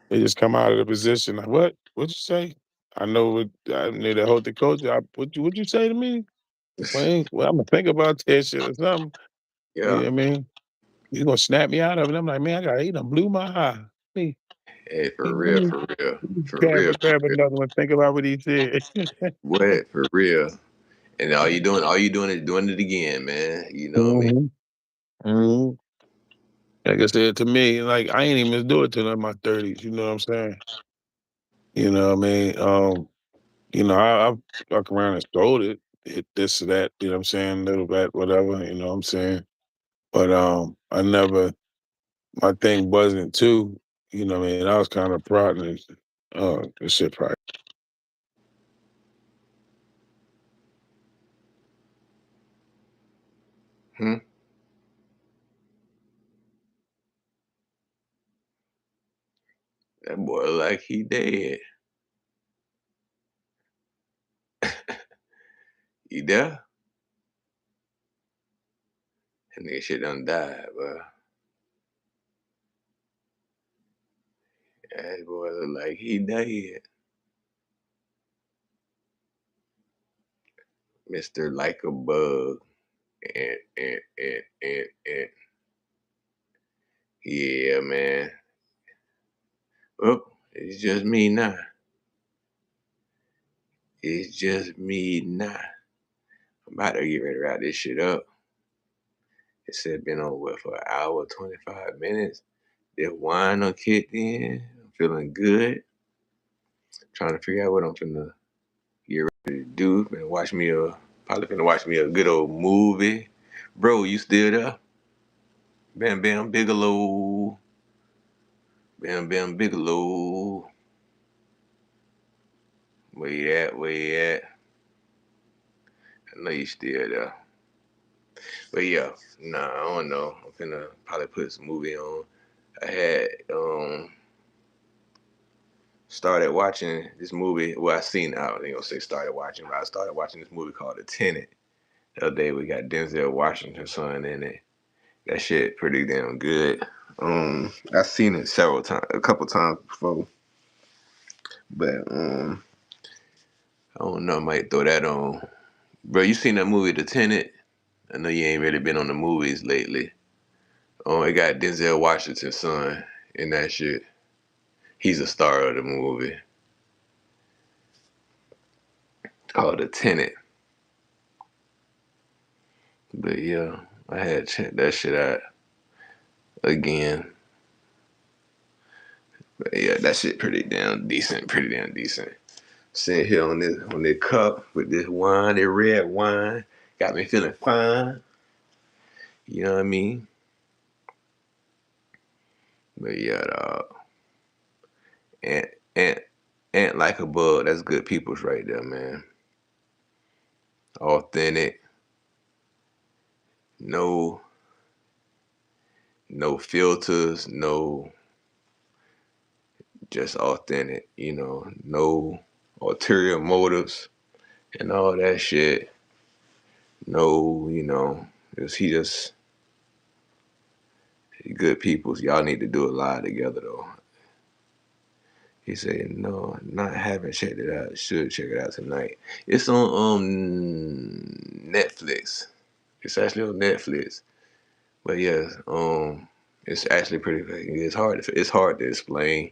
They just come out of the position like, what? What'd you say? I know what I need to hold the coach. What'd you say to me? Well, I'm gonna think about that shit or something. You yeah, know what I mean? You gonna snap me out of it. I'm like, man, I got he done blew my high. Me, hey, you for know what I real, mean? for real, for Grab, real, for grab real. another one, think about what he said. What for real? And all you doing is doing it again, man. You know what I mean? Mhm. Mhm. Like I said, to me, like, I ain't even do it till in my 30s, you know what I'm saying? You know what I mean? I've fucked around and sold it, hit this or that, you know what I'm saying, little bit, whatever, you know what I'm saying? But, I never my thing wasn't too, you know what I mean? I was kinda proud this shit probably Hmm? That boy like he dead. You there? That nigga shit done died, bro. That boy look like he dead. Mr. Like a Bug. And. Yeah, man. Oh, it's just me now. It's just me now. I'm about to get ready to wrap this shit up. It said been on what for an hour, 25 minutes. That wine done kicked in. I'm feeling good. Trying to figure out what I'm finna get ready to do. Probably finna watch me a good old movie. Bro, you still there? Bam Bam Bigelow. Bam Bam Bigelow. Where you at? Where you at? I know you still there. But yeah, nah, I don't know. I'm finna probably put some movie on. I had started watching this movie. Well, I seen. I don't even say started watching, but I started watching this movie called The Tenant. The other day we got Denzel Washington's son in it. That shit pretty damn good. I've seen it a couple times before, but I don't know. I might throw that on. Bro, you seen that movie The Tenant? I know you ain't really been on the movies lately. It got Denzel Washington's son in that shit. He's a star of the movie called The Tenant. But yeah, I had to check that shit out again. But yeah, that shit pretty damn decent. Pretty damn decent. Sitting here on this cup with this wine, this red wine, got me feeling fine. You know what I mean? But yeah, dog. Ant, ant, ant like a bug. That's good people's right there, man. Authentic. No, no filters. No, just authentic. No ulterior motives and all that shit. No, just good peoples. Y'all need to do a live together though. He said, no, not haven't checked it out. Should check it out tonight. It's on Netflix. It's actually on Netflix. But yeah, it's actually pretty. It's hard to explain.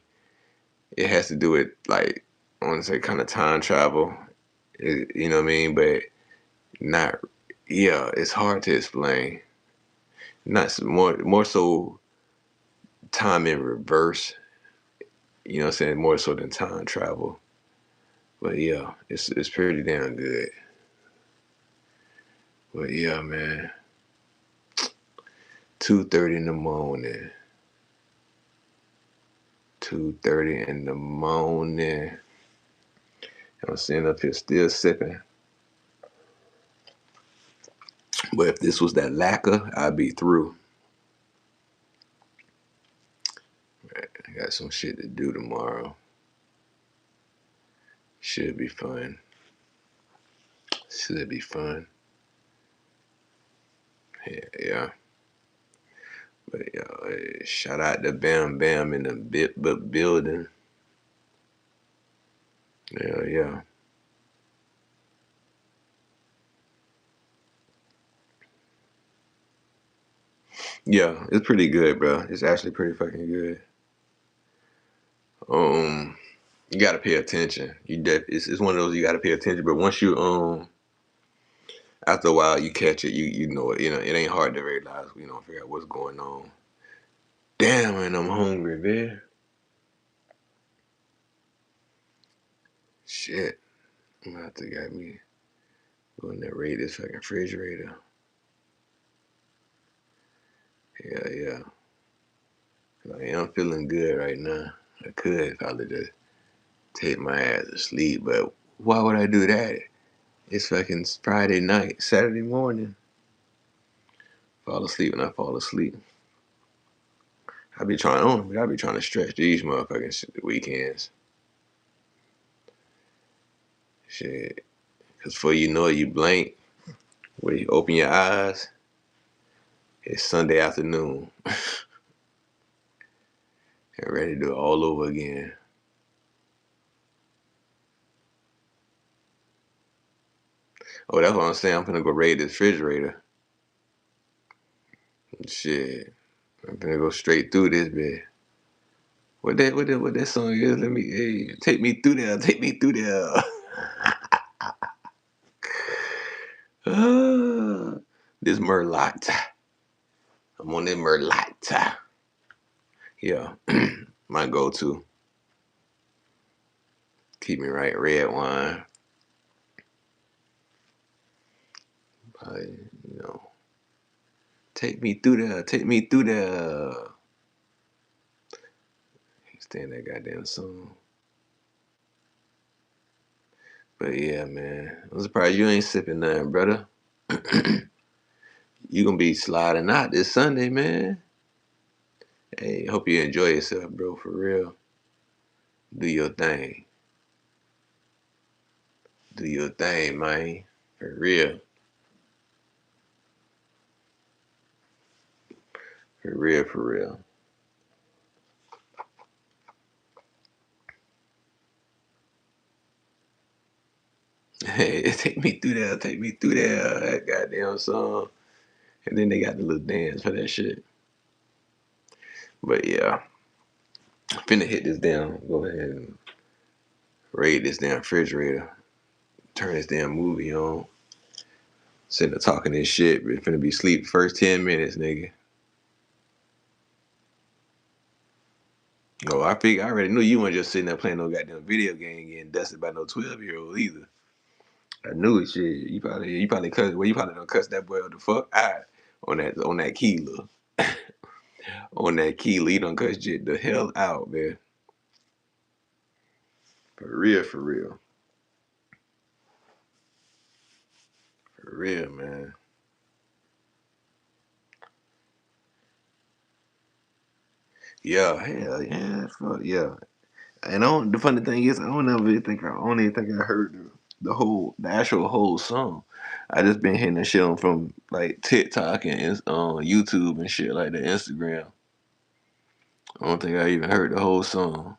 It has to do with like I want to say kind of time travel. You know what I mean? But not. Yeah, it's hard to explain. Not more so time in reverse. You know what I'm saying? More so than time travel. But yeah, it's pretty damn good. But yeah, man. 2:30 in the morning. 2:30 in the morning. I'm sitting up here still sipping. But if this was that lacquer, I'd be through. I got some shit to do tomorrow. Should be fun. Should be fun. Yeah, yeah. But yeah, shout out to Bam Bam in the building. Yeah, yeah. Yeah, it's pretty good, bro. It's actually pretty fucking good. Um, you gotta pay attention. It's one of those you gotta pay attention. But once you After a while, you catch it. You know it. It ain't hard to realize. Figure out what's going on. Damn, man, I'm hungry, man. Shit, I'm gonna have to get me go in there raid this fucking refrigerator. Yeah. I am feeling good right now. I could probably just take my ass to sleep, but why would I do that? It's fucking Friday night, Saturday morning. Fall asleep when I fall asleep. I be trying to stretch these motherfucking weekends. Shit. Cause before you know it, you blink. When you open your eyes, it's Sunday afternoon. And ready to do it all over again. Oh, that's what I'm saying. I'm finna go raid this refrigerator. Shit. I'm finna go straight through this bit. What that song is? Let me take me through there, take me through there. This Merlot. I'm on this Merlot. Yeah. My go-to. Keep me right, red wine. Probably, you know. Take me through there, take me through there. Stand that goddamn song. But yeah, man. I'm surprised you ain't sipping nothing, brother. You gonna be sliding out this Sunday, man. Hey, hope you enjoy yourself, bro, for real. Do your thing. Do your thing, man. For real. For real, for real. Hey, take me through there, take me through there. That goddamn song. And then they got the little dance for that shit. But yeah, finna hit this down. Go ahead and raid this damn refrigerator. Turn this damn movie on. Sitting there talking this shit, but finna be sleep first 10 minutes, nigga. Oh, I already knew you weren't just sitting there playing no goddamn video game getting dusted by no 12-year-old either. I knew it, shit. You probably cuss. Well, you probably don't cuss that boy the fuck out on that Keela. On that Keela, you don't cuss shit the hell out, man. For real, for real. For real, man. Yeah, hell yeah, fuck yeah. And the funny thing is, I don't even think I heard the actual whole song. I just been hitting that shit on from like TikTok and YouTube and shit like that, Instagram. I don't think I even heard the whole song.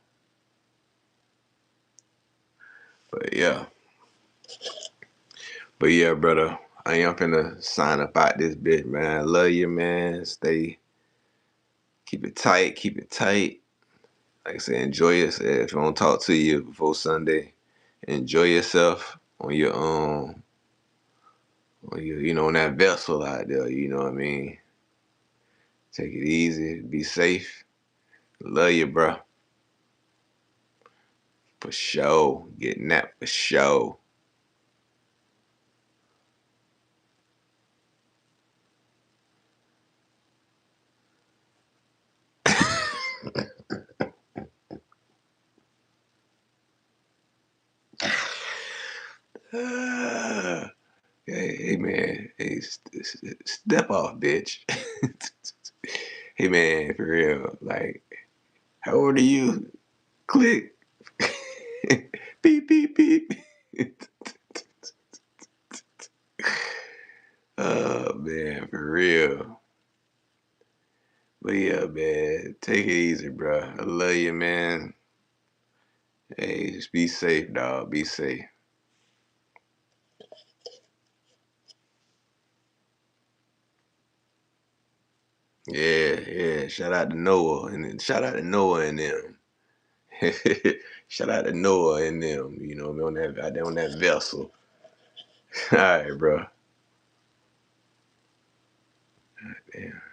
But yeah, brother. I am finna sign up out this bitch, man. I love you, man. Keep it tight, keep it tight. Like I said, enjoy yourself. If I don't talk to you before Sunday, enjoy yourself on that vessel out there. You know what I mean? Take it easy, be safe. Love you, bro. For sure. Getting that for sure. Hey, man. Hey, step off, bitch. Hey, man, for real. Like, how old are you? Click. Beep, beep, beep. Oh, man, for real. But yeah, man, take it easy, bro. I love you, man. Hey, just be safe, dog. Be safe. Yeah. Shout out to Noah shout out to Noah and them. Shout out to Noah and them. On that vessel. All right, bro. Damn.